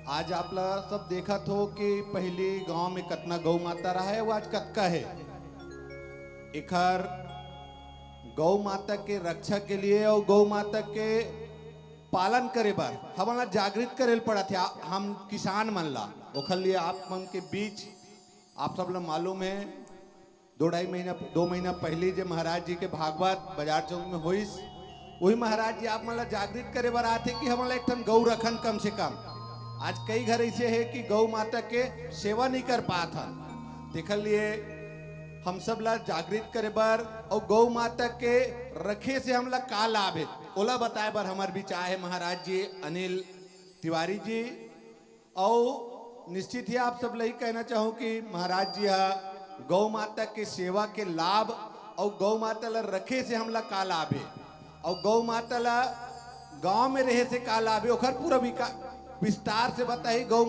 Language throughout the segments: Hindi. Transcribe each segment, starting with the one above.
आज आप लोग सब देखा हो कि पहले गांव में कितना गौ माता रहा है, वो आज कतका है। एखर गौ माता के रक्षा के लिए और गौ माता के पालन करे बर हमला जागृत करे पड़ा थे। हम किसान मन ला ओखर लिए आप मन के बीच आप सब लोग मालूम है 2 महीना पहले जो महाराज जी के भागवत बाजार चौक में हुईस, वही महाराज जी आप मन ला जागृत करे बर आते कि हमला एक ठन गौ रखन कम से कम। आज कई घर ऐसे है कि गौ माता के सेवा नहीं कर पात हन, देख लिए हम सब ला जागृत करे बर और गौ माता के रखे से हमला का लाभ है ओला बताए बर हमार विचार है महाराज जी अनिल तिवारी जी। और निश्चित ही आप सब ला ही कहना चाहूँ कि महाराज जी गौ माता के सेवा के लाभ और गौ माता ला रखे से हमला का लाभ है और गौ माता ला गांव में रहे से का लाभ है ओखर पूरा विस्तार से बताई। गौ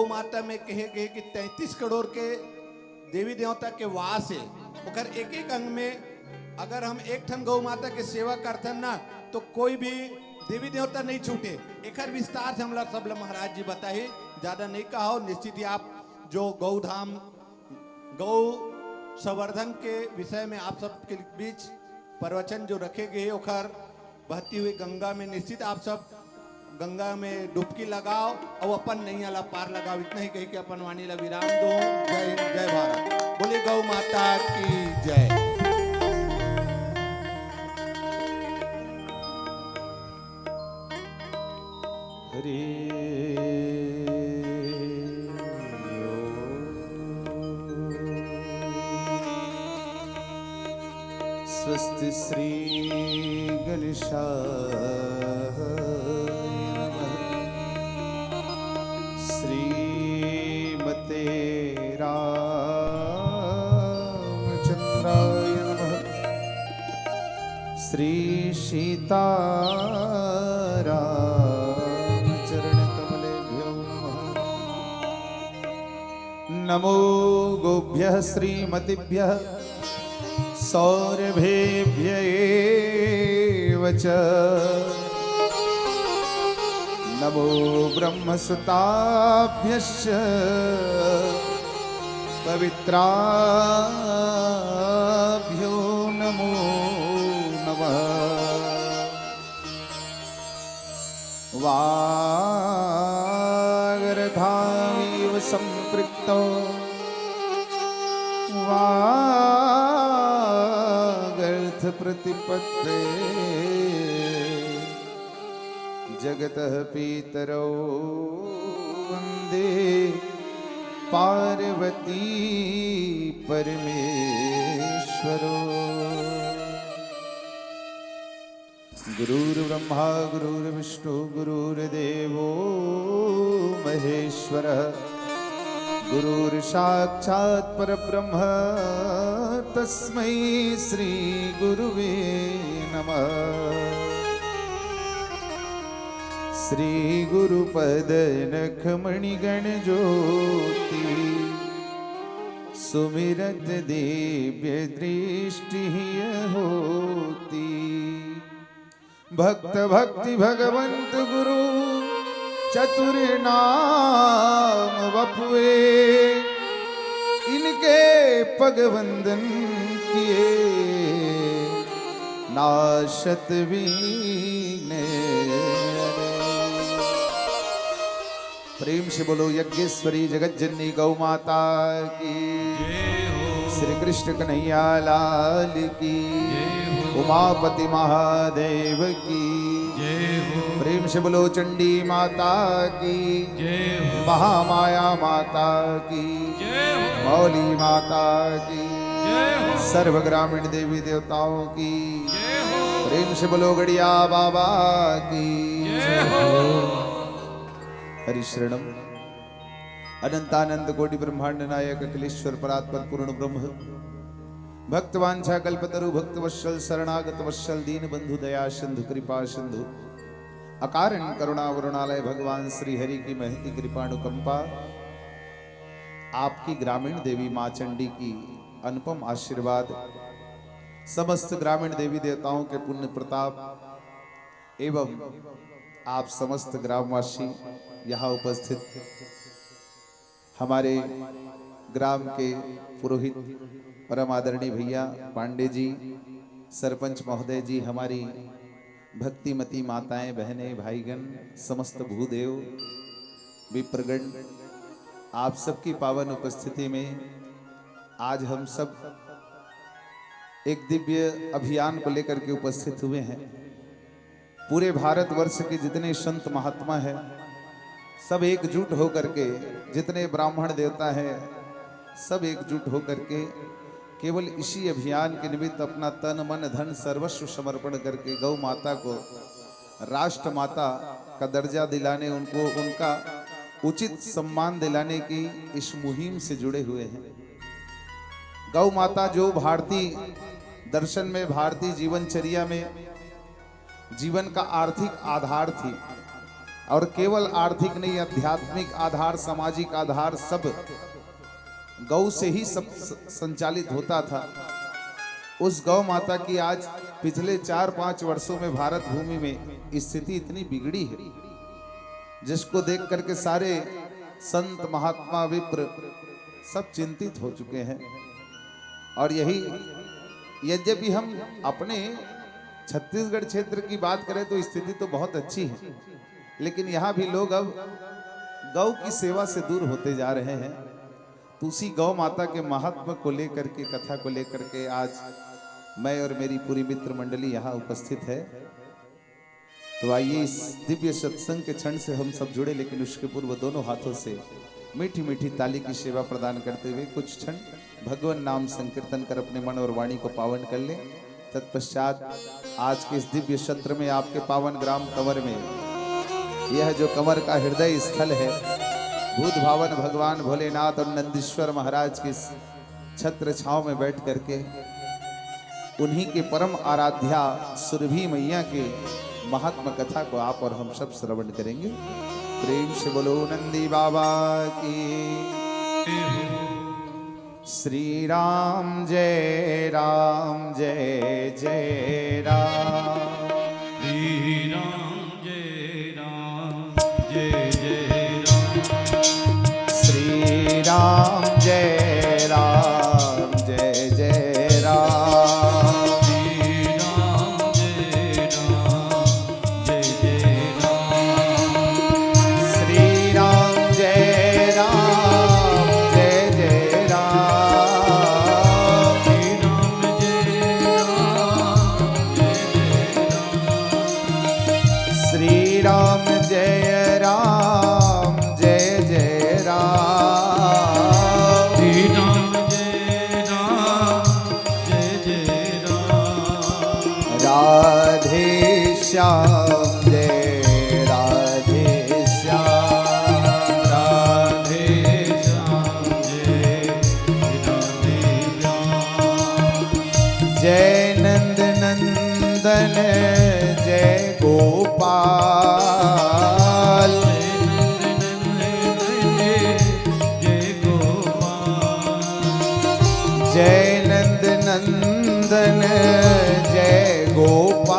माता में कहे गए कि 33 करोड़ के देवी देवता के वास है। ओकर एक एक अंग में अगर हम एक ठन गौ माता के सेवा करथन ना तो कोई भी देवी देवता नहीं छूटे। एकर विस्तार से हम लोग सब महाराज जी बताई, ज्यादा नहीं कहा हो। निश्चित ही आप जो गौधाम गौ संवर्धन के विषय में आप सब के बीच प्रवचन जो रखे गए ओखर बहती हुई गंगा में निश्चित आप सब गंगा में डुबकी लगाओ और अपन नैया ला पार लगाओ। इतना ही कही के अपन वाणी ला विराम दो। जय हिंद, जय भारत, बोले गौ माता की जय। स्वस्ति श्री गणेशाय नमः। श्रीमते रामचंद्राय नमः। श्री सीताराम चरणकमलेभ्यो नमः। नमो गोभ्यः श्रीमतिभ्यः सौरभेभ्य एव च। नमो ब्रह्मसुताभ्यश्च पवित्राभ्यो नमो नमः। वागर्धाविव सम्पृक्तो प्रतिपत्ते जगतः पीतरौ वन्दे पार्वती परमेश्वरो। गुरुर्ब्रह्मा गुरुर्विष्णु गुरुर्देवो महेश्वरः। गुरुर्साक्षात् परब्रह्म तस्मै श्री गुरुवे नमः। श्री गुरुपद नखमणिगण ज्योति सुमिरत दिव्य दृष्टि होती। भक्त भक्ति भगवंत गुरु चतुर नाम वपुए। इनके पग वंदन किए नाशत वीने। प्रेम से बोलो यज्ञेश्वरी जगत जननी गौ माता की। श्री कृष्ण कन्हैया लाल की। उमापति महादेव की। प्रेम से बोलो चंडी माता की। महामाया माता की। मौली माता की। सर्व ग्रामीण देवी देवताओं की। प्रेम से बोलो गड़िया बाबा की। हरिशरणम। अनंतानंद कोटि ब्रह्मांड नायक अखिलेश्वर परात्पर पूर्ण ब्रह्म भक्तवांछा कल्पतरु भक्तवत्सल शरणागत वत्सल दीन बंधु दया सिंधु कृपा सिंधु अकारण करुणा वरुणालय भगवान श्री हरि की महती कृपानुकंपा आपकी ग्रामीण देवी मां चंडी की अनुपम आशीर्वाद समस्त ग्रामीण देवी देवताओं के पुण्य प्रताप एवं आप समस्त ग्रामवासी, यहाँ उपस्थित हमारे ग्राम के पुरोहित परम आदरणीय भैया पांडे जी, सरपंच महोदय जी, हमारी भक्तिमती माताएं, बहनें, भाईगण, समस्त भूदेव, विप्रगण, आप सबकी पावन उपस्थिति में आज हम सब एक दिव्य अभियान को लेकर के उपस्थित हुए हैं। पूरे भारतवर्ष के जितने संत महात्मा हैं सब एकजुट होकर के, जितने ब्राह्मण देवता हैं सब एकजुट होकर के केवल इसी अभियान के निमित्त अपना तन मन धन सर्वस्व समर्पण करके गौ माता को राष्ट्र माता का दर्जा दिलाने, उनको उनका उचित सम्मान दिलाने की इस मुहिम से जुड़े हुए हैं। गौ माता जो भारतीय दर्शन में, भारतीय जीवनचर्या में जीवन का आर्थिक आधार थी, और केवल आर्थिक नहीं, आध्यात्मिक आधार, सामाजिक आधार सब गौ से ही सब संचालित होता था। उस गौ माता की आज पिछले 4-5 वर्षों में भारत भूमि में स्थिति इतनी बिगड़ी है, जिसको देख करके सारे संत महात्मा विप्र सब चिंतित हो चुके हैं। और यही, यद्यपि हम अपने छत्तीसगढ़ क्षेत्र की बात करें तो स्थिति तो बहुत अच्छी है, लेकिन यहाँ भी लोग अब गौ की सेवा से दूर होते जा रहे हैं। तो उसी गौ माता के महात्मा को लेकर के, कथा को लेकर के आज मैं और मेरी पूरी मित्र मंडली यहाँ उपस्थित है। तो आइए इस दिव्य सत्संग के क्षण से हम सब जुड़े, लेकिन उसके पूर्व दोनों हाथों से मीठी मीठी ताली की सेवा प्रदान करते हुए कुछ क्षण भगवान नाम संकीर्तन कर अपने मन और वाणी को पावन कर लें। तत्पश्चात आज के इस दिव्य सत्र में आपके पावन ग्राम कंवर में, यह जो कंवर का हृदय स्थल है, भूत भावन भगवान भोलेनाथ और नंदीश्वर महाराज के छत्र छांव में बैठ करके उन्हीं के परम आराध्या सुरभि मैया के महात्मा कथा को आप और हम सब श्रवण करेंगे। प्रेम से बोलो नंदी बाबा की। श्री राम जय राम, जय जय राम। श्री राम जय राम, जय जय राम। श्री राम जय राम, जय जय राम। श्री राम जय राम, जय जय राम। श्री राम जय राम, जय जय राम। श्री राम जय राम, जय जय राम। श्री राम जय राम, जय जय राम। श्री राम जय राम, जय जय राम। राधे श्याम जय राधे श्याम। राधे श्याम जय राधे श्याम। जय नंद नंदन जय गोपाल। जय नंद नंदन जय गोपाल।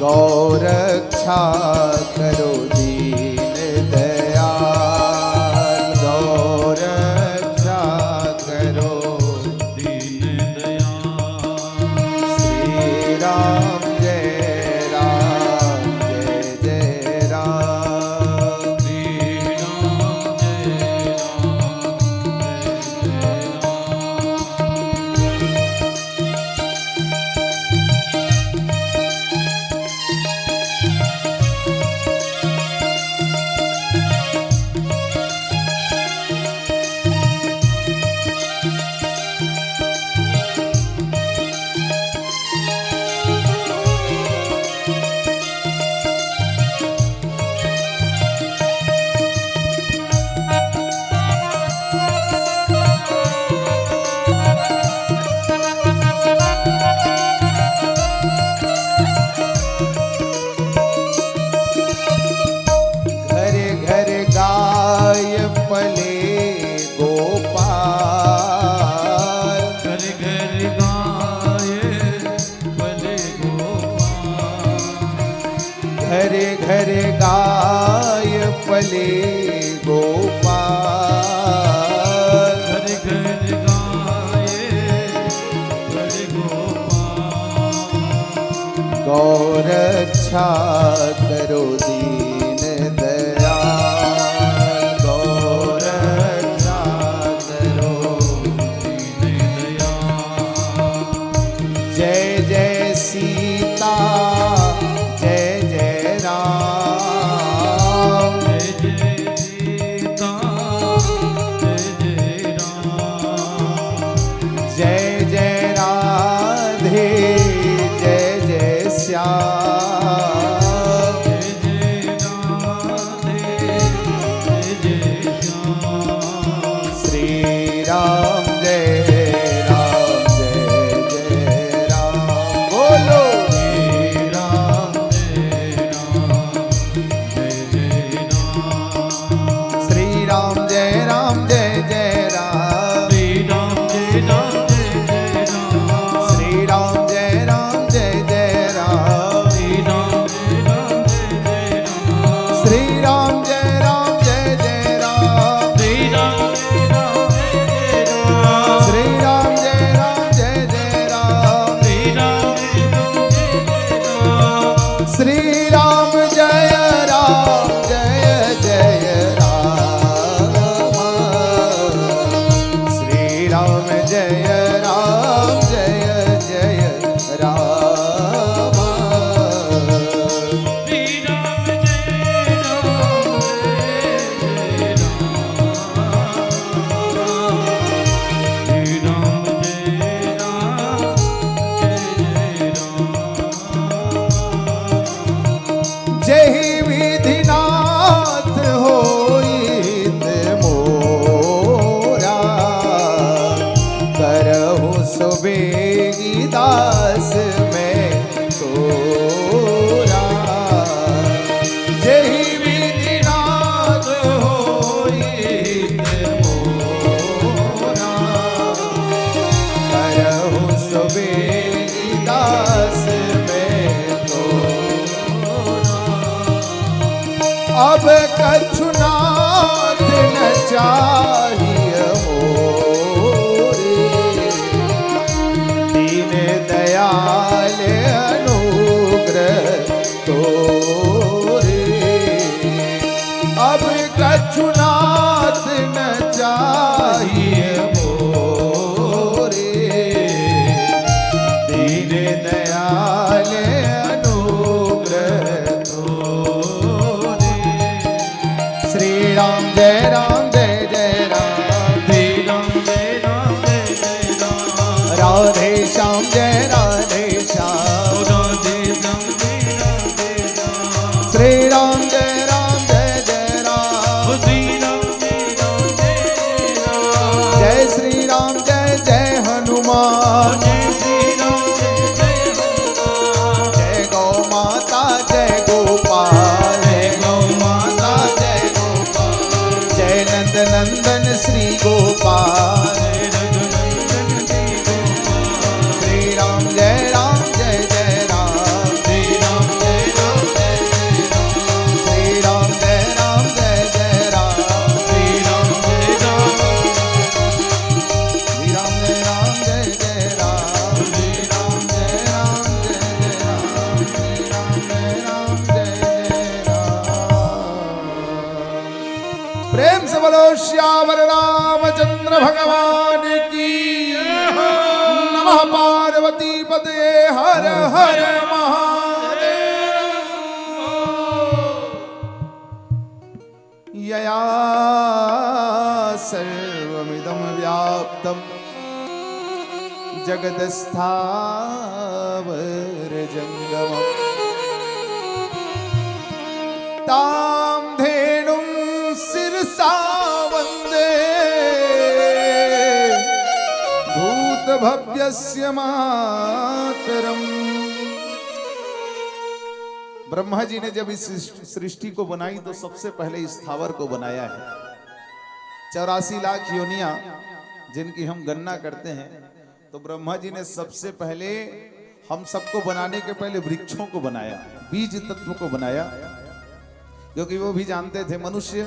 गौरक्षा करो दीन दयाल। गौरक्षा करो दीन दयाल। श्री राम जय राम, जय जय राम। श्री राम जय राम, जय जय राम। घर गाय पले गोपाल, घर घर गाए घर गोपाल। गौरक्षा करो दीन दयाल, गौरक्षा करो दीन दयाल। जय जय सीता जय जय राम, जय जय सीता जय जय राम। जय जय राधे जय जय श्याम, जय जय राधे जय जय श्याम। श्री राम जय राम जय जय राम, बोलो श्री राम जय राम जय जय राम। श्री राम जय राम जय जय राम, श्री राम जय राम जय जय राम। श्री राम जय राम जय जय राम, श्री राम जय राम जय जय राम। श्री राम जय राम जय जय राम, श्री राम जय राम जय जय राम। श्री राम जय राम जय जय राम, श्री राम जय जय विधिनाथ होइत मोरा, करहु सुबेगी दास में तोरा। जय विधिनाथ होइत मोरा, करहु सुबेगी दास में तोरा। अब कछुनाथ न चाहिए मोरे, दीन दयाल अनुग्रह तोरे। अब कछुनाथ न चाहिए मोरे, दीन दयाल अनुग्रह तोरे। श्री राम जय राम जय जय राम, राधे श्याम जय राधे श्याम। श्री राम जय जय राम, जय श्री राम जय जय हनुमान। जय गौ माता जय गोपाल, जय गौ माता जय गोपाल। जय नंद नंदन श्री गोपाल, श्री राम जय जय राम, श्री राम जय राम जय जय राम, श्री राम जय जय राम, श्री राम जय राम जय जय राम, श्री राम जय राम जय जय राम, श्री राम जय राम। प्रेम से बोलो श्यावर रामचंद्र भगवान की। नमः पार्वती पते हर हर महादेव। यया सर्वमिदं व्याप्तं जगदस्थावर जंगमम्, तां धेनुं शिरसा वन्दे भूतभव्यस्य मातरम्। ब्रह्मा जी ने जब इस सृष्टि को बनाई तो सबसे पहले इस स्थावर को बनाया है। 84 लाख योनियां जिनकी हम गणना करते हैं, तो ब्रह्मा जी ने सबसे पहले हम सबको बनाने के पहले वृक्षों को बनाया, बीज तत्व को बनाया, क्योंकि वो भी जानते थे मनुष्य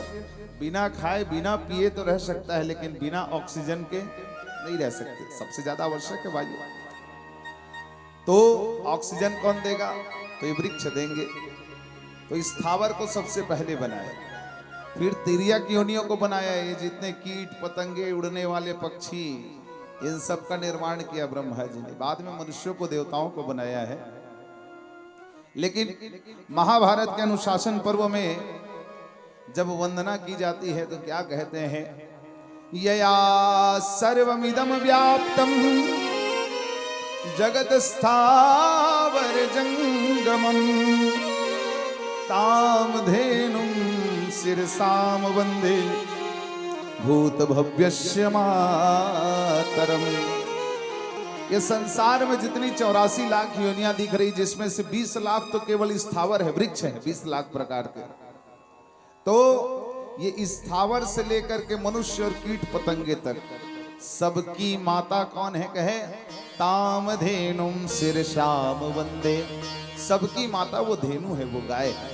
बिना खाए बिना पिए तो रह सकता है, लेकिन बिना ऑक्सीजन के नहीं रह सकते। सबसे ज्यादा आवश्यक है वायु। तो ऑक्सीजन कौन देगा? तो ये वृक्ष देंगे। तो इस स्थावर को सबसे पहले बनाया, फिर तिर्यक योनियों को बनाया। ये जितने कीट पतंगे, उड़ने वाले पक्षी, इन सब का निर्माण किया ब्रह्मा जी ने। बाद में मनुष्यों को, देवताओं को बनाया है। लेकिन महाभारत के अनुशासन पर्व में जब वंदना की जाती है तो क्या कहते हैं? यया सर्वमिदं व्याप्तम जगत स्थावर जंगमम ताम धेनुम शिरसाम वंदे भूत भव्यस्य मातरम। ये संसार में जितनी 84 लाख योनियां दिख रही, जिसमें से 20 लाख तो केवल स्थावर है, वृक्ष है, 20 लाख प्रकार के। तो ये स्थावर से लेकर के मनुष्य और कीट पतंगे तक सबकी माता कौन है? कहे ताम धेनुम शिरसाम वंदे। सबकी माता वो धेनु है, वो गाय है।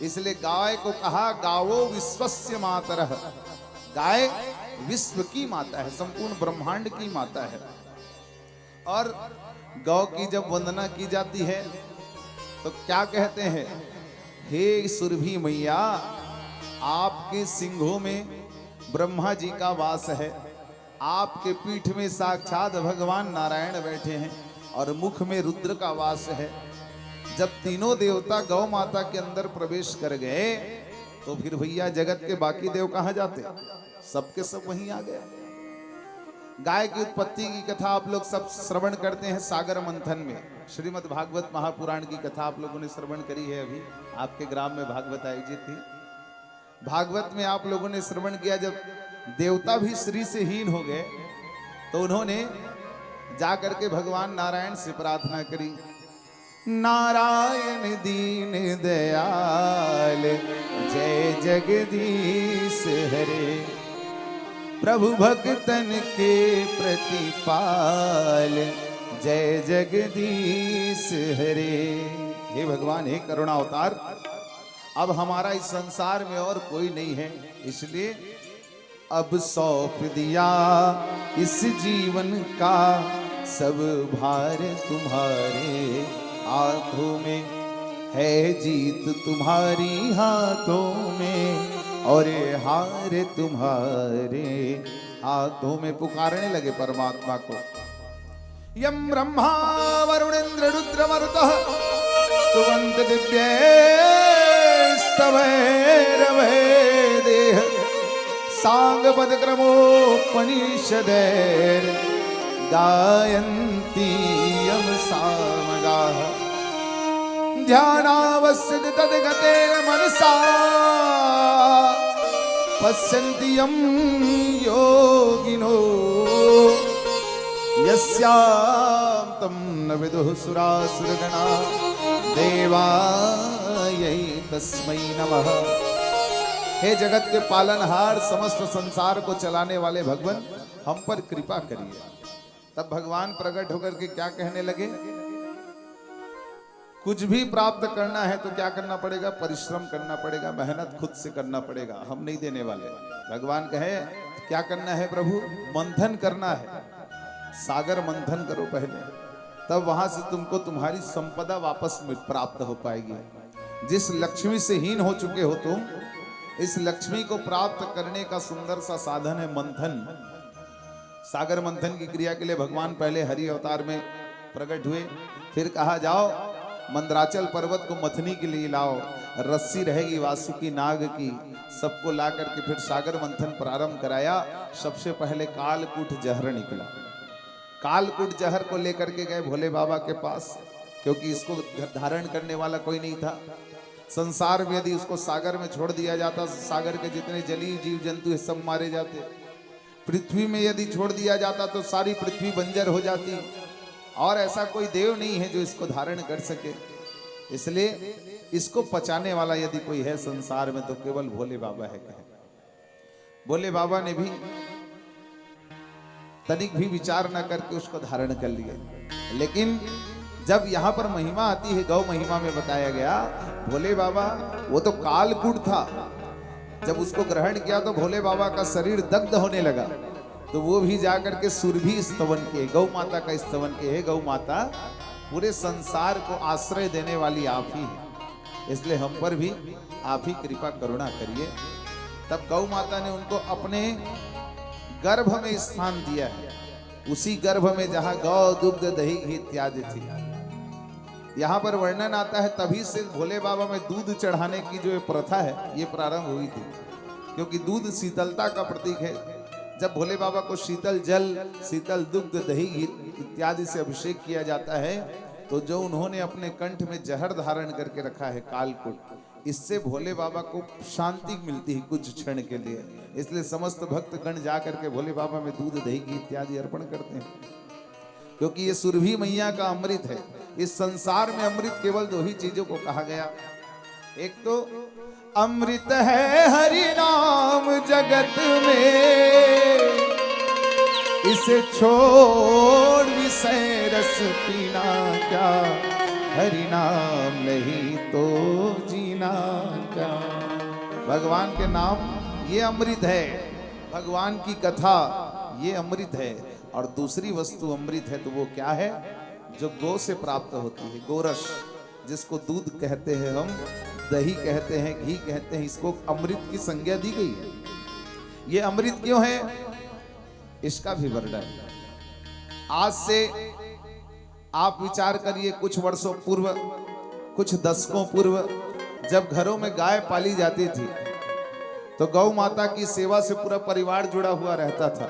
इसलिए गाय को कहा गावो विश्वस्य मातरः। गाय विश्व की माता है, संपूर्ण ब्रह्मांड की माता है। और गौ की जब वंदना की जाती है तो क्या कहते हैं? हे सुरभि मैया, आपके सिंघों में ब्रह्मा जी का वास है, आपके पीठ में साक्षात भगवान नारायण बैठे हैं और मुख में रुद्र का वास है। जब तीनों देवता गौ माता के अंदर प्रवेश कर गए तो फिर भैया जगत के बाकी देव कहां जाते? सबके सब वहीं आ गए। गाय की उत्पत्ति की कथा आप लोग सब श्रवण करते हैं सागर मंथन में। श्रीमद् भागवत महापुराण की कथा आप लोगों ने श्रवण करी है। अभी आपके ग्राम में भागवत आयोजित थी। भागवत में आप लोगों ने श्रवण किया, जब देवता भी श्री से हीन हो गए तो उन्होंने जाकर के भगवान नारायण से प्रार्थना करी, नारायण दीन दयाल जय जगदीश हरे, प्रभु भक्तन के प्रतिपाल जय जगदीश हरे। हे भगवान, हे करुणा अवतार, अब हमारा इस संसार में और कोई नहीं है, इसलिए अब सौंप दिया इस जीवन का सब भार तुम्हारे हाथों में है, जीत तुम्हारी हाथों में और हार तुम्हारे हाथों में। पुकारने लगे परमात्मा को। यम ब्रह्मा वरुणेन्द्र रुद्र मरुतः स्तुवन्त दिव्ये स्तवैरवै देह सांग पद क्रमोपनिषदैर् गायन्ति यम सामगाः ध्यानावस्थित तद्गतेन मनसा पश्यन्ति यं योगिनो यस्यां तं न विदुः सुरासुरगणा देवायै तस्मै नमः। हे जगत के पालनहार, समस्त संसार को चलाने वाले भगवान, हम पर कृपा करिए। तब भगवान प्रकट होकर के क्या कहने लगे? कुछ भी प्राप्त करना है तो क्या करना पड़ेगा? परिश्रम करना पड़ेगा, मेहनत खुद से करना पड़ेगा, हम नहीं देने वाले। भगवान कहे क्या करना है प्रभु? मंथन करना है, सागर मंथन करो पहले, तब वहां से तुमको तुम्हारी संपदा वापस प्राप्त हो पाएगी। जिस लक्ष्मी से हीन हो चुके हो तुम, इस लक्ष्मी को प्राप्त करने का सुंदर सा साधन है मंथन। सागर मंथन की क्रिया के लिए भगवान पहले हरि अवतार में प्रकट हुए, फिर कहा जाओ मंदराचल पर्वत को मथनी के लिए लाओ, रस्सी रहेगी वासुकी नाग की, सबको ला करके फिर सागर मंथन प्रारंभ कराया। सबसे पहले कालकूट जहर निकला। कालकूट जहर को लेकर के गए भोले बाबा के पास, क्योंकि इसको धारण करने वाला कोई नहीं था। संसार में यदि उसको सागर में छोड़ दिया जाता, सागर के जितने जलीय जीव जंतु है सब मारे जाते। पृथ्वी में यदि छोड़ दिया जाता तो सारी पृथ्वी बंजर हो जाती, और ऐसा कोई देव नहीं है जो इसको धारण कर सके। इसलिए इसको पचाने वाला यदि कोई है संसार में तो केवल भोले बाबा है। कहे भोले बाबा ने भी तनिक भी विचार न करके उसको धारण कर लिया। लेकिन जब यहाँ पर महिमा आती है, गौ महिमा में बताया गया, भोले बाबा वो तो कालकूट था, जब उसको ग्रहण किया तो भोले बाबा का शरीर दग्ध होने लगा, तो वो भी जाकर के सुरभि स्तवन के, गौ माता का स्तवन के, है गौ माता पूरे संसार को आश्रय देने वाली आप ही है, इसलिए हम पर भी आप ही कृपा करुणा करिए। तब गौ माता ने उनको अपने गर्भ में स्थान दिया है, उसी गर्भ में जहां गौ दुग्ध दही घी इत्यादि थी। यहाँ पर वर्णन आता है तभी से भोले बाबा में दूध चढ़ाने की जो प्रथा है ये प्रारंभ हुई थी, क्योंकि दूध शीतलता का प्रतीक है। जब भोले बाबा को शीतल जल, शीतल दुग्ध दही घी इत्यादि से अभिषेक किया जाता है, तो जो उन्होंने अपने कंठ में जहर धारण करके रखा है कालकूट, इससे भोले बाबा को शांति मिलती है कुछ क्षण के लिए, इसलिए समस्त भक्त गण जा करके भोले बाबा में दूध दही घी इत्यादि अर्पण करते हैं, क्योंकि ये सुरभि मैया का अमृत है। इस संसार में अमृत केवल दो ही चीजों को कहा गया, एक तो अमृत है हरि नाम जगत में, इसे छोड़ विषय रस पीना क्या, हरि नाम नहीं तो जीना क्या। भगवान के नाम ये अमृत है, भगवान की कथा ये अमृत है, और दूसरी वस्तु अमृत है तो वो क्या है, जो गौ से प्राप्त होती है, गोरस, जिसको दूध कहते हैं, हम दही कहते हैं, घी कहते हैं, इसको अमृत की संज्ञा दी गई है। ये अमृत क्यों है, इसका भी वर्णन आज से आप विचार करिए, कुछ वर्षों पूर्व, कुछ दशकों पूर्व, जब घरों में गाय पाली जाती थी तो गौ माता की सेवा से पूरा परिवार जुड़ा हुआ रहता था।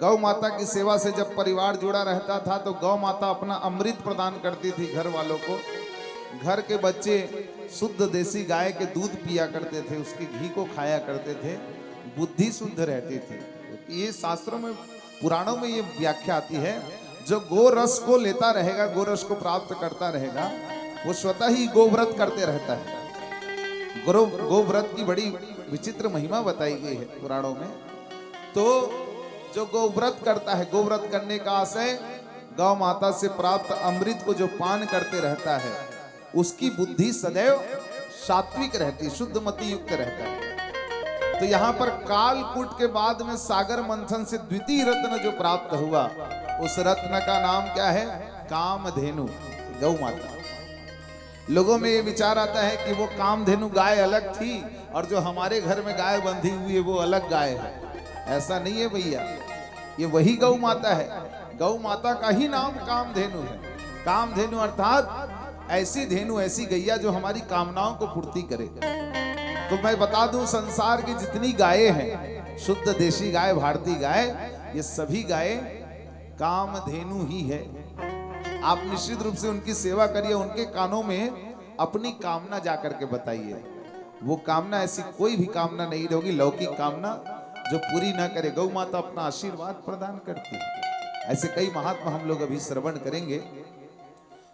गौ माता की सेवा से जब परिवार जुड़ा रहता था तो गौ माता अपना अमृत प्रदान करती थी घर वालों को। घर के बच्चे शुद्ध देसी गाय के दूध पिया करते थे, उसके घी को खाया करते थे, बुद्धि शुद्ध रहती थी। ये शास्त्रों में, पुराणों में ये व्याख्या आती है, जो गो रस को लेता रहेगा, गो रस को प्राप्त करता रहेगा, वो स्वतः ही गोव्रत करते रहता है। गोव्रत की बड़ी विचित्र महिमा बताई गई है पुराणों में। तो जो गोव्रत करता है, गोव्रत करने का आशय गौ माता से प्राप्त अमृत को जो पान करते रहता है, उसकी बुद्धि सदैव सात्विक रहती, शुद्ध मति युक्त रहता है। तो यहाँ पर कालकूट के बाद में सागर मंथन से द्वितीय रत्न जो प्राप्त हुआ, उस रत्न का नाम क्या है, कामधेनु, गौ माता। लोगों में ये विचार आता है कि वो कामधेनु गाय अलग थी और जो हमारे घर में गाय बंधी हुई है वो अलग गाय है। ऐसा नहीं है भैया, ये वही गौ माता है। गौ माता का ही नाम कामधेनु है। कामधेनु अर्थात ऐसी धेनु, ऐसी गैया जो हमारी कामनाओं को पूर्ति करे। तो मैं बता दूं, संसार की जितनी गायें हैं, शुद्ध देशी गाय, भारतीय गाय, ये सभी गायें कामधेनु ही है। आप निश्चित रूप से उनकी सेवा करिए, उनके कानों में अपनी कामना जाकर के बताइए। वो कामना ऐसी कोई भी कामना नहीं होगी, लौकिक कामना जो पूरी ना करे। गौ माता अपना आशीर्वाद प्रदान करती है। ऐसे कई महात्मा हम लोग अभी श्रवण करेंगे।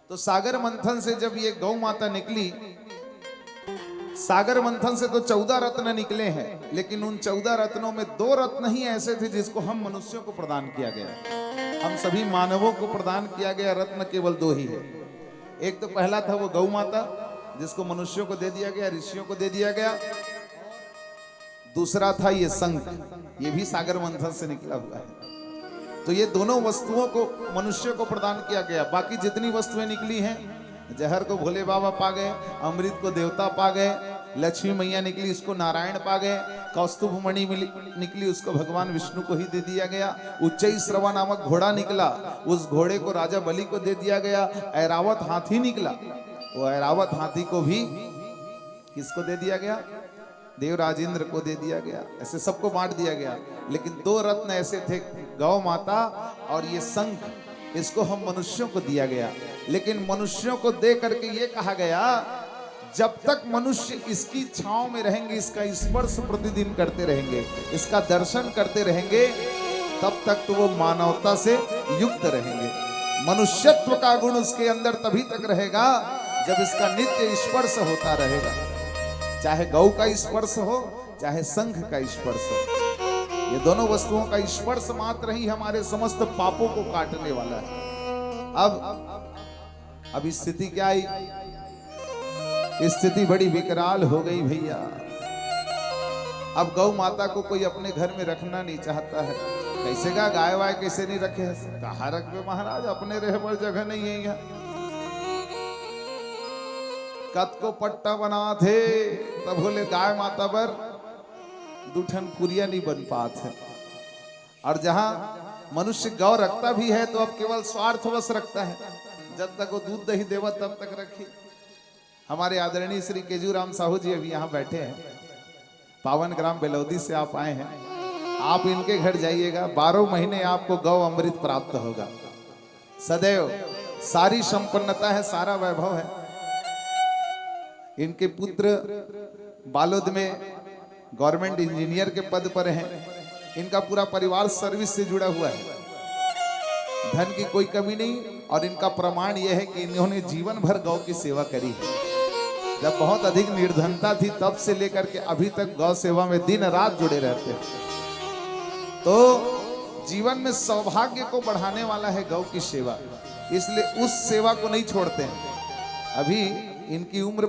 तो सागर मंथन से जब ये गौ माता निकली, सागर मंथन से तो 14 रत्न निकले हैं, लेकिन उन 14 रत्नों में 2 रत्न ही ऐसे थे जिसको हम मनुष्यों को प्रदान किया गया। हम सभी मानवों को प्रदान किया गया रत्न केवल 2 ही है। एक तो पहला था वो गौ माता, जिसको मनुष्यों को दे दिया गया, ऋषियों को दे दिया गया। दूसरा था ये शंख, ये भी सागर मंथन से निकला हुआ है। तो ये दोनों वस्तुओं को मनुष्य को प्रदान किया गया। बाकी जितनी वस्तुएं निकली हैं, जहर को भोले बाबा पा गए, अमृत को देवता पा गए, लक्ष्मी मैया निकली, उसको नारायण पा गए, कौस्तुभ मणि निकली, उसको भगवान विष्णु को ही दे दिया गया। उच्चई श्रवा नामक घोड़ा निकला, उस घोड़े को राजा बलि को दे दिया गया। ऐरावत हाथी निकला, वो ऐरावत हाथी को भी किसको दे दिया गया, देवराजेंद्र को दे दिया गया। ऐसे सबको बांट दिया गया। लेकिन 2 रत्न ऐसे थे, गौ माता और ये शंख, इसको हम मनुष्यों को दिया गया। लेकिन मनुष्यों को दे करके ये कहा गया, जब तक मनुष्य इसकी छांव में रहेंगे, इसका स्पर्श प्रतिदिन करते रहेंगे, इसका दर्शन करते रहेंगे, तब तक तो वो मानवता से युक्त रहेंगे। मनुष्यत्व का गुण उसके अंदर तभी तक रहेगा जब इसका नित्य स्पर्श होता रहेगा। चाहे गौ का स्पर्श हो, चाहे शंख का स्पर्श हो। ये दोनों वस्तुओं का स्पर्श मात्र ही हमारे समस्त पापों को काटने वाला है। अब अब स्थिति क्या आई? स्थिति बड़ी विकराल हो गई भैया। अब गौ माता को कोई अपने घर में रखना नहीं चाहता है। कैसे का गाय वाय कैसे नहीं रखे? कहाँ रखे महाराज, अपने रह पर जगह नहीं है यहाँ। कत को पट्टा बना थे तब बोले गाय माता पर दूठन कुरिया नहीं बन पाते। और जहां मनुष्य गौ रखता भी है तो अब केवल स्वार्थवश रखता है। जब तक वो दूध दही देवा तब तक रखी। हमारे आदरणीय श्री केजूराम साहू जी अभी यहाँ बैठे हैं, पावन ग्राम बेलौदी से आप आए हैं। आप इनके घर जाइएगा, 12 महीने आपको गौ अमृत प्राप्त होगा। सदैव सारी संपन्नता है, सारा वैभव है। इनके पुत्र बालोद में गवर्नमेंट इंजीनियर के पद पर हैं। इनका पूरा परिवार सर्विस से जुड़ा हुआ है। धन की कोई कमी नहीं। और इनका प्रमाण यह है कि इन्होंने जीवन भर गौ की सेवा करी है। जब बहुत अधिक निर्धनता थी तब से लेकर के अभी तक गौ सेवा में दिन रात जुड़े रहते हैं। तो जीवन में सौभाग्य को बढ़ाने वाला है गौ की सेवा, इसलिए उस सेवा को नहीं छोड़ते हैं। अभी इनकी उम्र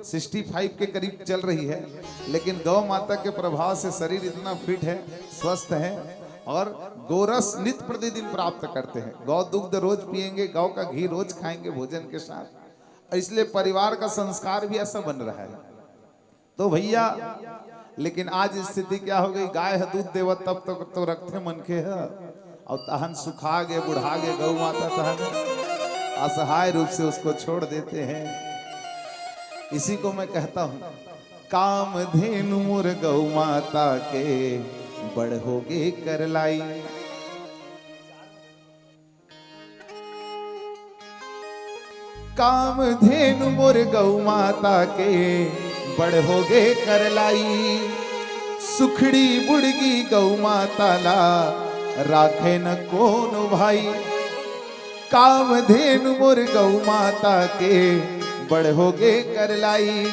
65 के करीब चल रही है, लेकिन गौ माता के प्रभाव से शरीर इतना फिट है, स्वस्थ है और गोरस नित्य प्रतिदिन प्राप्त करते हैं। गौ दुग्ध रोज पिएंगे, गौ का घी रोज खाएंगे भोजन के साथ। इसलिए परिवार का संस्कार भी ऐसा बन रहा है। तो भैया, लेकिन आज स्थिति क्या हो गई? गाय है दूध देवत तब तक तो रखते मन के है, और तहन सुखा गए बुढ़ा गए गौ माता, तहन असहाय रूप से उसको छोड़ देते हैं। इसी को मैं कहता हूं, कामधेनु मोर गौ माता के बढ़ोगे करलाई। कामधेनु मोर गौ माता के बढ़ोगे करलाई। सुखड़ी बुड़गी गौ माता ला राखे न कौन भाई। कामधेनु मोर गौ माता के बढ़ोगे करलाई।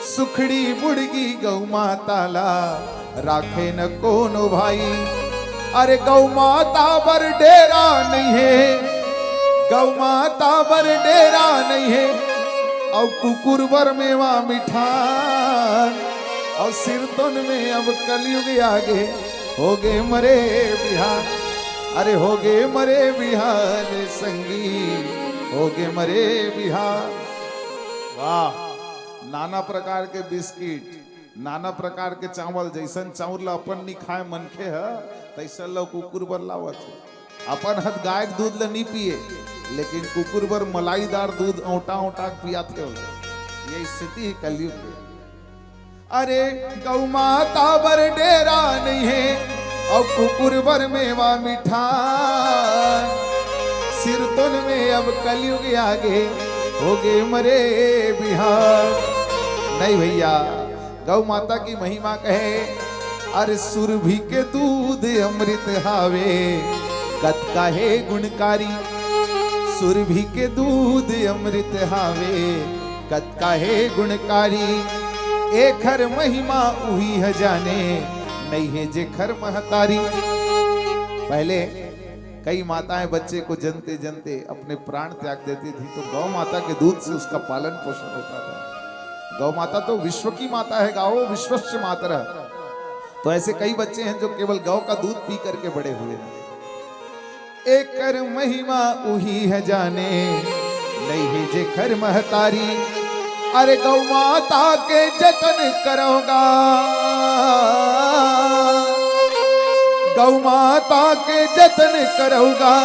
सुखड़ी बुड़गी गौ माता ला राखे न कोनो भाई। अरे गौ माता बर डेरा नहीं है, गौ माता बर डेरा नहीं है। और कुकुर बर मेवा मिठान, और सिरतुन में अब कलयुग आगे होगे मरे बिहार। अरे होगे मरे बिहार संगी, होगे मरे बिहार। वाह, नाना प्रकार के बिस्किट, नाना प्रकार के चावल, जैसन चावल अपन नहीं खाए मनखे है तैसा लो कुकुर बर लावत है। अपन हद गाय दूध ल नहीं पिए, लेकिन कुकुर बर मलाईदार दूध औटा औटा पियाते हो। ये स्थिति है कलयुग में। अरे गौ माता बर डेरा नहीं है, और कुकुर बर मेवा मिठान। सिरतुन में अब कलयुग आगे होगे मरे बिहार। नहीं भैया, गौ माता की महिमा कहे। अरे सुरभि के दूध अमृत हावे, कत काहे गुणकारी। सुरभि के दूध अमृत हावे, कत काहे गुणकारी। एक हर महिमा उही है जाने, नहीं है जे खर महतारी। पहले कई माताएं बच्चे को जनते जनते अपने प्राण त्याग देती थी, तो गौ माता के दूध से उसका पालन पोषण होता था। गौ माता तो विश्व की माता है, गाओ विश्वस्य मातरः। तो ऐसे कई बच्चे हैं जो केवल गौ का दूध पी करके बड़े हुए हैं। एक कर महिमा उही है जाने, नहीं है जे खर महतारी। अरे गौ माता के जतन करोगा, गौ माता के जतन करोगा,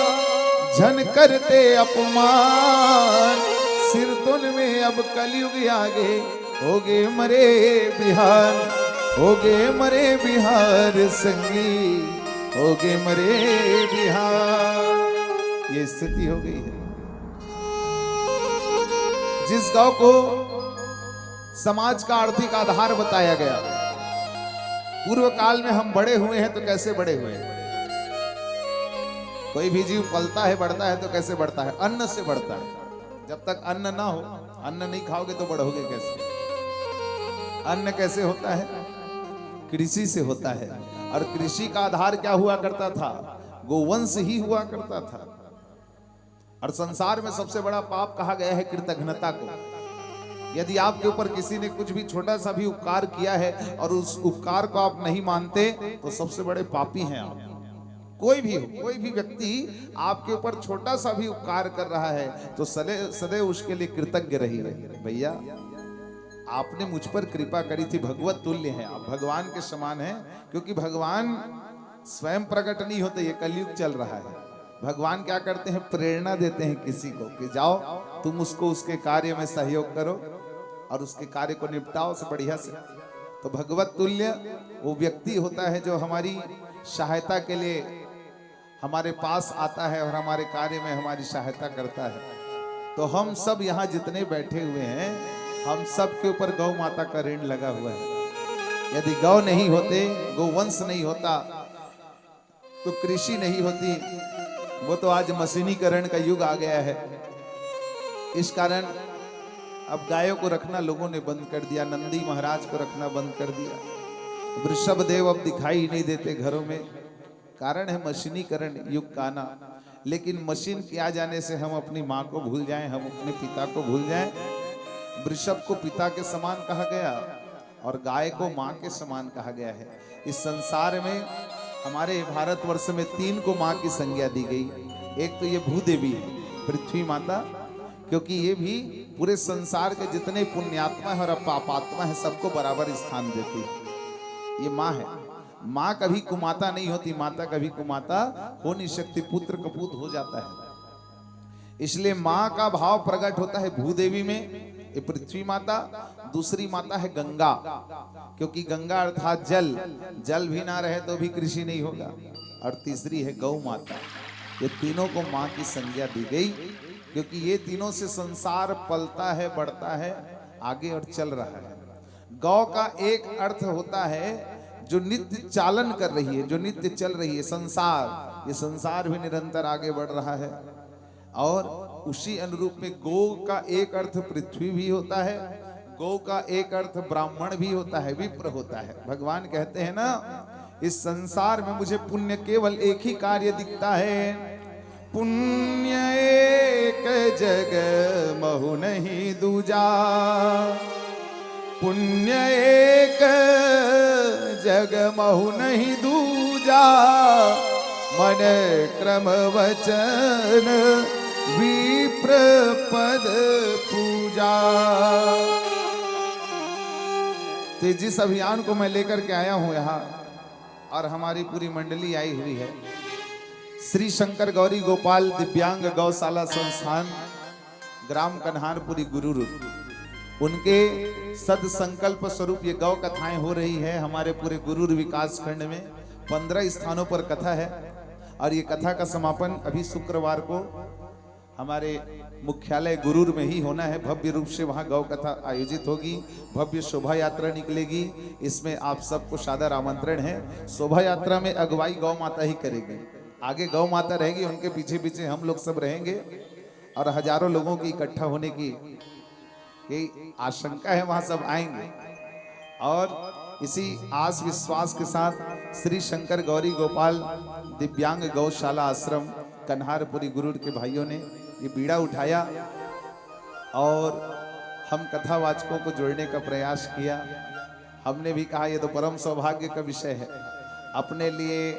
झन करते अपमान। सिरतुन में अब कलयुग आगे होगे मरे बिहार। होगे मरे बिहार संगी, होगे मरे बिहार। ये स्थिति हो गई है। जिस गौ को समाज का आर्थिक आधार बताया गया, पूर्व काल में हम बड़े हुए हैं तो कैसे बड़े हुए हैं? कोई भी जीव पलता है बढ़ता है तो कैसे बढ़ता है? अन्न से बढ़ता है। जब तक अन्न ना हो, अन्न नहीं खाओगे तो बढ़ोगे कैसे? अन्न कैसे होता है? कृषि से होता है। और कृषि का आधार क्या हुआ करता था? गोवंश ही हुआ करता था। और संसार में सबसे बड़ा पाप कहा गया है कृतघ्नता को। यदि आपके ऊपर किसी ने कुछ भी छोटा सा भी उपकार किया है और उस उपकार को आप नहीं मानते तो सबसे बड़े पापी हैं आप। कोई भी हो, कोई भी व्यक्ति आपके ऊपर छोटा सा भी उपकार कर रहा है तो सदैव उसके लिए कृतज्ञ रहिए। भैया आपने मुझ पर कृपा करी थी, भगवत तुल्य है आप, भगवान के समान हैं। क्योंकि भगवान स्वयं प्रकट नहीं होते, ये कलयुग चल रहा है। भगवान क्या करते हैं, प्रेरणा देते हैं किसी को कि जाओ तुम उसको उसके कार्य में सहयोग करो और उसके कार्य को निपटाओ से बढ़िया से। तो भगवत तुल्य वो व्यक्ति होता है जो हमारी सहायता के लिए हमारे पास आता है और हमारे कार्य में हमारी सहायता करता है। तो हम सब यहाँ जितने बैठे हुए हैं, हम सब के ऊपर गौ माता का ऋण लगा हुआ है। यदि गौ नहीं होते, गोवंश नहीं होता, तो कृषि नहीं होती, वो तो आज मशीनीकरण का युग आ गया है। इस कारण अब गायों को रखना लोगों ने बंद कर दिया, नंदी महाराज को रखना बंद कर दिया, वृषभ देव अब दिखाई नहीं देते घरों में। कारण है मशीनीकरण युग का आना। लेकिन मशीन के आ जाने से हम अपनी माँ को भूल जाएं, हम अपने पिता को भूल जाएं। वृषभ को पिता के समान कहा गया और गाय को माँ के समान कहा गया है। इस संसार में हमारे भारतवर्ष में 3 को माँ की संज्ञा दी गई। एक तो ये भूदेवी है, पृथ्वी माता, क्योंकि ये भी पूरे संसार के जितने पुण्यात्मा है और पापात्मा है सबको बराबर स्थान देती है। ये माँ है। माँ कभी कुमाता नहीं होती, माता कभी कुमाता हो नहीं सकती, पुत्र कपूत हो जाता है। इसलिए माँ का भाव प्रकट होता है भूदेवी में, ये पृथ्वी माता। दूसरी माता है गंगा, क्योंकि गंगा अर्थात जल, जल भी ना रहे तो भी कृषि नहीं होगा। और तीसरी है गौ माता। ये तीनों को माँ की संज्ञा दी गई क्योंकि ये तीनों से संसार पलता है, बढ़ता है, आगे और चल रहा है। गौ का एक अर्थ होता है जो नित्य चालन कर रही है, जो नित्य चल रही है। संसार, ये संसार भी निरंतर आगे बढ़ रहा है। और उसी अनुरूप में गौ का एक अर्थ पृथ्वी भी होता है, गौ का एक अर्थ ब्राह्मण भी होता है, विप्र होता है। भगवान कहते हैं ना, इस संसार में मुझे पुण्य केवल एक ही कार्य दिखता है, पुण्य एक जग महु नहीं दूजा, पुण्य एक जग महु नहीं दूजा, मन क्रम वचन विप्र पद पूजा। तो जिस अभियान को मैं लेकर के आया हूं यहाँ और हमारी पूरी मंडली आई हुई है, श्री शंकर गौरी गोपाल दिव्यांग गौशाला संस्थान ग्राम कन्हारपुरी गुरुर, उनके सद संकल्प स्वरूप ये गौ कथाएं हो रही है हमारे पूरे गुरुर विकास खंड में। 15 स्थानों पर कथा है और ये कथा का समापन अभी शुक्रवार को हमारे मुख्यालय गुरुर में ही होना है। भव्य रूप से वहाँ गौ कथा आयोजित होगी, भव्य शोभा यात्रा निकलेगी। इसमें आप सबको सादर आमंत्रण है। शोभा यात्रा में अगुवाई गौ माता ही करेगी, आगे गौ माता रहेगी, उनके पीछे पीछे हम लोग सब रहेंगे और हजारों लोगों की इकट्ठा होने की आशंका है, वहां सब आएंगे। और इसी आस विश्वास के साथ श्री शंकर गौरी गोपाल दिव्यांग गौशाला आश्रम कन्हारपुरी गुरुर के भाइयों ने ये बीड़ा उठाया और हम कथावाचकों को जोड़ने का प्रयास किया। हमने भी कहा ये तो परम सौभाग्य का विषय है, अपने लिए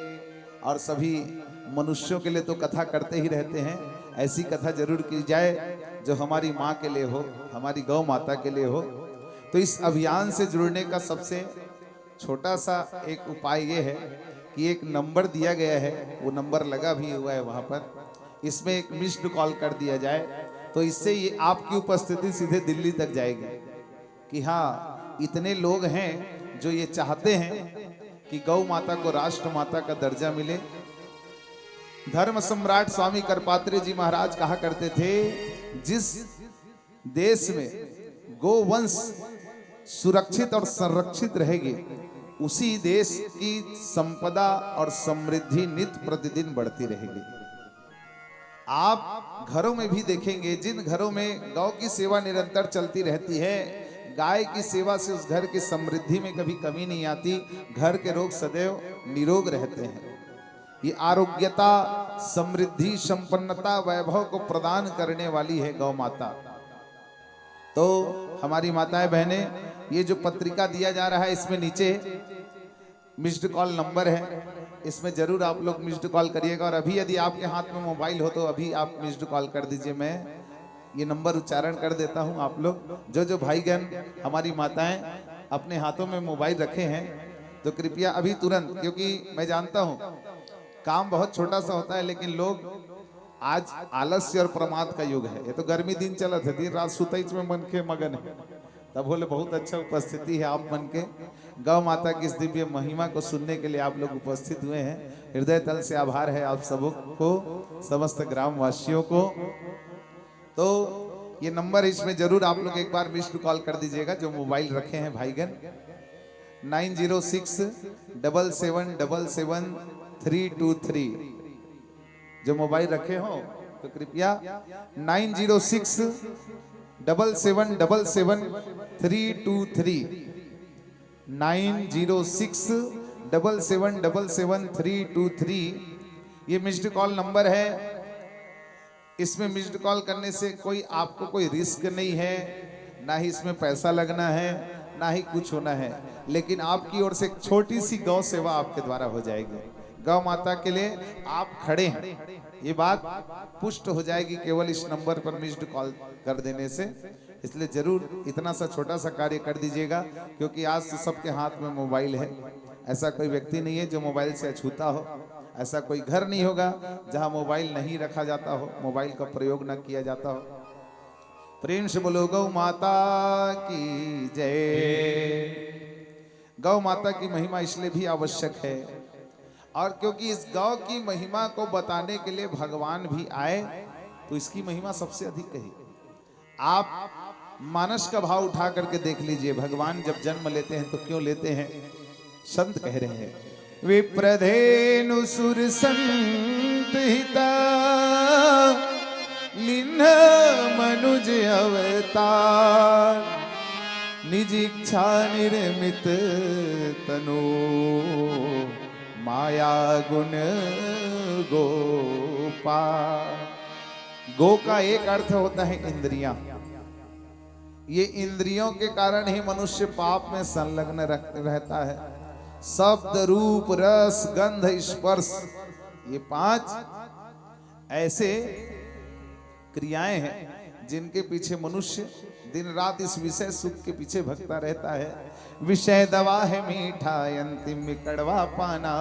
और सभी मनुष्यों के लिए तो कथा करते ही रहते हैं, ऐसी कथा जरूर की जाए जो हमारी माँ के लिए हो, हमारी गौ माता के लिए हो। तो इस अभियान से जुड़ने का सबसे छोटा सा एक उपाय ये है कि एक नंबर दिया गया है, वो नंबर लगा भी हुआ है वहाँ पर, इसमें एक मिस्ड कॉल कर दिया जाए तो इससे ये आपकी उपस्थिति सीधे दिल्ली तक जाएगी कि हाँ इतने लोग हैं जो ये चाहते हैं कि गौ माता को राष्ट्र माता का दर्जा मिले। धर्म सम्राट स्वामी करपात्री जी महाराज कहा करते थे, जिस देश में गोवंश सुरक्षित और संरक्षित रहेगी उसी देश की संपदा और समृद्धि नित्य प्रतिदिन बढ़ती रहेगी। आप घरों में भी देखेंगे, जिन घरों में गौ की सेवा निरंतर चलती रहती है, गाय की सेवा से उस घर की समृद्धि में कभी कमी नहीं आती, घर के लोग सदैव निरोग रहते हैं। ये आरोग्यता समृद्धि, संपन्नता, वैभव को प्रदान करने वाली है गौ माता। तो हमारी माताएं बहनें, ये जो पत्रिका दिया जा रहा है इसमें नीचे मिस्ड कॉल नंबर है, इसमें जरूर आप लोग मिस्ड कॉल करिएगा। और अभी यदि आपके हाथ में मोबाइल हो तो अभी आप मिस्ड कॉल कर दीजिए। मैं ये नंबर उच्चारण कर देता हूं। आप लोग जो भाईगण हमारी माताएं अपने हाथों में मोबाइल रखे हैं तो कृपया अभी तुरंत, क्योंकि मैं जानता हूं काम बहुत छोटा सा होता है, लेकिन लोग आज आलस्य और प्रमाद का युग है। ये तो गर्मी दिन चला था, दिन रात सुतैच में मन के मगन है। तब बोले बहुत अच्छा उपस्थिति है आप मन के। गौ माता की इस दिव्य महिमा को सुनने के लिए आप लोग उपस्थित हुए हैं। हृदय तल से आभार है आप सबको, समस्त ग्रामवासियों को। तो ये नंबर इसमें जरूर आप लोग एक बार मिस्ड कॉल कर दीजिएगा जो मोबाइल रखे हैं भाईगण। 9067777323 जो मोबाइल रखे हो तो कृपया 9067777323 9067777323 ये मिस्ड कॉल नंबर है। इसमें मिस्ड कॉल करने से कोई आपको कोई रिस्क नहीं है, ना ही इसमें पैसा लगना है, ना ही कुछ होना है, लेकिन आपकी ओर से एक छोटी सी गौ सेवा आपके द्वारा हो जाएगी। गौ माता के लिए आप खड़े हैं, ये बात पुष्ट हो जाएगी केवल इस नंबर पर मिस्ड कॉल कर देने से। इसलिए जरूर इतना सा छोटा सा कार्य कर दीजिएगा, क्योंकि आज तो सबके हाथ में मोबाइल है। ऐसा कोई व्यक्ति नहीं है जो मोबाइल से अछूता हो, ऐसा कोई घर नहीं होगा जहां मोबाइल नहीं रखा जाता हो, मोबाइल का प्रयोग न किया जाता हो। प्रेम से बोलो गौ माता की जय। गौ माता की महिमा इसलिए भी आवश्यक है, और क्योंकि इस गौ की महिमा को बताने के लिए भगवान भी आए, तो इसकी महिमा सबसे अधिक है। आप मानस का भाव उठा करके देख लीजिए, भगवान जब जन्म लेते हैं तो क्यों लेते हैं। संत कह रहे हैं, विप्रधेनु सुर संत हिता लिन्ह मनुज अवतार, निज इच्छा निर्मित तनु माया गुण गोपाल। गो का एक अर्थ होता है इंद्रियां। ये इंद्रियों के कारण ही मनुष्य पाप में संलग्न रहता है। शब्द, रूप, रस, गंध, स्पर्श, ये 5 ऐसे क्रियाएं हैं जिनके पीछे मनुष्य दिन रात इस विषय सुख के पीछे भटकता रहता है। विषय दवा है मीठा, अंतिम में कड़वा पाना,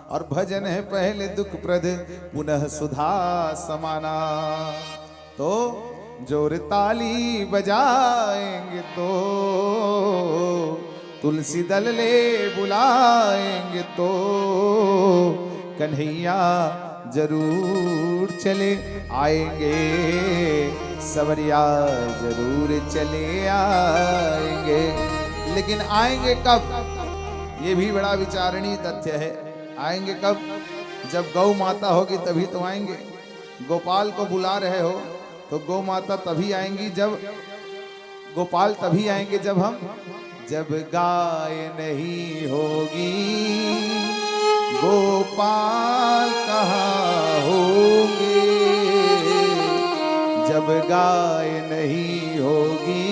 और भजन है पहले दुख प्रद, पुनः सुधा समाना। तो जोर ताली बजाएंगे तो तुलसी दल ले बुलाएंगे तो कन्हैया जरूर चले आएंगे, सवरिया जरूर चले आएंगे। लेकिन आएंगे कब, ये भी बड़ा विचारणीय तथ्य है। आएंगे कब? जब गौ माता होगी तभी तो आएंगे। गोपाल को बुला रहे हो तो गौ माता तभी आएंगी, जब गोपाल तभी आएंगे जब गाय नहीं होगी, गोपाल कहाँ होंगे। जब गाय नहीं होगी,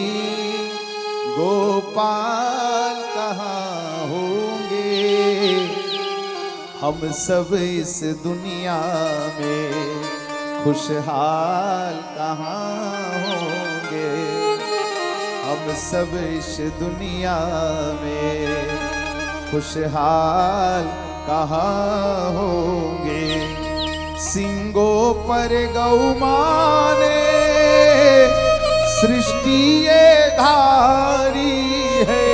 गोपाल कहाँ होंगे। हम सब इस दुनिया में खुशहाल कहाँ होंगे। हम सब इस दुनिया में खुशहाल कहाँ होंगे। सिंगों पर गौ माने सृष्टि ये धारी है।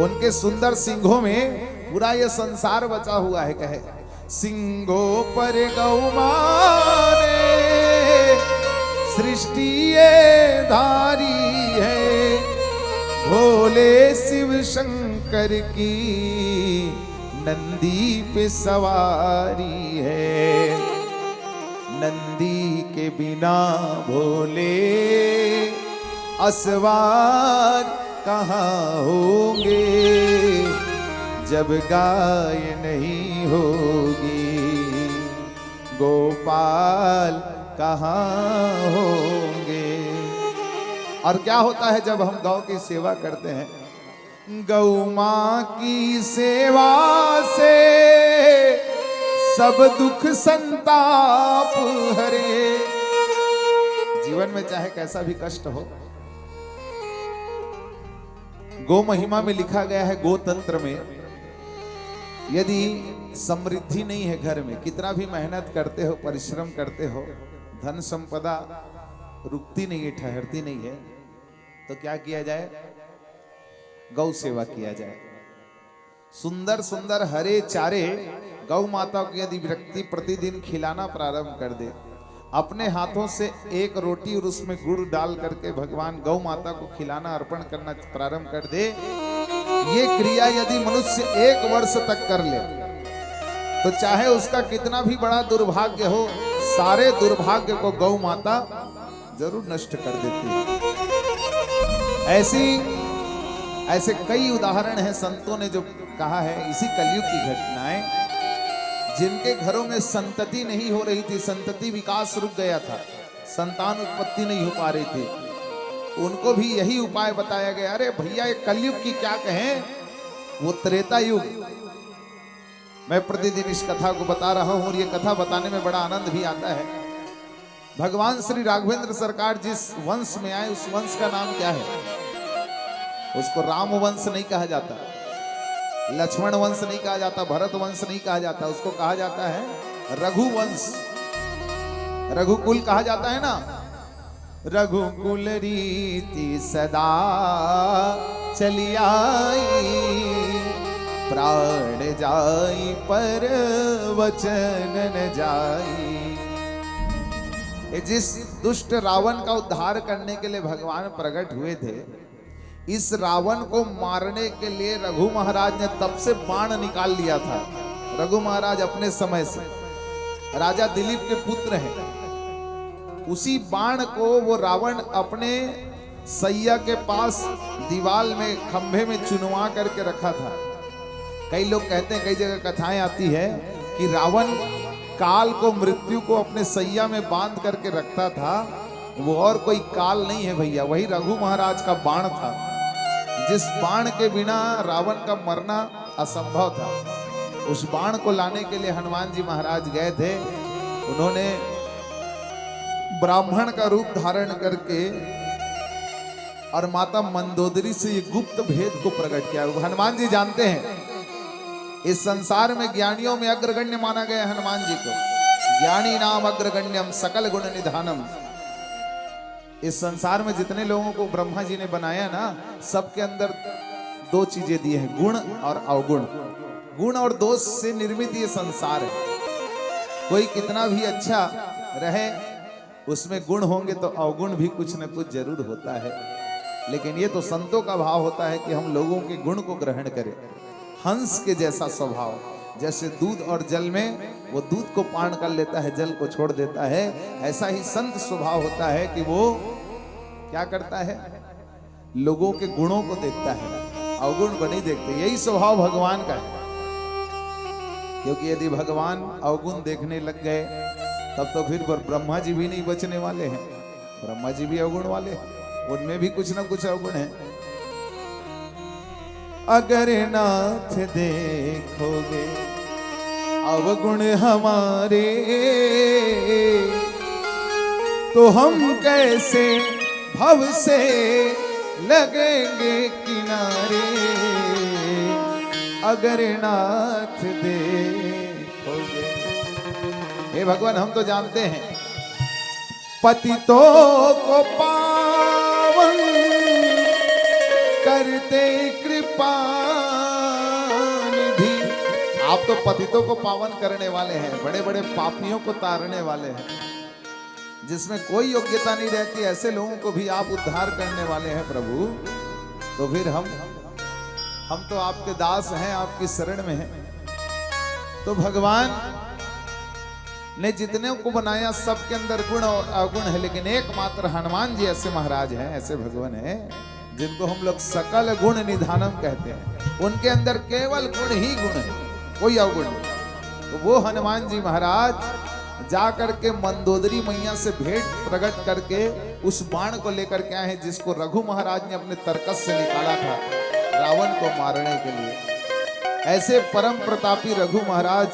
उनके सुंदर सिंघों में पूरा ये संसार बचा हुआ है। कहे सिंगों पर गौ माने सृष्टि ये धारी है। भोले शिव शंकर की नंदी पे सवारी है। नंदी के बिना भोले असवार कहाँ होंगे। जब गाय नहीं होगी, गोपाल कहाँ होंगे। और क्या होता है जब हम गौ की सेवा करते हैं? गौ माँ की सेवा से सब दुख संताप हरे। जीवन में चाहे कैसा भी कष्ट हो, गो महिमा में लिखा गया है, गो तंत्र में, यदि समृद्धि नहीं है घर में, कितना भी मेहनत करते हो, परिश्रम करते हो, धन संपदा रुकती नहीं है, ठहरती नहीं है, तो क्या किया जाए? गौ सेवा किया जाए। सुंदर सुंदर हरे चारे गौ माता को यदि व्यक्ति प्रतिदिन खिलाना प्रारंभ कर दे, अपने हाथों से एक रोटी और उसमें गुड़ डाल करके भगवान गौ माता को खिलाना, अर्पण करना प्रारंभ कर दे, ये क्रिया यदि मनुष्य 1 वर्ष तक कर ले, तो चाहे उसका कितना भी बड़ा दुर्भाग्य हो, सारे दुर्भाग्य को गौ माता जरूर नष्ट कर देती है। ऐसे कई उदाहरण हैं, संतों ने जो कहा है, इसी कलयुग की घटनाएं। जिनके घरों में संतति नहीं हो रही थी, संतति विकास रुक गया था, संतान उत्पत्ति नहीं हो पा रही थी, उनको भी यही उपाय बताया गया। अरे भैया, ये कलयुग की क्या कहें, वो त्रेता युग। मैं प्रतिदिन इस कथा को बता रहा हूं और ये कथा बताने में बड़ा आनंद भी आता है। भगवान श्री राघवेंद्र सरकार जिस वंश में आए, उस वंश का नाम क्या है? उसको राम वंश नहीं कहा जाता, लक्ष्मण वंश नहीं कहा जाता, भरत वंश नहीं कहा जाता, उसको कहा जाता है रघुवंश। रघुकुल कहा जाता है ना। रघुकुल रीति सदा चली आई, प्राण जाई पर वचन न जाई। जिस दुष्ट रावण का उद्धार करने के लिए भगवान प्रकट हुए थे, इस रावण को मारने के लिए रघु महाराज ने तब से बाण निकाल लिया था। रघु महाराज अपने समय से राजा दिलीप के पुत्र हैं। उसी बाण को वो रावण अपने सैया के पास दीवाल में, खंभे में चुनवा करके रखा था। कई लोग कहते हैं, कई जगह कथाएं आती है कि रावण काल को, मृत्यु को अपने सैया में बांध करके रखता था। वो और कोई काल नहीं है भैया, वही रघु महाराज का बाण था, जिस बाण के बिना रावण का मरना असंभव था। उस बाण को लाने के लिए हनुमान जी महाराज गए थे। उन्होंने ब्राह्मण का रूप धारण करके और माता मंदोदरी से ये गुप्त भेद को प्रकट किया। हनुमान जी जानते हैं, इस संसार में ज्ञानियों में अग्रगण्य माना गया हनुमान जी को। ज्ञानी नाम अग्रगण्यम सकल गुण निधानम। इस संसार में जितने लोगों को ब्रह्मा जी ने बनाया ना, सबके अंदर 2 चीजें दी हैं, गुण और अवगुण। गुण और दोष से निर्मित ये संसार है। कोई कितना भी अच्छा रहे, उसमें गुण होंगे तो अवगुण भी कुछ न कुछ जरूर होता है। लेकिन ये तो संतों का भाव होता है कि हम लोगों के गुण को ग्रहण करें। हंस के जैसा स्वभाव, जैसे दूध और जल में वो दूध को पान कर लेता है, जल को छोड़ देता है, ऐसा ही संत स्वभाव होता है कि वो क्या करता है, लोगों के गुणों को देखता है, अवगुण को नहीं देखते। यही स्वभाव भगवान का है। क्योंकि यदि भगवान अवगुण देखने लग गए, तब तो फिर ब्रह्मा जी भी नहीं बचने वाले हैं। ब्रह्मा जी भी अवगुण वाले हैं, उनमें भी कुछ ना कुछ अवगुण है। अगर नाथ देखोगे अवगुण हमारे, तो हम कैसे भव से लगेंगे किनारे। अगर नाथ देखोगे, हे भगवान, हम तो जानते हैं पतितों को पावन करते कृपा निधि। आप तो पतितों को पावन करने वाले हैं, बड़े बड़े पापियों को तारने वाले हैं, जिसमें कोई योग्यता नहीं रहती, ऐसे लोगों को भी आप उद्धार करने वाले हैं प्रभु। तो फिर हम तो आपके दास हैं, आपकी शरण में हैं। तो भगवान ने जितने को बनाया सबके अंदर गुण और अवगुण है, लेकिन एकमात्र हनुमान जी ऐसे महाराज हैं, ऐसे भगवान हैं, जिनको हम लोग सकल गुण निधानम कहते हैं। उनके अंदर केवल गुण ही गुण है, कोई अवगुण नहीं। तो वो हनुमान जी महाराज जा करके मंदोदरी मैया से भेंट प्रकट करके उस बाण को लेकर के आए हैं जिसको रघु महाराज ने अपने तरकस से निकाला था रावण को मारने के लिए। ऐसे परम प्रतापी रघु महाराज,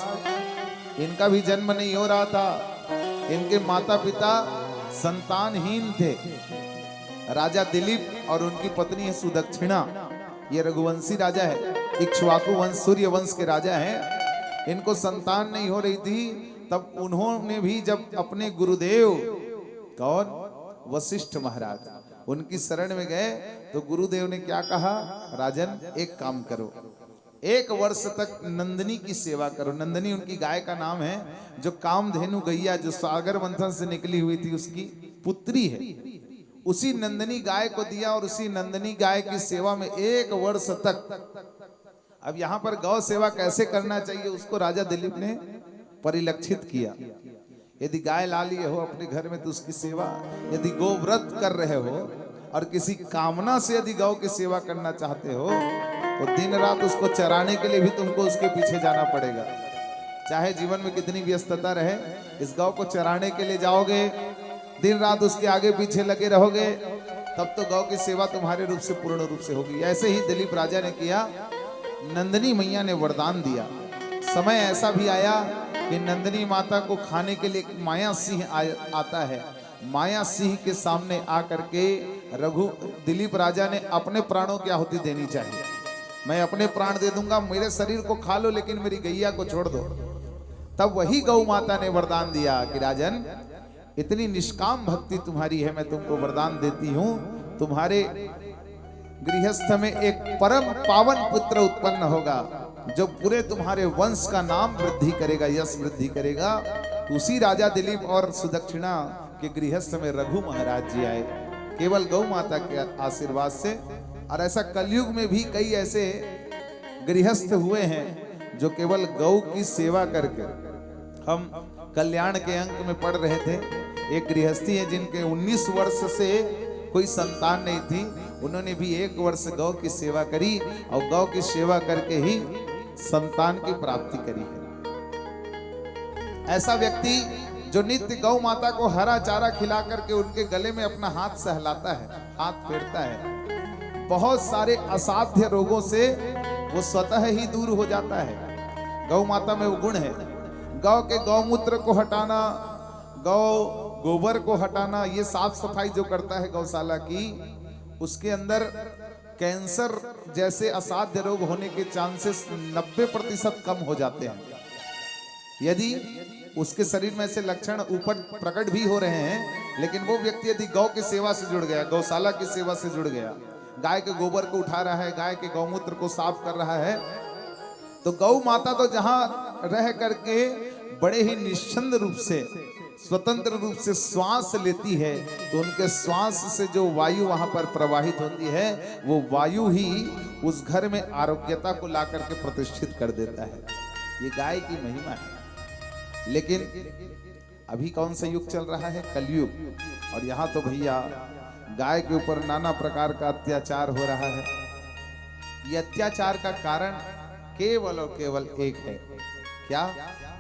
इनका भी जन्म नहीं हो रहा था, इनके माता पिता संतानहीन थे। राजा दिलीप और उनकी पत्नी है सुदक्षिणा, ये रघुवंशी राजा है, इक्ष्वाकु वंश सूर्य वंश के राजा हैं। इनको संतान नहीं हो रही थी, तब उन्होंने भी जब अपने गुरुदेव कौन वशिष्ठ महाराज उनकी शरण में गए तो गुरुदेव ने क्या कहा, राजन एक काम करो, 1 वर्ष तक नंदिनी की सेवा करो। नंदिनी उनकी गाय का नाम है, जो कामधेनु गैया जो सागर मंथन से निकली हुई थी उसकी पुत्री है। उसी नंदिनी गाय को दिया और उसी नंदिनी गाय की सेवा में 1 वर्ष तक। अब यहाँ पर गौ सेवा कैसे करना चाहिए उसको राजा दिलीप ने परिलक्षित किया। यदि गाय ला लिए हो अपने घर में तो उसकी सेवा, यदि गौ व्रत कर रहे हो और किसी कामना से यदि गौ की सेवा करना चाहते हो तो दिन रात उसको चराने के लिए भी तुमको उसके पीछे जाना पड़ेगा। चाहे जीवन में कितनी व्यस्तता रहे, इस गौ को चराने के लिए जाओगे, दिन रात उसके आगे पीछे लगे रहोगे, तब तो गौ की सेवा तुम्हारे रूप से पूर्ण रूप से होगी। ऐसे ही दिलीप राजा ने किया। नंदिनी मैया ने वरदान दिया। समय ऐसा भी आया कि नंदिनी माता को खाने के लिए माया सिंह आता है। माया सिंह के सामने आकर के दिलीप राजा ने अपने प्राणों की आहुति देनी चाहिए। मैं अपने प्राण दे दूंगा, मेरे शरीर को खा लो लेकिन मेरी गैया को छोड़ दो। तब वही गौ माता ने वरदान दिया कि राजन, इतनी निष्काम भक्ति तुम्हारी है, मैं तुमको वरदान देती हूं, तुम्हारे गृहस्थ में एक परम पावन पुत्र उत्पन्न होगा जो पूरे तुम्हारे वंश का नाम वृद्धि करेगा, यश वृद्धि करेगा। उसी राजा दिलीप और सुदक्षिणा के गृहस्थ में रघु महाराज जी आए, केवल गौ माता के आशीर्वाद से। और ऐसा कलयुग में भी कई ऐसे गृहस्थ हुए हैं जो केवल गौ की सेवा करके, हम कल्याण के अंक में पढ़ रहे थे, एक गृहस्थी है जिनके 19 वर्ष से कोई संतान नहीं थी, उन्होंने भी 1 वर्ष गौ की सेवा करी और गौ की सेवा करके ही संतान की प्राप्ति करी है। ऐसा व्यक्ति जो नित्य गौ माता को हरा चारा खिला करके उनके गले में अपना हाथ सहलाता है, हाथ फेरता है, बहुत सारे असाध्य रोगों से वो स्वतः ही दूर हो जाता है। गौ माता में वो गुण है। गौ के गौमूत्र को हटाना, गौ गोबर को हटाना, ये साफ सफाई जो करता है गौशाला की, उसके अंदर कैंसर जैसे असाध्य रोग होने के चांसेस 90% कम हो जाते हैं। यदि उसके शरीर में ऐसे लक्षण ऊपर प्रकट भी हो रहे हैं, लेकिन वो व्यक्ति यदि गौ की सेवा से जुड़ गया, गौशाला की सेवा से जुड़ गया, गाय के गोबर को उठा रहा है, गाय के गौमूत्र को साफ कर रहा है, तो गौ माता तो जहां रह करके बड़े ही निश्चंद रूप से, स्वतंत्र रूप से श्वास लेती है, तो उनके श्वास से जो वायु वहां पर प्रवाहित होती है, वो वायु ही उस घर में आरोग्यता को ला करके प्रतिष्ठित कर देता है। ये गाय की महिमा है। लेकिन अभी कौन सा युग चल रहा है? कलयुग। और यहाँ तो भैया गाय के ऊपर नाना प्रकार का अत्याचार हो रहा है। ये अत्याचार का कारण केवल और केवल एक है, क्या?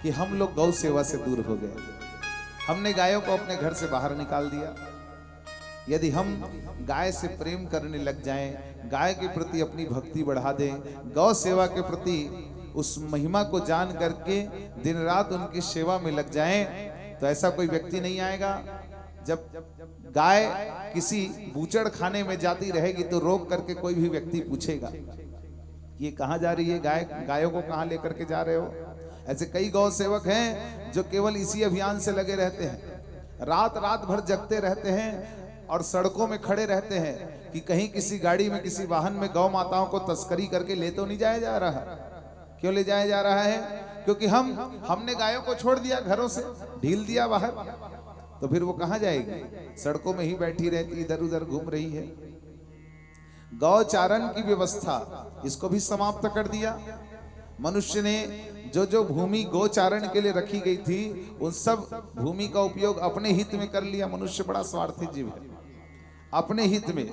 कि हम लोग गौ सेवा से दूर हो गए। हमने गायों को अपने घर से बाहर निकाल दिया। यदि हम गाय से प्रेम करने लग जाएं, गाय के प्रति अपनी भक्ति बढ़ा दें, गौ सेवा के प्रति उस महिमा को जान करके दिन रात उनकी सेवा में लग जाएं, तो ऐसा कोई व्यक्ति नहीं आएगा। जब गाय किसी बूचड़ खाने में जाती रहेगी तो रोक करके कोई भी व्यक्ति पूछेगा ये कहाँ जा रही है गाय, गायों को कहाँ लेकर के जा रहे हो? ऐसे कई गौ सेवक हैं जो केवल इसी अभियान से लगे रहते हैं, रात रात भर जगते रहते हैं और सड़कों में खड़े रहते हैं कि कहीं किसी गाड़ी में, किसी वाहन में गौ माताओं को तस्करी करके ले तो नहीं जाया जा रहा। क्यों ले जाया जा रहा है? क्योंकि हमने गायों को छोड़ दिया, घरों से ढील दिया बाहर, तो फिर वो कहाँ जाएगी? सड़कों में ही बैठी रहती, इधर उधर घूम रही है। गौचारण की व्यवस्था इसको भी समाप्त कर दिया। मनुष्य ने जो जो भूमि गोचारण के लिए रखी गई थी, उन सब भूमि का उपयोग अपने हित में कर लिया। मनुष्य बड़ा स्वार्थी जीव है, अपने हित में।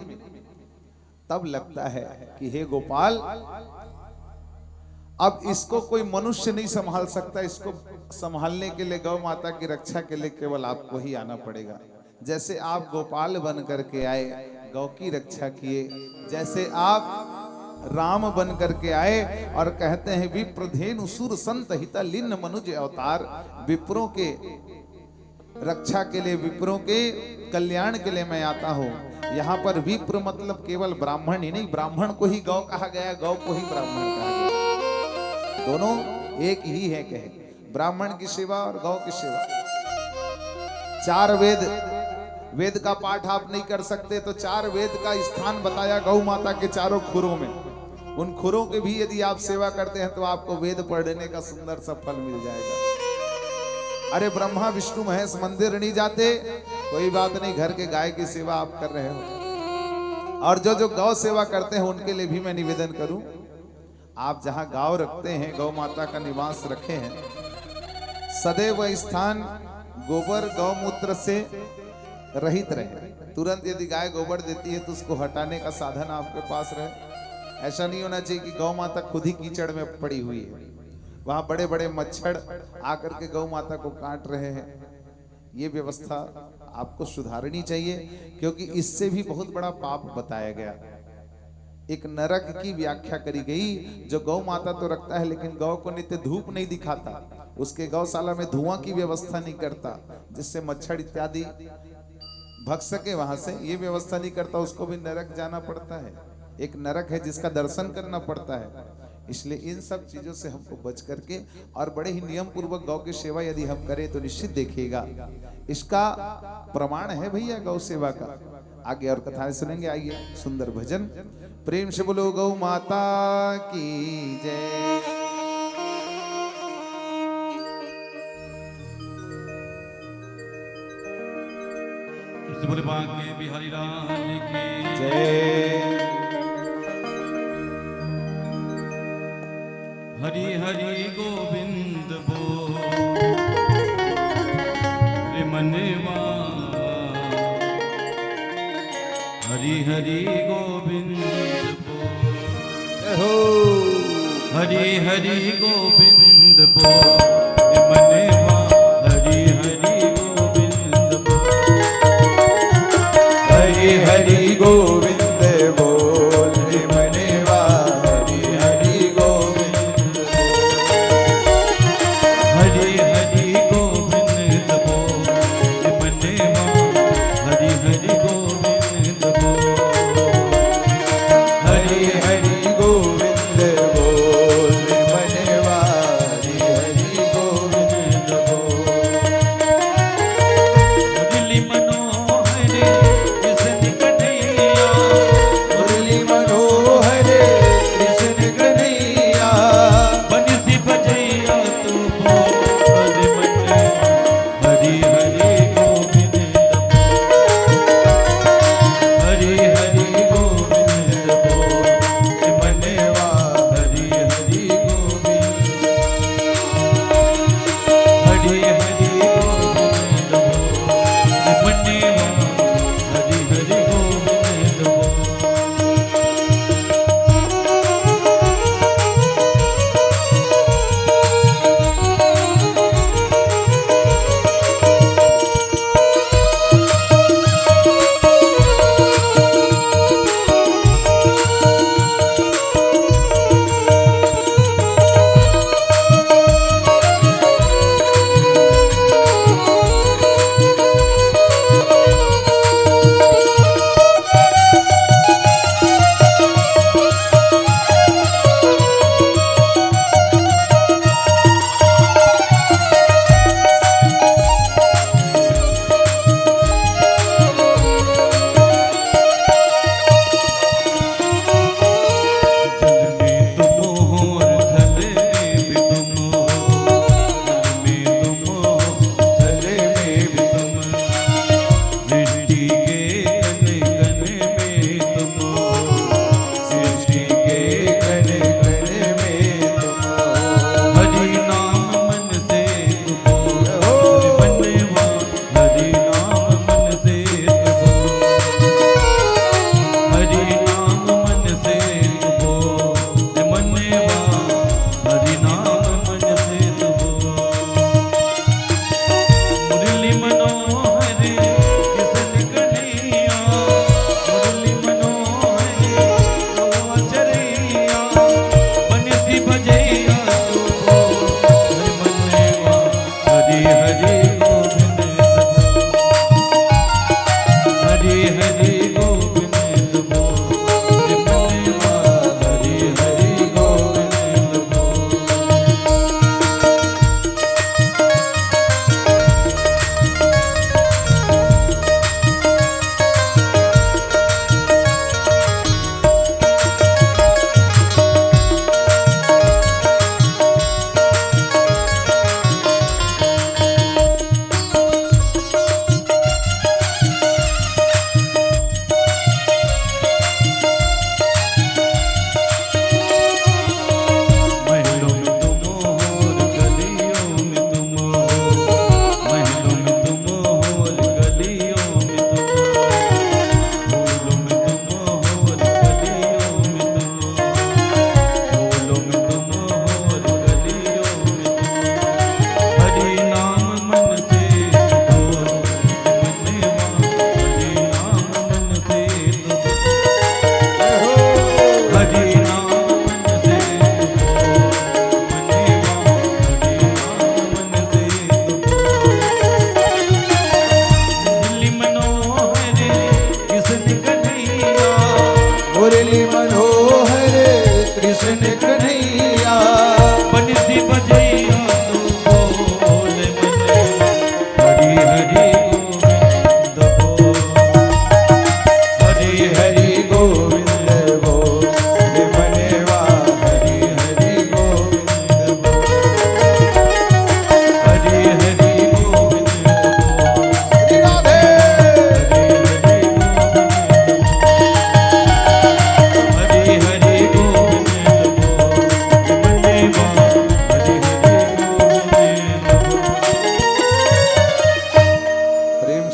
तब लगता है कि हे गोपाल, अब इसको कोई मनुष्य नहीं संभाल सकता, इसको संभालने के लिए गौ माता की रक्षा के लिए केवल आपको ही आना पड़ेगा। जैसे आप गोपाल बन करके आए, गौ की रक्षा किए, जैसे आप राम बन करके आए और कहते हैं विप्रधेनु सुर संत हिता लिन्न मनुज अवतार, विप्रों के रक्षा के लिए, विप्रों के कल्याण के लिए मैं आता हूँ। यहाँ पर विप्र मतलब केवल ब्राह्मण ही नहीं, ब्राह्मण को ही गौ कहा गया, गौ को ही ब्राह्मण कहा गया, दोनों एक ही है। कहे ब्राह्मण की सेवा और गौ की सेवा। 4 वेद, वेद का पाठ आप नहीं कर सकते तो 4 वेद का स्थान बताया गौ माता के चारों खुरों में। उन खुरों के भी यदि आप सेवा करते हैं तो आपको वेद पढ़ने का सुंदर सा फल मिल जाएगा। अरे ब्रह्मा विष्णु महेश मंदिर नहीं जाते, कोई बात नहीं, घर के गाय की सेवा आप कर रहे हो। और जो जो गौ सेवा करते हैं उनके लिए भी मैं निवेदन करूं, आप जहां गांव रखते हैं, गौ माता का निवास रखे हैं, सदैव स्थान गोबर गौमूत्र से रहित रहे। तुरंत यदि गाय गोबर देती है तो उसको हटाने का साधन आपके पास रहे। ऐसा नहीं होना चाहिए कि गौ माता खुद ही कीचड़ में पड़ी हुई है, वहां बड़े बड़े मच्छर आकर के गौ माता को काट रहे हैं। ये व्यवस्था आपको सुधारनी चाहिए, क्योंकि इससे भी बहुत बड़ा पाप बताया गया। एक नरक की व्याख्या करी गई, जो गौ माता तो रखता है लेकिन गौ को नित्य धूप नहीं दिखाता, उसके गौशाला में धुआं की व्यवस्था नहीं करता जिससे मच्छर इत्यादि भग सके वहां से, ये व्यवस्था नहीं करता, उसको भी नरक जाना पड़ता है। एक नरक है जिसका दर्शन करना पड़ता है। इसलिए इन सब चीजों से हमको बच करके और बड़े ही नियम पूर्वक गौ की सेवा यदि हम करें तो निश्चित देखिएगा इसका प्रमाण है भैया गौ सेवा का। आगे और कथाएं सुनेंगे, आइए सुंदर भजन। प्रेम से बोलो गौ माता की जय। बोले बांके बिहारी लाल की जय। हरि हरि गोविंद बोल रे मनवा, हरि हरि गोविंद बोल, हो हरि हरि गोविंद बोल रे मनवा, हरि हरि गोविंद बोल, हरि हरि गोविंद बोल रे मनवा, हरि हरि गोविंद हरि हरि गोविंद बोल रे मनवा, हरि हरि गोविंद बोल, हरि हरि गोविंद बोल रे मनवा, हरि हरि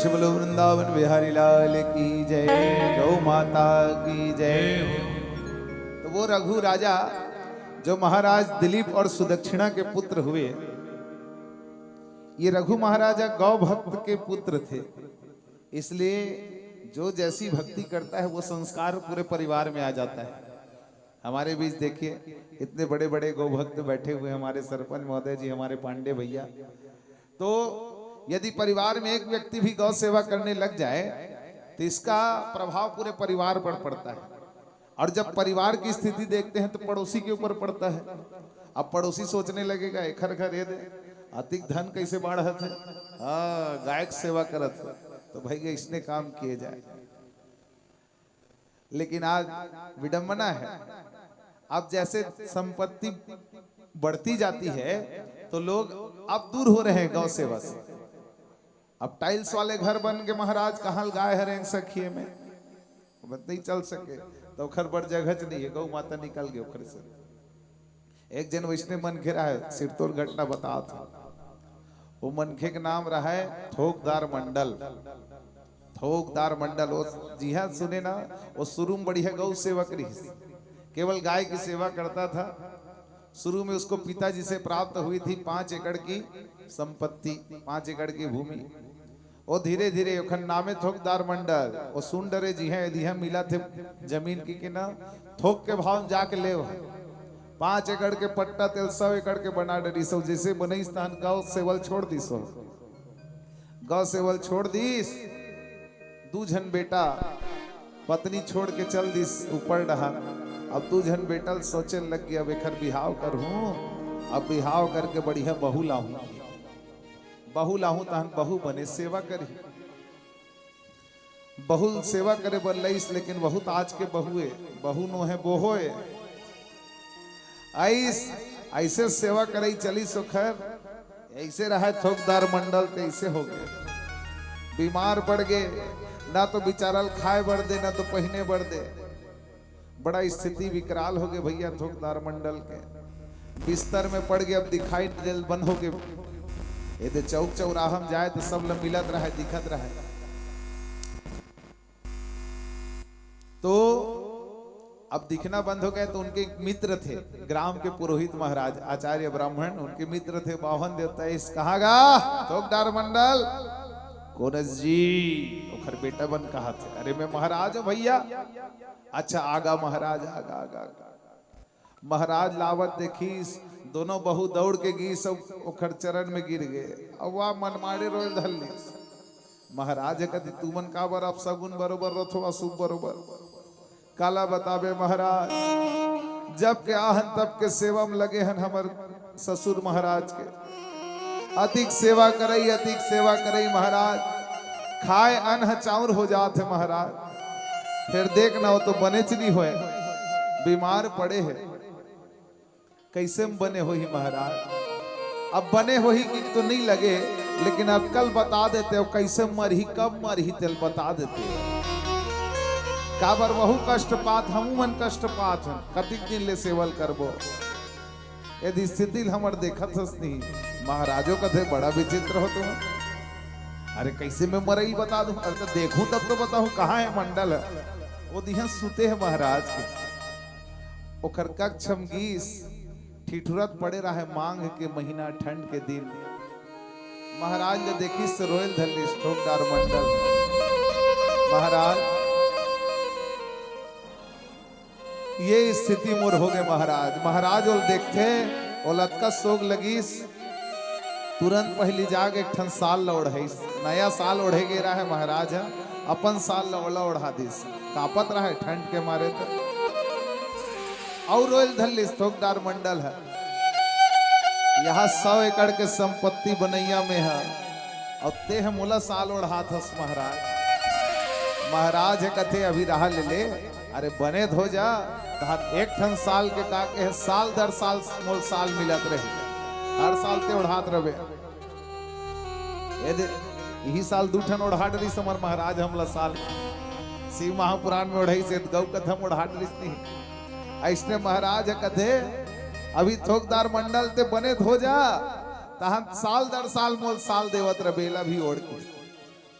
प्रेम बोलो वृंदावन बिहारी लाल की जय, गौ माता की जय। तो वो रघु राजा जो महाराज दिलीप और सुदक्षिणा के पुत्र हुए, ये रघु महाराजा गौ भक्त के पुत्र थे, इसलिए जो जैसी भक्ति करता है वो संस्कार पूरे परिवार में आ जाता है। हमारे बीच देखिए इतने बड़े बड़े गौ भक्त बैठे हुए, हमारे सरपंच महोदय जी, हमारे पांडे भैया। तो यदि परिवार में एक व्यक्ति भी गौ सेवा करने लग जाए तो इसका प्रभाव पूरे परिवार पर पड़ता है, और जब परिवार की स्थिति देखते हैं तो पड़ोसी के ऊपर पड़ता है। अब पड़ोसी सोचने लगेगा एखर घर ये दे अतिक धन कैसे बढ़त है, गायक सेवा करत है, तो भाई इसने काम किए जाए। लेकिन आज विडंबना है, अब जैसे संपत्ति बढ़ती जाती है तो लोग अब दूर हो रहे हैं गौ सेवा से। अब टाइल्स वाले घर बन के महाराज कहाँ गाय हरें सखिए में नहीं चल सके, तो ओखर बड़ जगह नहीं है, गौ माता निकल गई ओखर से। एक जन वैष्णव मन घेरा है, सिरतोर घटना बता था। वो मनखे के नाम रहा है थोकदार मंडल। थोकदार मंडल वो जी हाँ सुने ना, वो शुरू में बढ़िया गौ सेवक रही, केवल गाय की सेवा करता था। शुरू में उसको पिताजी से प्राप्त हुई थी 5 एकड़ की संपत्ति, 5 एकड़ की भूमि। वो धीरे धीरे नामे थोकदार मंडल वो सुन डरे जी हैं यदि हम मिला थे जमीन की ना थोक के भाव जाके ले 5 एकड़ के पट्टा तेल 100 एकड़ के बना डरी सो, जैसे बने स्थान गौ सेवल छोड़ दी सो, गौ सेवल छोड़ दीस। 2 जन बेटा पत्नी छोड़ के चल दीस ऊपर डहा। अब 2 जन बेटा सोचे लग गया अब एकर बिहाव करूं, अब बिहाव करके बढ़िया बहू लाऊं, बहू लाहूं तहन बहू बने सेवा करी। बहू सेवा करे बर लईस, लेकिन बहुत आज के बहुए बहू नो है बोहोए ऐसे सेवा करई चली सोखर, ऐसे रहा थोकदार मंडल तो ऐसे हो गए, बीमार पड़ गए, ना तो बिचारल खाए बढ़ दे ना तो पहने बढ़ दे, बड़ा स्थिति विकराल हो गए भैया थोकदार मंडल के। बिस्तर में पड़ गए, अब दिखाई दिल बंद हो गए। ये चौक चौराहा में जाए तो सब लोग मिलत रहे, दिखत रहे। तो अब दिखना बंद हो गए, तो उनके एक मित्र थे ग्राम के पुरोहित महाराज आचार्य ब्राह्मण, उनके मित्र थे बावन देवता। इस कहा गा थोकदार मंडल कोरस जी ओखर बेटा बन कहा थे। अरे मैं महाराज हूं भैया। अच्छा आगा महाराज, आगा आगा, आगा। महाराज लावत देखी, दोनों बहू दौड़ के गी, सब ओखर चरण में गिर गए। अब वह मनमाड़े रोल धल्ली। महाराज कहते तू मन का बर अब सगुन बरोबर रथो अशुभ बरोबर काला बताबे महाराज, जब के आहन तब के सेवा में लगे हन हमर ससुर महाराज के। अतिक सेवा करई, अतिक सेवा करई महाराज, खाए अन्न चाउर हो जाते महाराज, फिर देखना हो तो बने नहीं होए, बीमार पड़े है। कैसे में बने हो ही महाराज, अब बने हो ही कि तो नहीं लगे, लेकिन अब कल बता देते हो कैसे मरही कब मरही तेल बता देते। काबर बहु कष्ट पात हमू मन कष्ट पात हन, कतिक दिन ले सेवल करबो। यदि स्थिति हमर देखत हस नहीं, महाराजों कथे बड़ा विचित्र हो तुम। अरे कैसे मैं मरई बता दूं, अरे तो देखूं तब तो बताऊं कहाँ है मंडल है। वो दिहा सुते है महाराज के, ओखर कक्ष में गीस ठिठुरत पड़े रहा है मांग के महीना ठंड के दिन। महाराज ने देखी से रोयल धल्ली थोकदार मंडल। महाराज ये स्थिति मोर हो गए महाराज। महाराज और देखते ओलत का सोग लगीस, तुरंत पहली जाग एक ठन साल ला ओढ़, नया साल ओढ़े गे रहा है महाराज, अपन साल ला ओढ़ा दिस, कापत रहा है ठंड के मारे। तो और रोयल धल्ली थोकदार मंडल है, यहाँ 100 एकड़ के संपत्ति बनैया में है, और ते है मोला साल ओढ़ात हस महाराज। महाराज है कथे अभी रहा ले ले, अरे बने हो जा एक ठन साल के का के साल दर साल मोल साल मिलत रहे, हर साल ते ओढ़ात रहे। यही साल 2 ठन ओढ़ा डरी समर महाराज हमला साल शिव महापुराण में ओढ़ाई से गौ कथम ओढ़ा डरी नहीं। ऐसने महाराज कथे अभी थोकदार मंडल ते बने हो जा तहन साल दर साल मोल साल देवत रबेला भी ओढ़ के।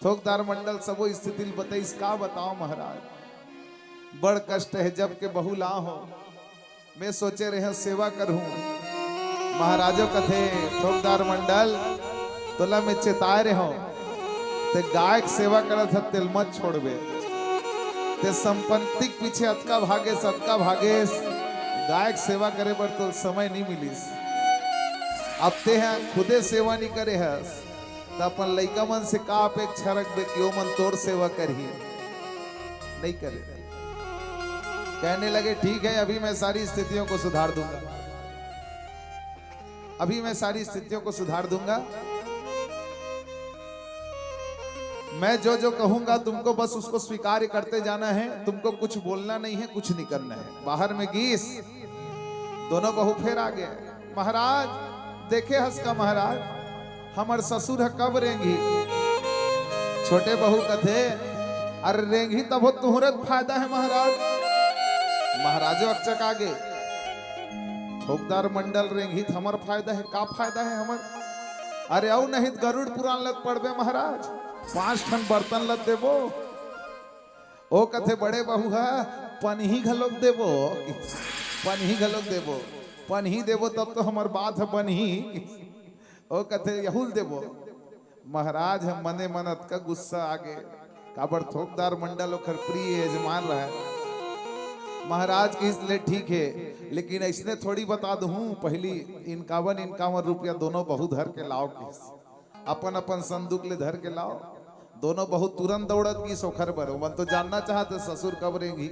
थोकदार मंडल सबो स्थिति बताइस का बताओ महाराज, बड़ कष्ट है जब के बहु ला हो। मैं सोचे रहे सेवा करूं, महाराजो कथे थोकदार मंडल तोला में चेताए रहे हो ते गाय के सेवा करत है तिल मत छोड़बे, ते संपत्ति के पीछे अतका भागेस गाय के सेवा करे पर तो समय नहीं मिलिस। अब ते हैं खुदे सेवा नहीं करे हस तो अपन लइका मन से का अपेक्षा रखबे कि ओ मन तोर सेवा करिए, नहीं करे। कहने लगे ठीक है अभी मैं सारी स्थितियों को सुधार दूंगा, अभी मैं सारी स्थितियों को सुधार दूंगा। मैं जो जो कहूंगा तुमको बस उसको स्वीकार करते जाना है, तुमको कुछ बोलना नहीं है, कुछ नहीं करना है। बाहर में गीस दोनों बहू फिर आ गए। महाराज देखे हंस का महाराज हमार ससुर है कब रेंगी। छोटे बहू कथे अरे रेंगी तब हो तुहरत फायदा है महाराज। महाराजो अक्षक आगे थोकदार मंडल रेंगी हमार फायदा है, का फायदा है हमार। अरे औ नहीं गरुड़ पुराण लत पड़बे महाराज, 5 ठन बर्तन लत देबो। ओ कथे बड़े बहू है पनही घलोक देबो, पनही घलोक देबो, पनही देबो तब तो हमार बात है बनही। ओ कथे यहुल देबो। महाराज हम मने मनत का गुस्सा आगे काबर थोकदार मंडल ओखर प्रिय यजमान रहा। महाराज की इसलिए ठीक है लेकिन इसने थोड़ी बता दूं पहली 51 रुपया दोनों बहु धर के लाओ, अपन अपन संदूक ले धर के लाओ। दोनों बहुत तुरंत दौड़त की सोखर बरो मन तो जानना चाहते ससुर कब रेंगी।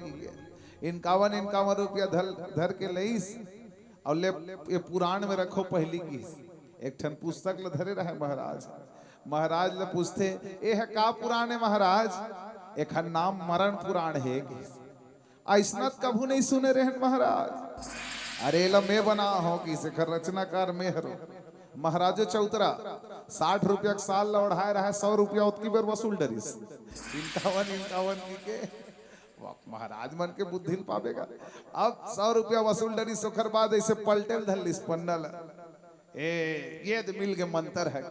51 रुपया धर के लईस और ले ये पुराण में रखो पहली की। एक ठन पुस्तक ले धरे रहे महाराज। महाराज ले पूछते ए है का पुराण है महाराज। एक नाम मरण पुराण है। ऐसनत कभू नहीं सुने रहे महाराज। अरे ला मैं बना हो कि शेखर रचनाकार में हरो। महाराजो चौतरा 60 रुपया साल लौढ़ाए रहा है, 100 रुपया उतकी बेर वसूल डरिस। 51 की के महाराज मन के बुद्धि पावेगा। अब 100 रुपया वसूल डरिस ओखर बाद ऐसे पलटेल धलिस पन्नल ए ये मिल के मंत्र है।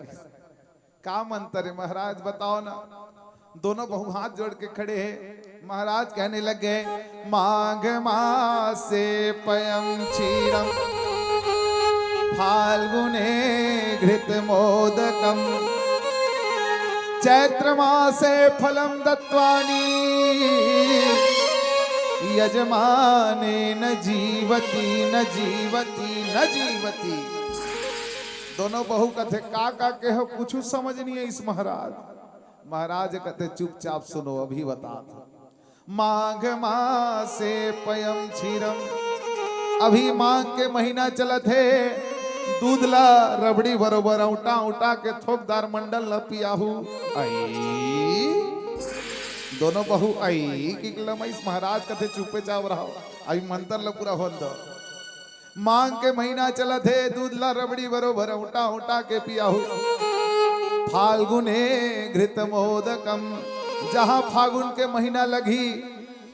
का मंत्र है महाराज बताओ ना। दोनों बहु हाथ जोड़ के खड़े हैं। महाराज कहने लगे माघ मासे पयम क्षीरम फाल्गुने घृत मोदकम चैत्र मासे फलम दत्वानि यजमाने न जीवती न जीवती न जीवती। दोनों बहू कथे का के हो कुछ समझ नहीं है इस महाराज। महाराज कहते चुपचाप सुनो अभी बता। माघ मासे पयम क्षीरम अभी माघ के महीना चलत है। दूध ला रबड़ी बरोबर उठा उठा के थोकदार मंडल ला पियाहू। आई दोनों बहू आई कि इस महाराज कथे चुपे चाव रहा आई मंत्र ला पूरा हो दो। माघ के महीना चलत है दूध ला रबड़ी बरोबर उठा उठा के पियाहू। फाल्गुने घृत मोदकम जहां फागुन के महीना लगी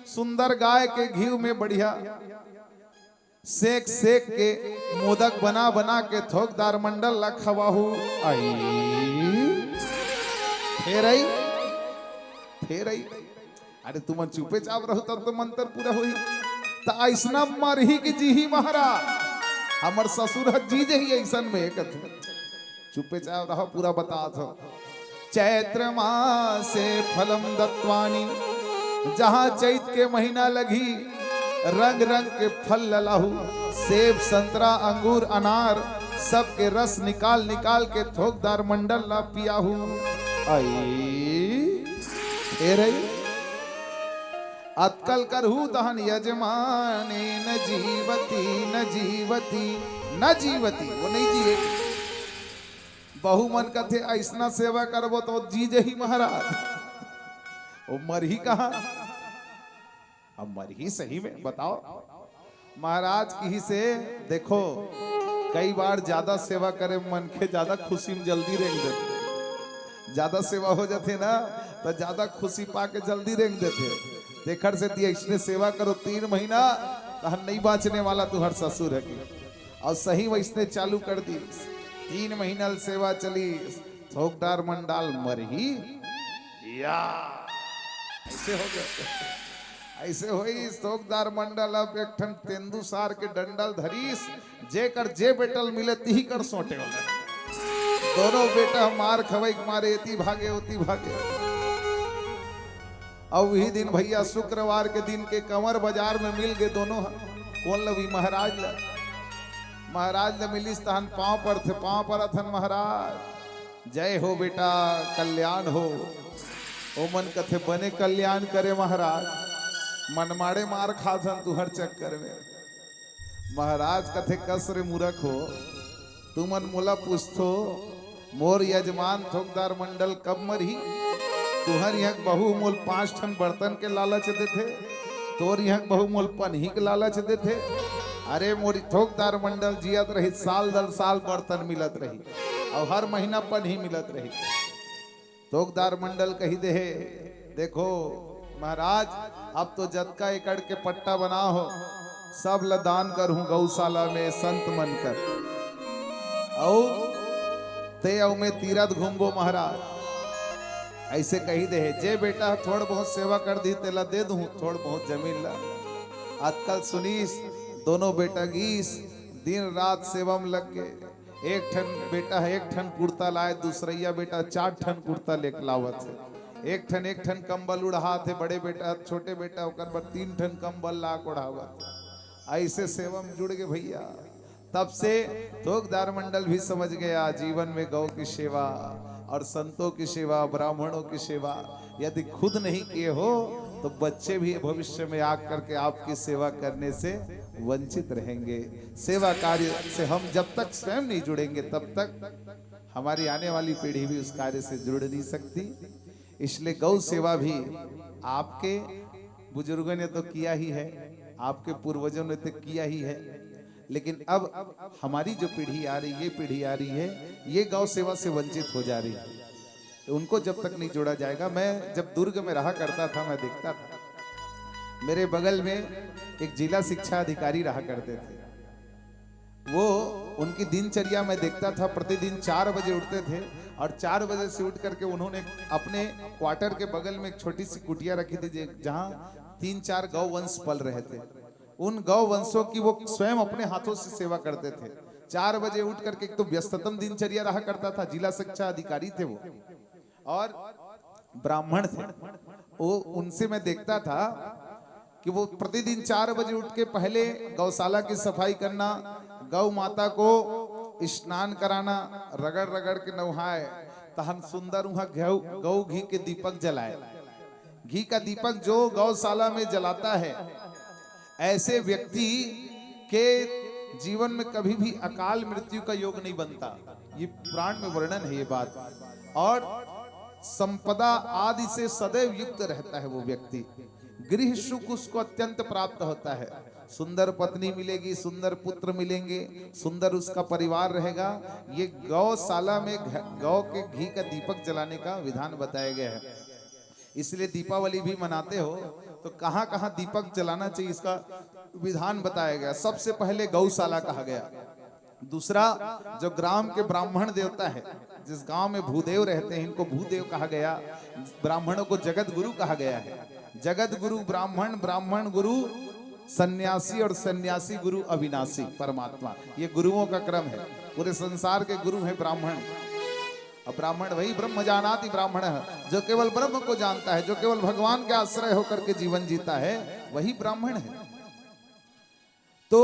सुंदर गाय के घी में बढ़िया सेक सेक के मोदक बना बना के थोकदार मंडल ला खवाहू। आई फेर आई। अरे तुम चुपे चाप रहो तब तो मंत्र पूरा हुई। तो ऐसना मरही की जी ही महाराज हमर ससुर जी जही ऐसन में कथे चुपे चाप रहो पूरा बता दो। चैत्र मासे फलम दत्वानी जहां चैत के महीना लगी रंग रंग के फल ललाहू। सेब संतरा अंगूर अनार सब के रस निकाल निकाल के थोकदार मंडल ला पियाहू। आई अतकल करहू तहन यजमाने न जीवती न जीवती न जीवती। वो नहीं जिए बहु मन कथे ऐसना सेवा करबो तो जी जही महाराज। वो मरही कहा अब मरही सही में बताओ। महाराज की से देखो कई बार ज्यादा सेवा करे मन के ज्यादा खुशी में जल्दी रेंग देते। ज्यादा सेवा हो जाते ना तो ज्यादा खुशी पाके जल्दी रेंग देते। देखर से दिया इसने सेवा करो 3 महीना तो नहीं बाँचने वाला तुहर ससुर है। और सही वो इसने चालू कर दी। 3 महीना सेवा चली थोकदार मंडाल मरही या ऐसे हो गए ऐसे होई तोकदार मंडल अब एक ठन तेंदुसार के डंडल धरीस जे कर जे बेटल मिले ती कर सोटे वाला दोनों बेटा मार खवई मारे एती भागे होती भागे। अब वही दिन भैया शुक्रवार के दिन के कंवर बाजार में मिल गए दोनों कौन लवी महाराज ल मिलिस तहन पांव पर थे पांव पर अथन महाराज जय हो बेटा कल्याण हो ओ मन कथे बने कल्याण करे महाराज मनमाड़े मार खाथन तू हर चक्कर में महाराज कथे कसरे मूर्ख हो तू मन मोला पूछतो मोर यजमान थोकदार मंडल कब मरी तुहर यहाँ बहु मोल 5 ठन बर्तन के लालच देथे तोर यहाँ बहु मोल पन्ही के लालच देथे अरे मोरी थोकदार मंडल जियत रही साल दर साल बर्तन मिलत रही और हर महीना पन्ही मिलत रही। थोकदार मंडल कही दे देखो महाराज अब तो जतका एकड़ के पट्टा बना हो सब ल दान करूं गौशाला में संत मन कर और ते औ में तीरथ घूमबो महाराज ऐसे कही दे जे बेटा थोड़ बहुत सेवा कर दी तेला दे दूं थोड़ बहुत जमीन ला। आजकल सुनीस दोनों बेटा गीस दिन रात सेवा में लग गए एक ठन बेटा है 1 ठन कुर्ता लाए दूसरैया बेटा 4 ठन कुर्ता लेके लावत है एक ठन कंबल उड़ा थे बड़े बेटा छोटे बेटा ओकर पर 3 ठन कंबल ला उड़ावत ऐसे सेवा में जुड़ गए भैया। तब से थोकदार मंडल भी समझ गया जीवन में गौ की सेवा और संतों की सेवा ब्राह्मणों की सेवा यदि खुद नहीं किए हो तो बच्चे भी भविष्य में आकर के आपकी सेवा करने से वंचित रहेंगे। सेवा कार्य से हम जब तक स्वयं नहीं जुड़ेंगे तब तक हमारी आने वाली पीढ़ी भी उस कार्य से जुड़ नहीं सकती। इसलिए गौ सेवा भी आपके बुजुर्गों ने तो किया ही है आपके पूर्वजों ने तो किया ही है लेकिन अब हमारी जो पीढ़ी आ रही है ये गौ सेवा से वंचित हो जा रही है। तो उनको जब तक नहीं जोड़ा जाएगा। मैं जब दुर्ग में रहा करता था मैं देखता था मेरे बगल में एक जिला शिक्षा अधिकारी रहा करते थे। वो उनकी दिनचर्या में देखता था प्रतिदिन 4 बजे उठते थे और 4 बजे से उठ करके उन्होंने अपने क्वार्टर के बगल में एक छोटी सी कुटिया रखी थी जहाँ 3-4 गौ वंश पल रहे थे। उन गौ वंशों की वो स्वयं अपने हाथों से सेवा करते थे। 4 बजे उठ करके एक तो व्यस्ततम दिनचर्या रहा करता था जिला शिक्षा अधिकारी थे वो और ब्राह्मण थे। वो उनसे मैं देखता था कि वो प्रतिदिन 4 बजे उठ के पहले गौशाला की सफाई करना गौ माता को स्नान कराना रगड़ रगड़ के नहाए तहन सुंदर वहां गौ घी के दीपक जलाए। घी का दीपक जो गौशाला में जलाता है ऐसे व्यक्ति के जीवन में कभी भी अकाल मृत्यु का योग नहीं बनता। ये पुराण में वर्णन है ये बात। और संपदा आदि से सदैव युक्त रहता है वो व्यक्ति। गृह सुख उसको अत्यंत प्राप्त होता है। सुंदर पत्नी मिलेगी सुंदर पुत्र मिलेंगे सुंदर उसका परिवार रहेगा। ये गौशाला में गौ के घी का दीपक जलाने का विधान बताया गया है। इसलिए दीपावली भी मनाते हो तो कहां कहां दीपक जलाना चाहिए इसका विधान बताया गया। सबसे पहले गौशाला कहा गया। दूसरा जो ग्राम के ब्राह्मण देवता है जिस गांव में भूदेव रहते हैं इनको भूदेव कहा गया। ब्राह्मणों को जगत गुरु कहा गया है। जगत गुरु ब्राह्मण ब्राह्मण गुरु सन्यासी और सन्यासी गुरु अविनाशी परमात्मा। ये गुरुओं का क्रम है। पूरे संसार के गुरु है ब्राह्मण। और ब्राह्मण वही ब्रह्म जानाति ब्राह्मण है जो केवल ब्रह्म को जानता है जो केवल भगवान के आश्रय होकर के जीवन जीता है वही ब्राह्मण है। तो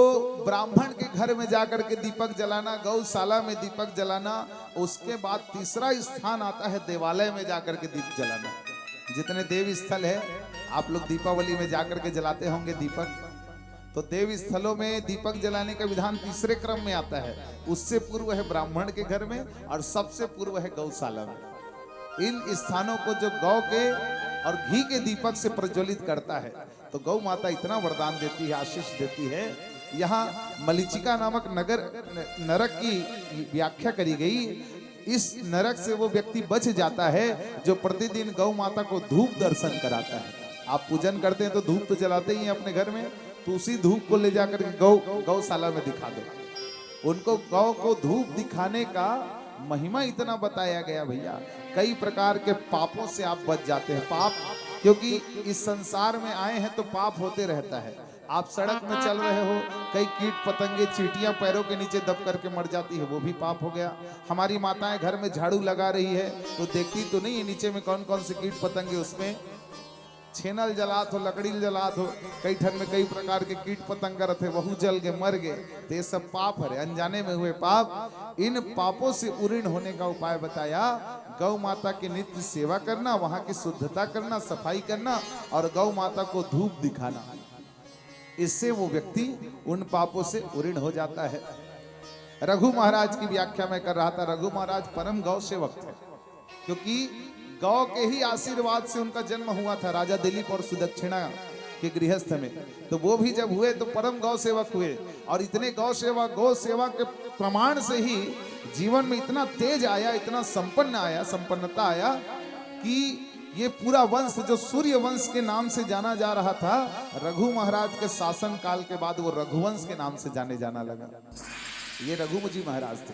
ब्राह्मण के घर में जाकर के दीपक जलाना गौशाला में दीपक जलाना। उसके बाद तीसरा स्थान आता है देवालय में जाकर के दीप जलाना। जितने देव स्थल है आप लोग दीपावली में जाकर के जलाते होंगे दीपक। तो देव स्थलों में दीपक जलाने का विधान तीसरे क्रम में आता है। उससे पूर्व है ब्राह्मण के घर में और सबसे पूर्व है गौशाला में। इन स्थानों को जो गौ के और घी के दीपक से प्रज्वलित करता है तो गौ माता इतना वरदान देती है आशीष देती है। यहाँ मरीचिका नामक नरक की व्याख्या करी गई। इस नरक से वो व्यक्ति बच जाता है जो प्रतिदिन गौ माता को धूप दर्शन कराता है। आप पूजन करते हैं तो धूप तो जलाते ही हैं अपने घर में। तो उसी धूप को ले जाकर गौशाला में दिखा दो। उनको गौ को धूप दिखाने का महिमा इतना बताया गया भैया। कई प्रकार के पापों से आप बच जाते हैं। पाप, क्योंकि इस संसार में आए हैं तो पाप होते रहता है। आप सड़क में चल रहे हो, कई कीट पतंगे चींटियां पैरों के नीचे दब करके मर जाती है, वो भी पाप हो गया। हमारी माताएं घर में झाड़ू लगा रही है तो देखती तो नहीं है नीचे में कौन कौन से कीट पतंगे, उसमें छेनल जलात हो, लकड़ी जलात हो, कई ठन में कई प्रकार के कीट पतंग रहते, वहू जल गए, मर गए। तो ये सब पाप है, अनजाने में हुए पाप। इन पापों से उऋण होने का उपाय बताया, गौ माता की नित्य सेवा करना, वहां की शुद्धता करना, सफाई करना और गौ माता को धूप दिखाना। इससे वो व्यक्ति उन पापों से उऋण हो जाता है। रघु महाराज की व्याख्या में कर रहा था। रघु महाराज परम गौ सेवक थे, क्योंकि गौ के ही आशीर्वाद से उनका जन्म हुआ था राजा दिलीप और सुदक्षिणा के गृहस्थ में। तो वो भी जब हुए तो परम गौ सेवक हुए, और इतने गौ सेवा के प्रमाण से ही जीवन में इतना तेज आया, इतना संपन्नता आया कि ये पूरा वंश जो सूर्य वंश के नाम से जाना जा रहा था, रघु महाराज के शासन काल के बाद वो रघुवंश के नाम से जाना लगा। ये रघुजी महाराज थे।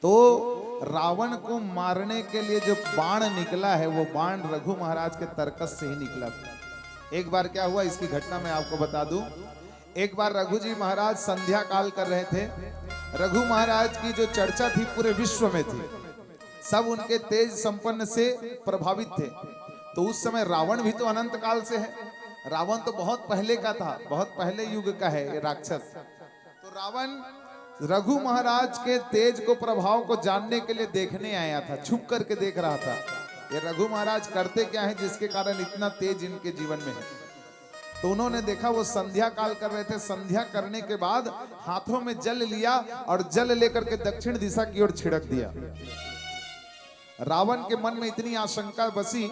तो रावण को मारने के लिए जो बाण निकला है, वो बाण रघु महाराज के तर्कस से ही निकला था। एक बार क्या हुआ, इसकी घटना मैं आपको बता दूं। एक बार रघुजी महाराज संध्या काल कर रहे थे। रघु महाराज की जो चर्चा थी पूरे विश्व में थी, सब उनके तेज संपन्न से प्रभावित थे। तो उस समय रावण भी तो अनंत काल से है, रावण तो बहुत पहले का था, बहुत पहले युग का है ये राक्षस। तो रावण रघु महाराज के तेज को, प्रभाव को जानने के लिए देखने आया था, छुप करके देख रहा था ये रघु महाराज करते क्या है जिसके कारण इतना तेज इनके जीवन में है। तो उन्होंने देखा वो संध्या काल कर रहे थे। संध्या करने के बाद हाथों में जल लिया और जल लेकर के दक्षिण दिशा की ओर छिड़क दिया। रावण के मन में इतनी आशंका बसी,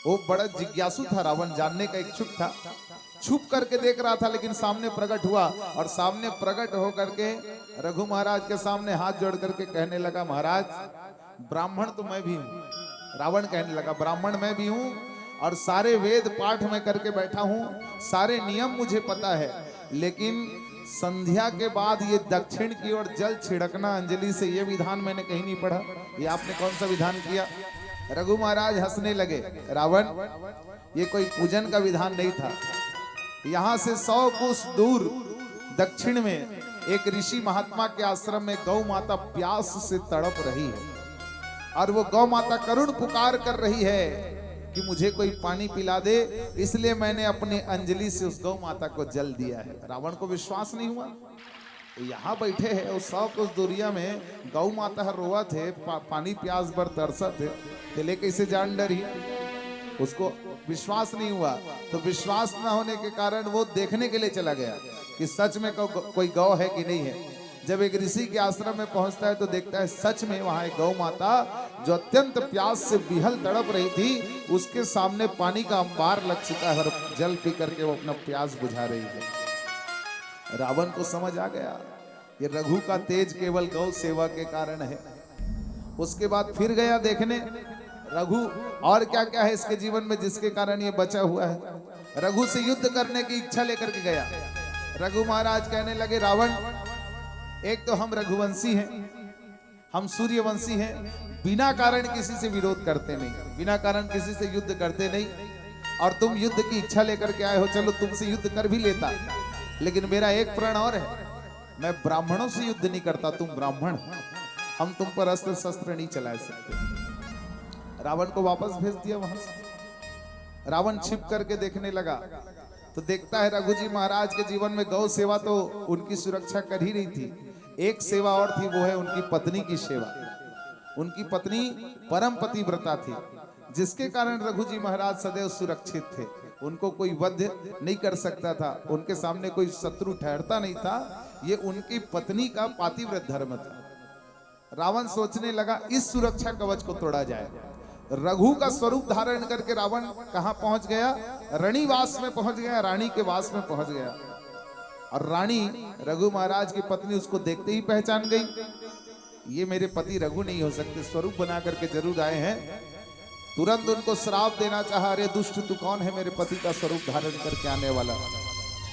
वो बड़ा जिज्ञासु था रावण, जानने का इच्छुक था। छुप करके देख रहा था, लेकिन सामने प्रकट हुआ, और सामने प्रकट होकर के रघु महाराज के सामने हाथ जोड़ करके कहने लगा, महाराज ब्राह्मण तो मैं भी हूँ। रावण कहने लगा, ब्राह्मण मैं भी हूँ और सारे वेद पाठ में करके बैठा हूँ, सारे नियम मुझे पता है, लेकिन संध्या के बाद ये दक्षिण की ओर जल छिड़कना अंजलि से, ये विधान मैंने कहीं नहीं पढ़ा, ये आपने कौन सा विधान किया? रघु महाराज हंसने लगे, रावण ये कोई पूजन का विधान नहीं था। यहाँ से 100 कोस दूर दक्षिण में एक ऋषि महात्मा के आश्रम में गौ माता प्यास से तड़प रही है, और वो गौ माता करुण पुकार कर रही है कि मुझे कोई पानी पिला दे, इसलिए मैंने अपनी अंजलि से उस गौ माता को जल दिया है। रावण को विश्वास नहीं हुआ, यहाँ बैठे हैं उस 100 कोस दूरिया में गौ माता रोआ थे, पानी प्यास भर तरसा थे, ले कैसे जान डरी, उसको विश्वास नहीं हुआ। तो विश्वास न होने के कारण वो देखने के लिए चला गया कि सच में कोई गौ है कि नहीं है। जब एक ऋषि के आश्रम में पहुंचता है तो देखता है सच में वहां एक गौ माता जो अत्यंत प्यास से बिहल तड़प रही थी, उसके सामने पानी का अंबार लग चुका है और जल पी करके वो अपना प्यास बुझा रही है। रावण को समझ आ गया ये रघु का तेज केवल गौ सेवा के कारण है। उसके बाद फिर गया देखने रघु और क्या क्या है इसके जीवन में जिसके कारण ये बचा हुआ है। रघु से युद्ध करने की इच्छा लेकर के गया। रघु महाराज कहने लगे, रावण एक तो हम रघुवंशी हैं, हम सूर्यवंशी हैं, बिना कारण किसी से विरोध करते नहीं, बिना कारण किसी से युद्ध करते नहीं, और तुम युद्ध की इच्छा लेकर के आए हो, चलो तुमसे युद्ध कर भी लेता, लेकिन मेरा एक प्रण और है, मैं ब्राह्मणों से युद्ध नहीं करता, तुम ब्राह्मण, हम तुम पर अस्त्र शस्त्र नहीं चला सकते। रावण को वापस भेज दिया वहां से। रावण छिप करके देखने लगा तो देखता है रघु जी महाराज के जीवन में गौ सेवा तो उनकी सुरक्षा कर ही रही थी, एक सेवा और थी, वो है उनकी पत्नी की सेवा। उनकी पत्नी परम पतिव्रता थी, जिसके कारण रघु जी महाराज सदैव सुरक्षित थे, उनको कोई वध नहीं कर सकता था, उनके सामने कोई शत्रु ठहरता नहीं था, ये उनकी पत्नी का पातिव्रत धर्म था। रावण सोचने लगा इस सुरक्षा कवच को तोड़ा जाए। रघु का स्वरूप धारण करके रावण कहां पहुंच गया? रणीवास में पहुंच गया, रानी के वास में पहुंच गया, और रानी रघु महाराज की पत्नी उसको देखते ही पहचान गई, ये मेरे पति रघु नहीं हो सकते, स्वरूप बना करके जरूर आए हैं। तुरंत उनको श्राप देना चाहा, अरे दुष्ट तू कौन है मेरे पति का स्वरूप धारण करके आने वाला।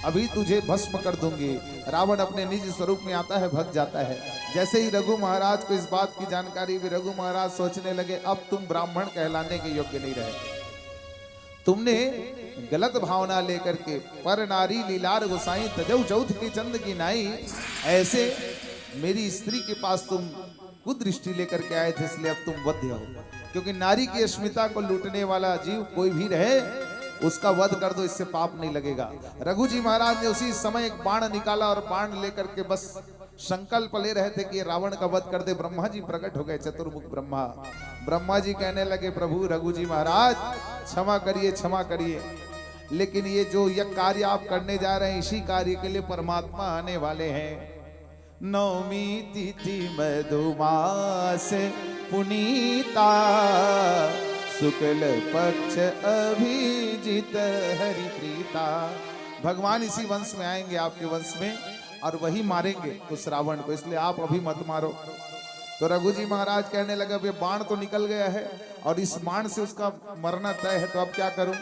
अभी तुझे भस्म कर दूंगी। रावण अपने निज स्वरूप में आता है, भग जाता है। जैसे ही रघु महाराज को इस बात की जानकारी हुई, रघु महाराज सोचने लगे अब तुम ब्राह्मण कहलाने के योग्य नहीं रहे। तुमने गलत भावना लेकर के पर नारी लीलार गोसाई तजौ चौथ की चंद की नाई, ऐसे मेरी स्त्री के पास तुम कुदृष्टि लेकर के आए थे, इसलिए अब तुम वध्य हो। क्योंकि नारी की अस्मिता को लूटने वाला जीव कोई भी रहे, उसका वध कर दो, इससे पाप नहीं लगेगा। रघु जी महाराज ने उसी समय एक बाण निकाला और बाण लेकर के बस संकल्प ले रहे थे कि रावण का वध कर दे। ब्रह्मा जी प्रकट हो गए, चतुर्मुख ब्रह्मा। ब्रह्मा जी कहने लगे प्रभु रघु जी महाराज क्षमा करिए, क्षमा करिए, लेकिन ये जो यह कार्य आप करने जा रहे हैं, इसी कार्य के लिए परमात्मा आने वाले हैं। नवमी तिथि मधुमास पुनीता, शुक्ल पक्ष अभिजित हरिप्रीता। भगवान इसी वंश में आएंगे, आपके वंश में, और वही मारेंगे उस रावण को, इसलिए आप अभी मत मारो। तो रघु जी महाराज कहने लगे अब ये बाण तो निकल गया है और इस बाण से उसका मरना तय है, तो अब क्या करूं।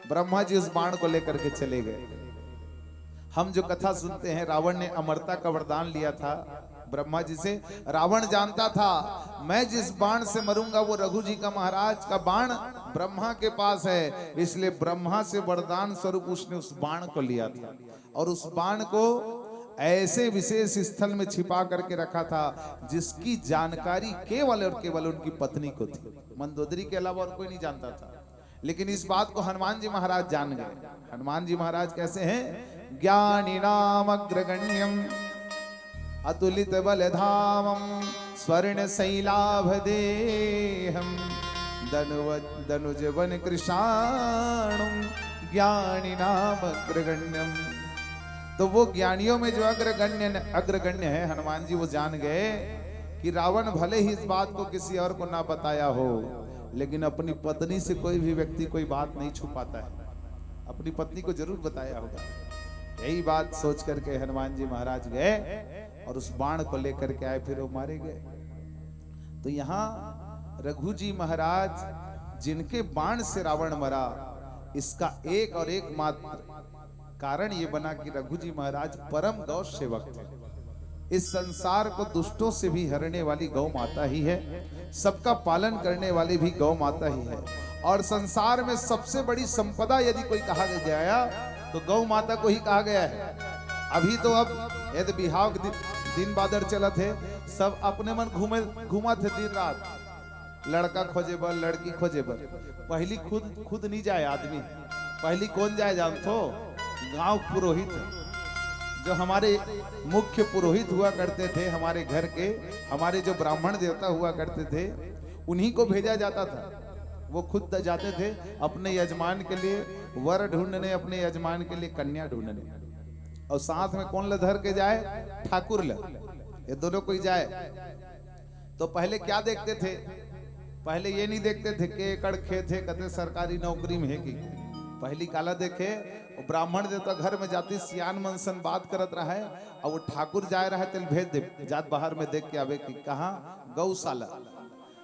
ब्रह्मा जी उस बाण को लेकर के चले गए। हम जो कथा सुनते हैं, रावण ने अमरता का वरदान लिया था ब्रह्मा जी से। रावण जानता था मैं जिस बाण से मरूंगा वो रघु जी का महाराज का बाण ब्रह्मा के पास है, इसलिए ब्रह्मा से वरदान स्वरूप उसने उस बाण को लिया था और उस बाण को ऐसे विशेष स्थल में छिपा करके रखा था जिसकी जानकारी केवल और केवल उनकी पत्नी को थी। मंदोदरी के अलावा और कोई नहीं जानता था। लेकिन इस बात को हनुमान जी महाराज जान गए। हनुमान जी महाराज कैसे हैं? ज्ञानी नाम अग्रगण्यम अतुलित बलधामम स्वर्ण शैलाभ देहम दनुज वन कृषाणुम ज्ञानी नाम अग्रगण्यम। तो वो ज्ञानियों में जो अग्रगण्य है हनुमान जी, वो जान गए कि रावण भले ही इस बात को किसी और को ना बताया हो, लेकिन अपनी पत्नी से कोई भी व्यक्ति कोई बात नहीं छुपाता है, अपनी पत्नी को जरूर बताया होगा। यही बात सोच करके हनुमान जी महाराज गए और उस बाण को लेकर के आए, फिर वो मारे गए। तो यहाँ रघु जी महाराज जिनके बाण से रावण मरा, इसका एक और एक मात्र कारण ये बना कि रघु जी महाराज परम गौ सेवक थे। इस संसार को दुष्टों से भी हरने वाली गौ माता ही है, सबका पालन करने वाली भी गौ माता ही है। और संसार में सबसे बड़ी संपदा यदि कोई कहा गया तो गौ माता को ही कहा गया है। अभी तो अब यदि बिहाव दिन बादर चला थे, सब अपने मन घूमा थे दिन रात, लड़का खोजे बर लड़की खोजे बर। पहली खुद नहीं जाए आदमी, पहली कौन जाए जानते हो? गांव पुरोहित, जो हमारे मुख्य पुरोहित हुआ करते थे हमारे घर के, हमारे जो ब्राह्मण देवता हुआ करते थे, उन्हीं को भेजा जाता था। वो खुद जाते थे अपने यजमान के लिए वर ढूंढने, अपने यजमान के लिए कन्या ढूंढने, और साथ में कौन लधर के जाए? ठाकुर ल, ये दोनों कोई जाए। तो पहले क्या देखते थे? पहले ये नहीं देखते थे कि एकड़ खेत है, कते सरकारी नौकरी में है कि। पहली काला देखे ब्राह्मण देवता घर में जाती सियान मनसन बात करत रहा है, और वो ठाकुर जाए रहा है तेल भेज दे जात बाहर में देख के आवे कि कहाँ? गौशाला।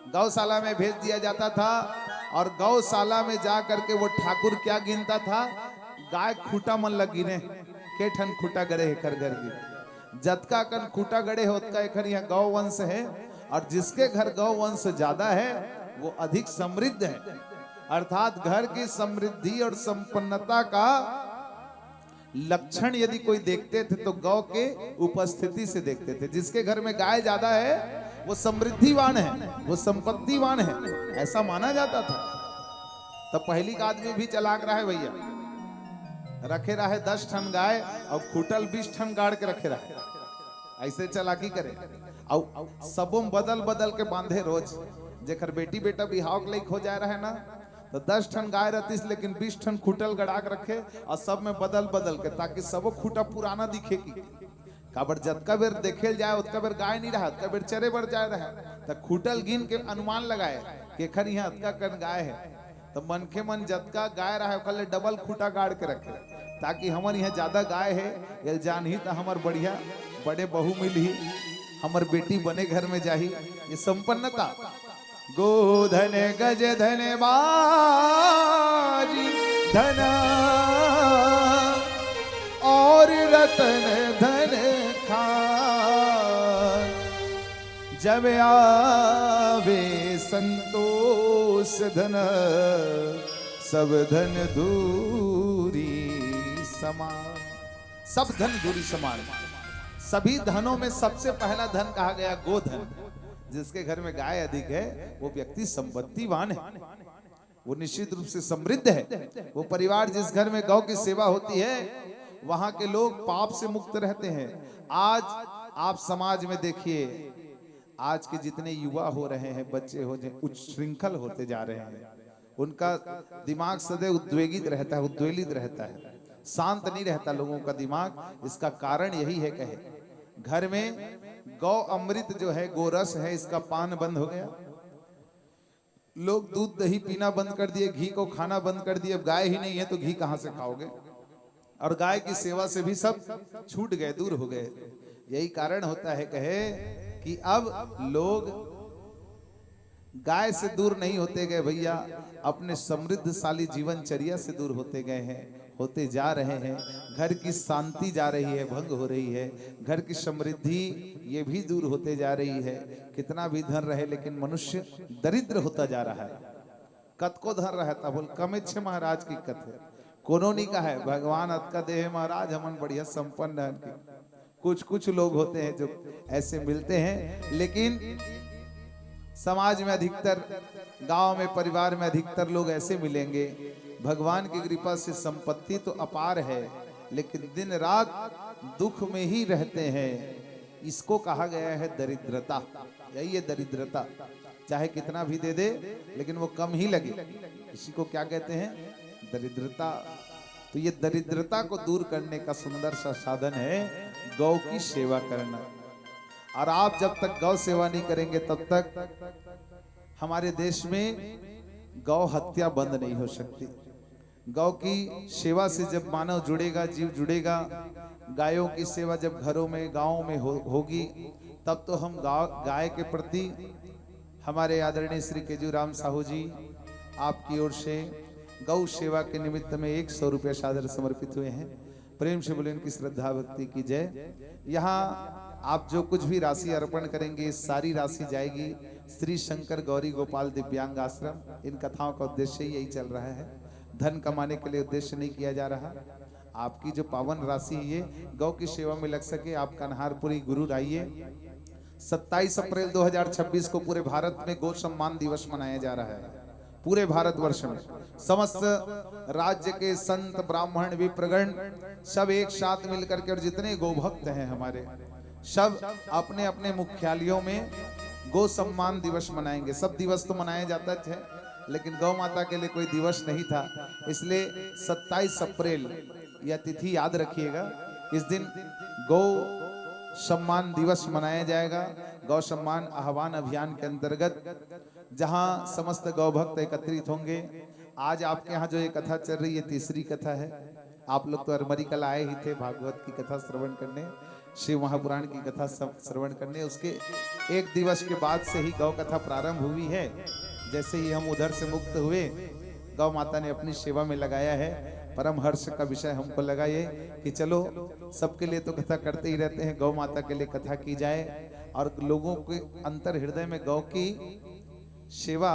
गौशाला में भेज दिया जाता था, और गौशाला में जा करके वो ठाकुर क्या गिनता था? गाय खूटा मन लगी ने के ठन खूटा गड़े है कर घर की, जतका कन खूटा गड़े है उतका एक यहाँ गौ वंश है, और जिसके घर गौ वंश ज्यादा है वो अधिक समृद्ध है। अर्थात घर की समृद्धि और संपन्नता का लक्षण यदि कोई देखते थे तो गौ के उपस्थिति से देखते थे। जिसके घर में गाय ज्यादा है वो समृद्धिवान है, वो संपत्तिवान है, ऐसा माना जाता था। तब पहली का आदमी भी चलाक रहा है भैया, रखे रहा है 10 टन गाय और खूटल 20 टन गाड़ के रखे रहा है, ऐसे चलाकी करे। और सबों बदल बदल के बांधे रोज, जेकर बेटी बेटा बिहाव के लायक हो जा रहा है ना, तो 10 टन गाय रहती, लेकिन 20 टन खूटल गड़ा के रखे, और सब में बदल बदल के, ताकि सबो खूटा पुराना दिखेगी। काबर जतका बेर देखे जाए उतका बेर गाय नहीं रहा, उतका बेर चरे बढ़ जाए रहा, तो खूटल गिन के अनुमान लगाए कि खर यहाँ अतका कन गाय है, तो मन के मन जतका गाय रहा है कल डबल खूटा गाड़ के रखे, ताकि हमारे यहाँ ज्यादा गाय है, ये जान ही तो हमार बढ़िया बड़े बहू मिली, हमार बेटी बने घर में जाही। ये संपन्नता। गोधन गज धन बाजी धन रतन धन खान, जब आवे संतोष धन, सब धन दूरी समान। सब धन दूरी समान। सभी धनों में सबसे पहला धन कहा गया गोधन। जिसके घर में गाय अधिक है वो व्यक्ति संपत्तिवान है, वो निश्चित रूप से समृद्ध है। वो परिवार जिस घर में गौ की सेवा होती है वहां के लोग पाप से मुक्त रहते हैं। आज आप समाज में देखिए, आज के जितने युवा हो रहे हैं, बच्चे हो रहे, उच्छृंखल होते जा रहे हैं। उनका दिमाग सदैव उद्वेगित रहता है, उद्वेलित रहता है, शांत नहीं रहता लोगों का दिमाग। इसका कारण यही है कहे, घर में गौ अमृत जो है, गोरस है, इसका पान बंद हो गया। लोग दूध दही पीना बंद कर दिए, घी को खाना बंद कर दिए। अब गाय ही नहीं है तो घी कहां से खाओगे? और गाय की सेवा से भी सब छूट गए, दूर हो गए। यही कारण होता है कहे कि अब लोग गाय से दूर नहीं होते गए भैया, अपने समृद्धशाली जीवनचर्या से दूर होते गए हैं, होते जा रहे हैं। घर की शांति जा रही है, भंग हो रही है। घर की समृद्धि ये भी दूर होते जा रही है। कितना भी धन रहे लेकिन मनुष्य दरिद्र होता जा रहा है। कत को धन रहता बोल कमेच्छ महाराज की कथ है, कोनो नहीं का है भगवान अत का देह महाराज, हमन बढ़िया संपन्न है। कुछ लोग होते हैं जो ऐसे मिलते हैं, लेकिन समाज में अधिकतर, गांव में, परिवार में अधिकतर लोग ऐसे मिलेंगे। भगवान की कृपा से संपत्ति तो अपार है, लेकिन दिन रात दुख में ही रहते हैं। इसको कहा गया है दरिद्रता। यही है दरिद्रता। चाहे कितना भी दे दे लेकिन वो कम ही लगे, इसी को क्या कहते हैं? दरिद्रता। तो ये दरिद्रता को दूर करने का सुंदर सा साधन है गौ की सेवा करना। और आप जब तक गौ सेवा नहीं करेंगे तब तक हमारे देश में गौ हत्या बंद नहीं हो सकती। गौ की सेवा से जब मानव जुड़ेगा, जीव जुड़ेगा, गायों की सेवा जब घरों में, गांवों में होगी, तब तो हम गाय के प्रति, हमारे आदरणीय श्री केजूराम साहू जी आपकी ओर से गौ सेवा के निमित्त में 100 रुपये सादर समर्पित हुए हैं। प्रेम से बोले इनकी श्रद्धा भक्ति की जय। यहाँ आप जो कुछ भी राशि अर्पण करेंगे, सारी राशि जाएगी श्री शंकर गौरी गोपाल दिव्यांग आश्रम। इन कथाओं का उद्देश्य यही चल रहा है, धन कमाने के लिए उद्देश्य नहीं किया जा रहा। आपकी जो पावन राशि है ये गौ की सेवा में लग सके। आप कन्हारपुरी गुरु आइए। 27 अप्रैल 2026 को पूरे भारत में गौ सम्मान दिवस मनाया जा रहा है। पूरे भारतवर्ष में समस्त राज्य के संत, ब्राह्मण, विप्रगण सब एक साथ मिलकर के, और जितने गोभक्त हैं हमारे, सब अपने अपने मुख्यालयों में गौ सम्मान दिवस मनाएंगे। सब दिवस तो मनाया जाता है, लेकिन गौ माता के लिए कोई दिवस नहीं था, इसलिए 27 अप्रैल यह तिथि याद रखिएगा। इस दिन गौ सम्मान दिवस मनाया जाएगा। गौ सम्मान आह्वान अभियान के अंतर्गत जहां समस्त गौ भक्त एकत्रित होंगे। आज आपके यहाँ जो ये कथा चल रही है, तीसरी कथा है। आप लोग तो अरमरी कल आए ही थे भागवत की कथा श्रवण करने, शिव महापुराण की कथा श्रवण करने। उसके एक दिवस के बाद से ही गौ कथा प्रारंभ हुई है। जैसे ही हम उधर से मुक्त हुए, गौ माता ने अपनी सेवा में लगाया है। परम हर्ष का विषय हमको लगा ये कि चलो सबके लिए तो कथा करते ही रहते हैं, गौ माता के लिए कथा की जाए और लोगों के अंतर हृदय में गौ की सेवा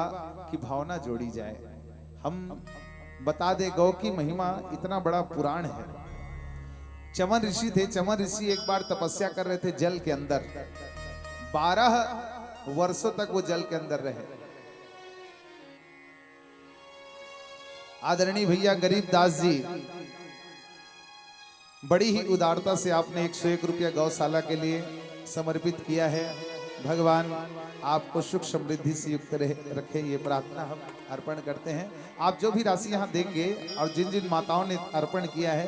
की भावना जोड़ी जाए। हम बता दे गौ की महिमा इतना बड़ा पुराण है। चमन ऋषि थे। चमन ऋषि एक बार तपस्या कर रहे थे जल के अंदर। 12 वर्षों तक वो जल के अंदर रहे। आदरणीय भैया गरीबदास जी, बड़ी ही उदारता से आपने 101 रुपया गौशाला के लिए समर्पित किया है। भगवान आपको सुख समृद्धि से युक्त रखे, ये प्रार्थना हम अर्पण करते हैं। आप जो भी राशि यहाँ देंगे, और जिन जिन माताओं ने अर्पण किया है,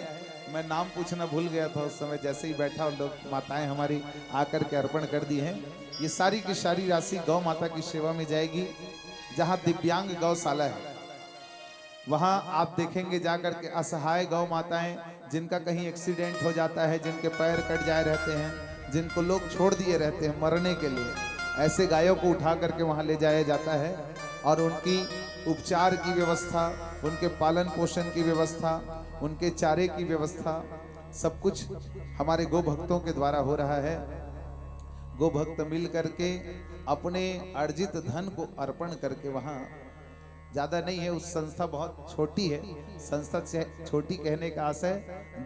मैं नाम पूछना भूल गया था उस समय, जैसे ही बैठा और लोग माताएं हमारी आकर के अर्पण कर दी हैं। ये सारी की सारी राशि गौ माता की सेवा में जाएगी। जहाँ दिव्यांग गौशाला है वहाँ आप देखेंगे जाकर के असहाय गौ माताएं, जिनका कहीं एक्सीडेंट हो जाता है, जिनके पैर कट जाए रहते हैं, जिनको लोग छोड़ दिए रहते हैं मरने के लिए, ऐसे गायों को उठा करके वहाँ ले जाया जाता है और उनकी उपचार की व्यवस्था, उनके पालन पोषण की व्यवस्था, उनके चारे की व्यवस्था, सब कुछ हमारे गो भक्तों के द्वारा हो रहा है। गो भक्त मिल करके अपने अर्जित धन को अर्पण करके, वहाँ ज्यादा नहीं है, उस संस्था बहुत छोटी है, संस्था से छोटी कहने का आशय,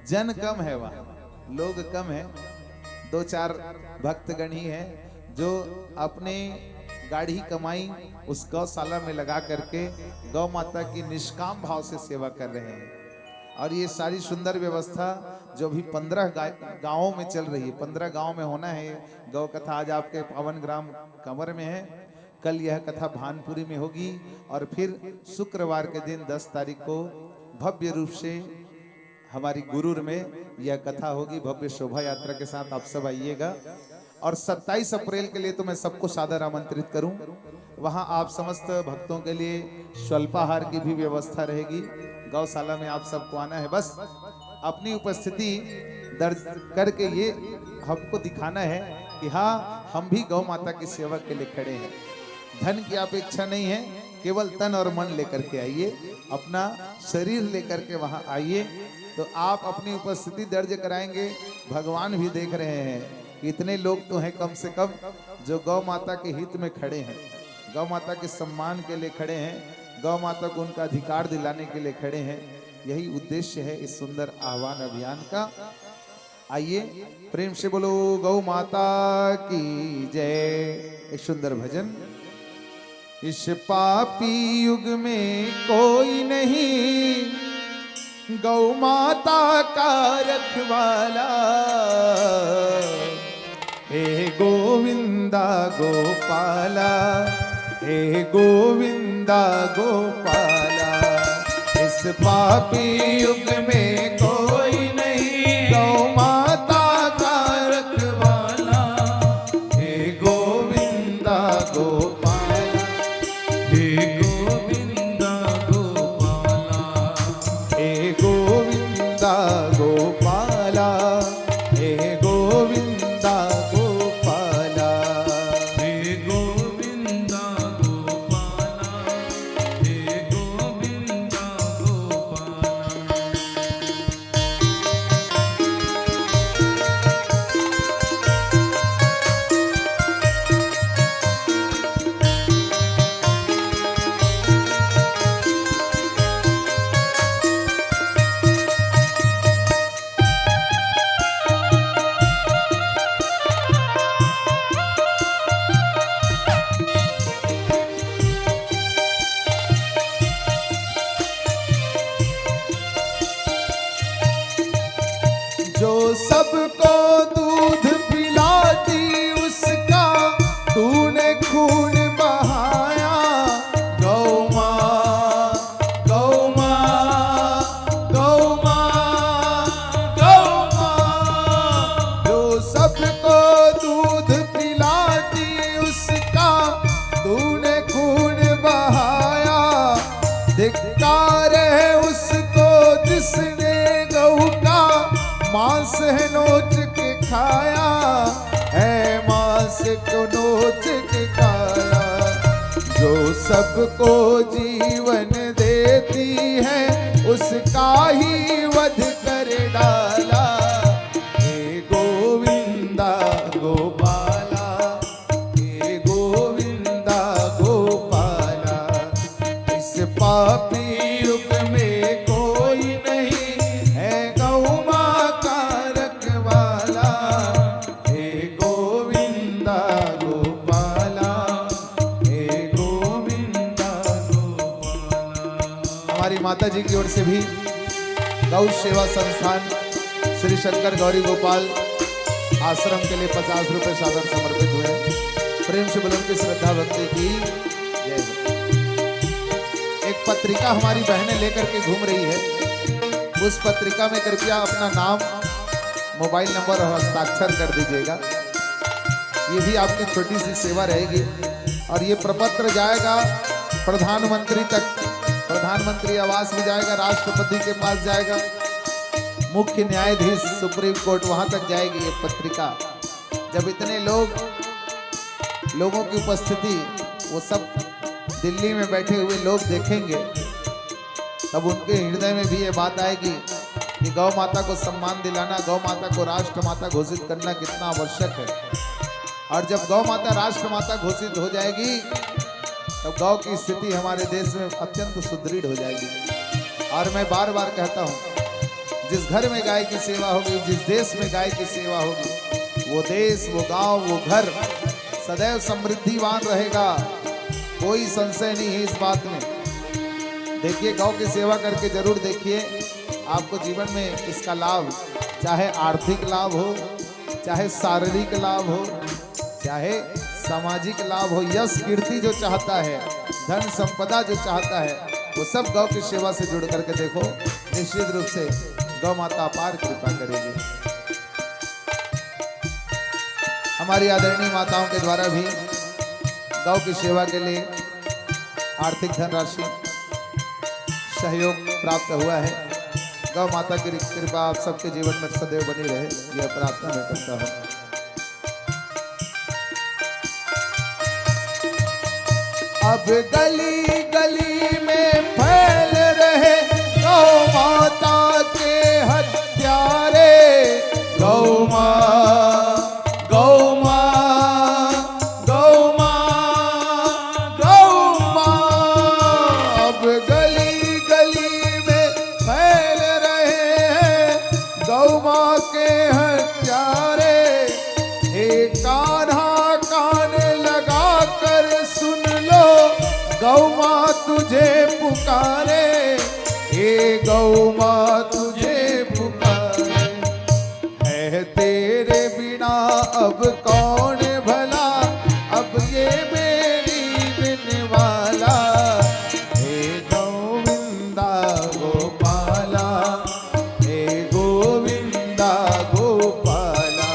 जन कम है, वहाँ लोग कम है, 2-4 भक्तगण ही है जो अपने गाढ़ी कमाई उस गौशाला में लगा करके गौ माता की निष्काम भाव से सेवा कर रहे हैं। और ये सारी सुंदर व्यवस्था जो भी 15 गांवों में चल रही है, 15 गांव में होना है गौ कथा। आज आपके पावन ग्राम कंवर में है, कल यह कथा भानपुरी में होगी और फिर शुक्रवार के दिन 10 तारीख को भव्य रूप से हमारी गुरूर में यह कथा होगी। भव्य शोभा यात्रा के साथ आप सब आइएगा। और 27 अप्रैल के लिए तो मैं सबको सादर आमंत्रित करूं। वहां आप समस्त भक्तों के लिए स्वल्पाहार की भी व्यवस्था रहेगी। गौशाला में आप सबको आना है, बस अपनी उपस्थिति दर्ज करके ये हमको दिखाना है कि हाँ, हम भी गौ माता की सेवा के लिए खड़े हैं। धन की अपेक्षा नहीं है, केवल तन और मन लेकर के आइए, अपना शरीर लेकर के वहां आइए, तो आप अपनी उपस्थिति दर्ज कराएंगे। भगवान भी देख रहे हैं कि इतने लोग तो हैं कम से कम जो गौ माता के हित में खड़े हैं, गौ माता के सम्मान के लिए खड़े हैं, गौ माता को उनका अधिकार दिलाने के लिए खड़े हैं। यही उद्देश्य है इस सुंदर आह्वान अभियान का। आइए प्रेम से बोलो गौ माता की जय। एक सुंदर भजन। इस पापी युग में कोई नहीं गौ माता का रखवाला, हे गोविंदा गोपाला, हे गोविंदा गोपाला। इस पापी युग में कोई नहीं गौ माता का रखवाला, हे गोविंदा गोपाला, हे गोविंदा गोपाला, हे गोविंदा गोपाला, हे गोविंदा गोपाला। हे गोविंदा गोपाला, हे गोविंदा गोपाला। जो सबको दूध पिलाती उसका तूने खून बहाया। गौ माँ, गौ माँ, गौ माँ, गौ माँ। जो सबको दूध पिलाती उसका तूने खून बहाया। धिक्कार है उसको जिसने गौ का मांस है नोच के खाया, है मांस को नोच के खाया। जो सबको जीवन देती है उसका ही वध कर डाला। हे गोविंदा गोपाला, हे गोविंदा गोपाला। इस पापी युग में कोई नहीं है गौ माँ का रखवाला। हे गोविंदा गोपाला, हे गोविंदा गोपाला। हमारी माता जी की ओर से भी गौ सेवा संस्थान श्री शंकर गौरी गोपाल आश्रम के लिए 50 रुपए सादर समर्पित हुए। प्रेम से बुलंद की श्रद्धा भक्ति की जय हो। एक पत्रिका हमारी बहनें लेकर के घूम रही है, उस पत्रिका में कृपया अपना नाम, मोबाइल नंबर और हस्ताक्षर कर दीजिएगा। ये भी आपकी छोटी सी सेवा रहेगी। और ये प्रपत्र जाएगा प्रधानमंत्री तक, प्रधानमंत्री आवास में जाएगा, राष्ट्रपति के पास जाएगा, मुख्य न्यायाधीश सुप्रीम कोर्ट वहां तक जाएगी ये पत्रिका। जब इतने लोगों की उपस्थिति वो सब दिल्ली में बैठे हुए लोग देखेंगे, तब उनके हृदय में भी ये बात आएगी कि गौ माता को सम्मान दिलाना, गौ माता को राष्ट्र माता घोषित करना कितना आवश्यक है। और जब गौ माता राष्ट्र माता घोषित हो जाएगी तब गौ की स्थिति हमारे देश में अत्यंत सुदृढ़ हो जाएगी। और मैं बार बार कहता हूँ, जिस घर में गाय की सेवा होगी, जिस देश में गाय की सेवा होगी, वो देश, वो गांव, वो घर सदैव समृद्धिवान रहेगा। कोई संशय नहीं है इस बात में। देखिए, गौ की सेवा करके जरूर देखिए, आपको जीवन में इसका लाभ, चाहे आर्थिक लाभ हो, चाहे शारीरिक लाभ हो, चाहे सामाजिक लाभ हो, यश कीर्ति जो चाहता है, धन संपदा जो चाहता है, वो सब गौ की सेवा से जुड़ करके देखो, निश्चित रूप से गौ माता अपार कृपा करेगी। हमारी आदरणीय माताओं के द्वारा भी गौ की सेवा के लिए आर्थिक धनराशि सहयोग प्राप्त हुआ है। गौ माता की कृपा आप सबके जीवन में सदैव बनी रहे, यह प्रार्थना मैं करता हूँ। अब गली गली में फैल रहे गौ माता के हत्यारे। गौ माँ, गौ माँ, गौ माँ, गौ माँ। अब गली गली में फैल रहे हैं गौ माँ के हत्यारे। हे कान्हा कान लगा कर सुन लो, गौ माँ तुझे पुकारे। हे गौ माँ तुझे पुकारे। है तेरे बिना अब कौन भला, अब ये मेरी बिन वाला। हे गोविंदा गोपाला, हे गोविंदा गोपाला।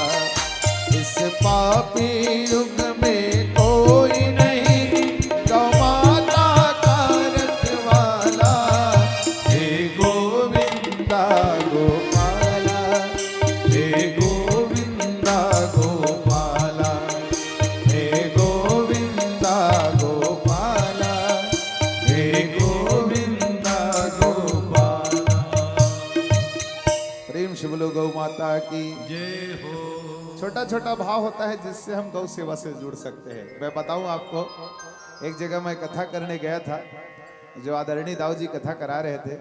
इस पापी युग में कोई नहीं गौ माता का रखवाला। हे गोविंदा गोपाला, हे गोविंदा गोपाला, हे गोविंदा गोपाला, हे गोविंदा गोपाला। प्रेम से बोलो गौ माता की। जय हो। छोटा छोटा भाव होता है जिससे हम गौ सेवा से जुड़ सकते हैं। मैं बताऊं आपको, एक जगह मैं कथा करने गया था, जो आदरणीय दाऊ जी कथा करा रहे थे।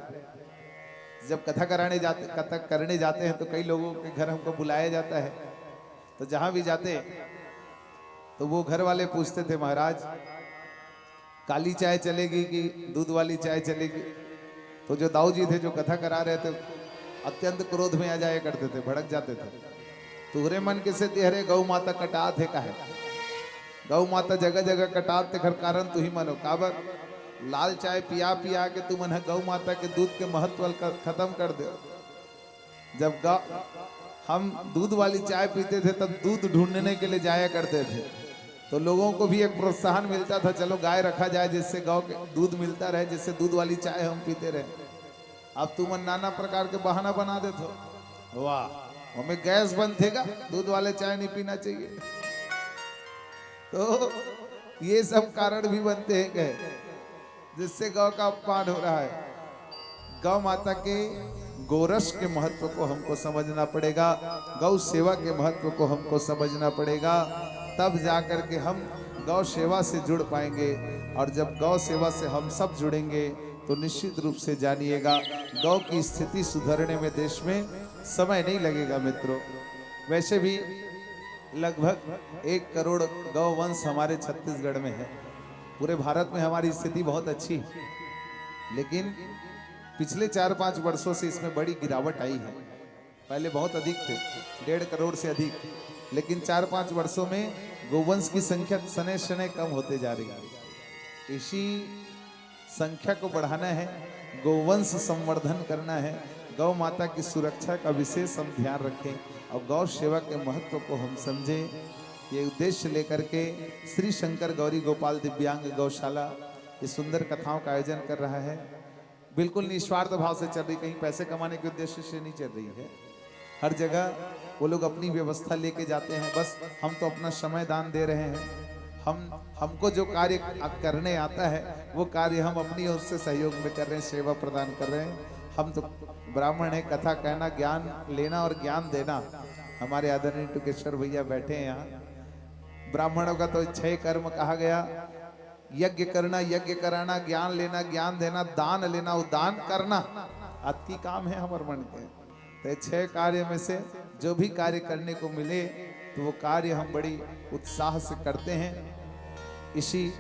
जब कथा करने जाते हैं तो कई लोगों के घर हमको बुलाया जाता है। तो जहां भी जाते तो वो घर वाले पूछते थे, महाराज काली चाय चलेगी कि दूध वाली चाय चलेगी? तो जो दाऊ जी थे जो कथा करा रहे थे अत्यंत क्रोध में आ जाया करते थे, भड़क जाते थे। तुहरे मन के से तिहरे गौ माता कटात है काहे? गौ माता जगह जगह कटात ते घर कारण तू ही मनो काबर लाल चाय पिया पिया के तू मन गौ माता के दूध के महत्व खत्म कर दे। जब हम दूध वाली चाय पीते थे तब दूध ढूंढने के लिए जाया करते थे, तो लोगों को भी एक प्रोत्साहन मिलता था, चलो गाय रखा जाए जिससे गौ के दूध मिलता रहे, जिससे दूध वाली चाय हम पीते रहे। अब तू मन नाना प्रकार के बहाना बना देते हो, वाह हमें गैस बंद थेगा, दूध वाले चाय नहीं पीना चाहिए। तो ये सब कारण भी बनते हैं क्या जिससे गौ का अपमान हो रहा है। गौ माता के गोरस के महत्व को हमको समझना पड़ेगा, गौ सेवा के महत्व को हमको समझना पड़ेगा, तब जाकर के हम गौ सेवा से जुड़ पाएंगे। और जब गौ सेवा से हम सब जुड़ेंगे तो निश्चित रूप से जानिएगा गौ की स्थिति सुधरने में देश में समय नहीं लगेगा मित्रों। वैसे भी लगभग 1 करोड़ गौ वंश हमारे छत्तीसगढ़ में है। पूरे भारत में हमारी स्थिति बहुत अच्छी, लेकिन पिछले 4-5 वर्षों से इसमें बड़ी गिरावट आई है। पहले बहुत अधिक थे, 1.5 करोड़ से अधिक, लेकिन 4-5 वर्षों में गोवंश की संख्या शनै शनै कम होते जा रही है। इसी संख्या को बढ़ाना है, गोवंश संवर्धन करना है, गौ माता की सुरक्षा का विशेष हम ध्यान रखें और गौ सेवा के महत्व को हम समझें। ये उद्देश्य लेकर के श्री शंकर गौरी गोपाल दिव्यांग गौशाला ये सुंदर कथाओं का आयोजन कर रहा है। बिल्कुल निस्वार्थ भाव से चल रही, कहीं पैसे कमाने के उद्देश्य से नहीं चल रही है। हर जगह वो लोग अपनी व्यवस्था लेके जाते हैं, बस हम तो अपना समय दान दे रहे हैं। हमको जो कार्य करने आता है वो कार्य हम अपनी ओर से सहयोग में कर रहे हैं, सेवा प्रदान कर रहे हैं। हम तो ब्राह्मण है, कथा कहना, ज्ञान लेना और ज्ञान देना। हमारे आदरणीय टुकेश्वर भैया बैठे हैं यहाँ। ब्राह्मणों का तो 6 कर्म कहा गया, यज्ञ करना, यज्ञ कराना, ज्ञान लेना, ज्ञान देना, दान लेना, उदान करना, अति काम है हमारे मन के। तो ये 6 कार्य में से जो भी कार्य करने को मिले तो वो कार्य हम बड़ी उत्साह से करते हैं। इसी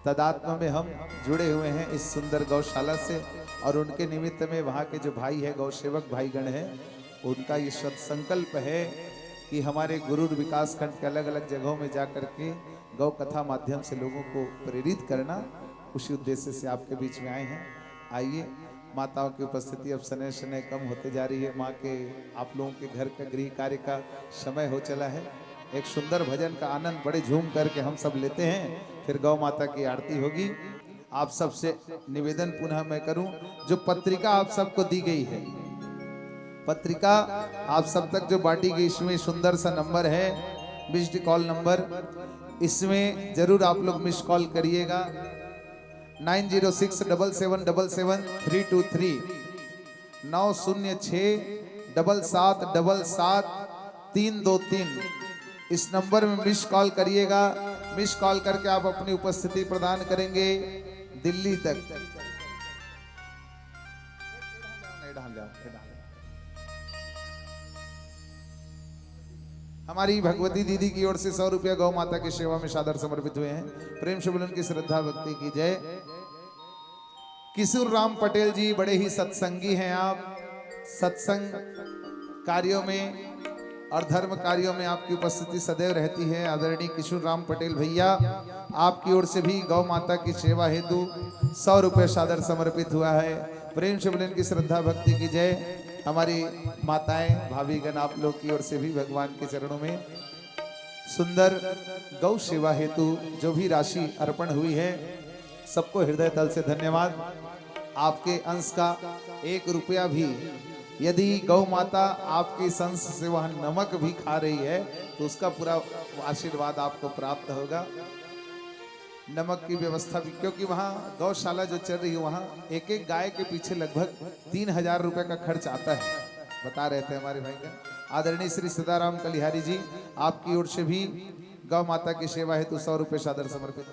तदात्मा में हम जुड़े हुए हैं इस सुंदर गौशाला से, और उनके निमित्त में वहाँ के जो भाई है, गौ सेवक भाईगण हैं, उनका ये संकल्प है कि हमारे गुरु विकास खंड के अलग अलग जगहों में जा करके गौ कथा माध्यम से लोगों को प्रेरित करना, उसी उद्देश्य से आपके बीच में आए हैं। आइए, माताओं की उपस्थिति अब शनय शनय कम होते जा रही है। माँ के, आप लोगों के घर का गृह कार्य का समय हो चला है। एक सुंदर भजन का आनंद बड़े झूम करके हम सब लेते हैं, फिर गौ माता की आरती होगी। आप सबसे निवेदन पुनः मैं करूं, जो पत्रिका आप सबको दी गई है, पत्रिका आप सब तक जो बांटी गई, इसमें सुंदर सा नंबर है, मिस्ड कॉल नंबर, इसमें जरूर आप लोग मिस कॉल करिएगा। 9067777323 9067777 इस नंबर में मिस कॉल करिएगा। मिस कॉल करके आप अपनी उपस्थिति प्रदान करेंगे दिल्ली तक। हमारी भगवती दीदी की ओर से 100 रुपया गौ माता की सेवा में सादर समर्पित हुए हैं। प्रेम से बोलन की श्रद्धा भक्ति की जय। किशोर राम पटेल जी बड़े ही सत्संगी हैं आप, सत्संग कार्यों में और धर्म कार्यों में आपकी उपस्थिति सदैव रहती है। आदरणीय किशोर राम पटेल भैया, आपकी ओर से भी गौ माता की सेवा हेतु 100 रुपये सादर समर्पित हुआ है। प्रेम से बोलन की श्रद्धा भक्ति की जय। हमारी माताएं भाभीगण, आप लोग की ओर से भी भगवान के चरणों में सुंदर गौ सेवा हेतु जो भी राशि अर्पण हुई है, सबको हृदय तल से धन्यवाद। आपके अंश का 1 रुपया भी यदि गौ माता आपके अंश से वह नमक भी खा रही है तो उसका पूरा आशीर्वाद आपको प्राप्त होगा। नमक की व्यवस्था भी, क्योंकि वहाँ गौशाला जो चल रही है, वहाँ एक एक गाय के पीछे लगभग 3000 रुपए का खर्च आता है, बता रहे थे हमारे भाई का। आदरणीय श्री सीताराम कलिहारी जी, आपकी ओर से भी गौ माता की सेवा हेतु 100 रुपये सादर समर्पित।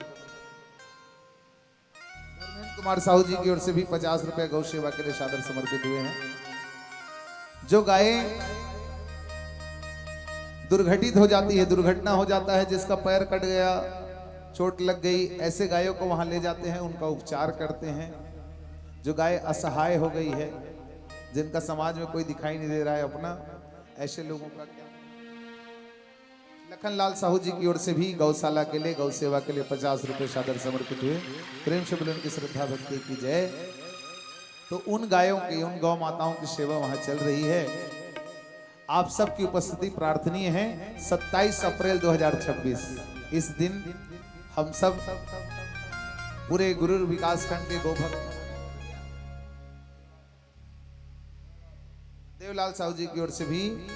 कुमार साहू जी की ओर से भी 50 रुपए गौ सेवा के लिए सादर समर्पित हुए हैं। जो गायें दुर्घटित हो जाती है, दुर्घटना हो जाता है, जिसका पैर कट गया, चोट लग गई, ऐसे गायों को वहां ले जाते हैं, उनका उपचार करते हैं। जो गाय असहाय हो गई है, जिनका समाज में कोई दिखाई नहीं दे रहा है अपना, ऐसे लोगों का क्या। लखनलाल साहू जी की ओर से भी गौशाला के लिए, गौ सेवा के लिए 50 रुपये सादर समर्पित हुए। प्रेम से बोलन की श्रद्धा भक्ति की जय। तो उन गायों की, उन गौ माताओं की सेवा वहां चल रही है। आप सबकी उपस्थिति प्रार्थनीय है। 27 अप्रैल 2026 इस दिन हम सब पूरे गुरु विकास खंड के गोभक्त देवलाल साहू जी की ओर से भी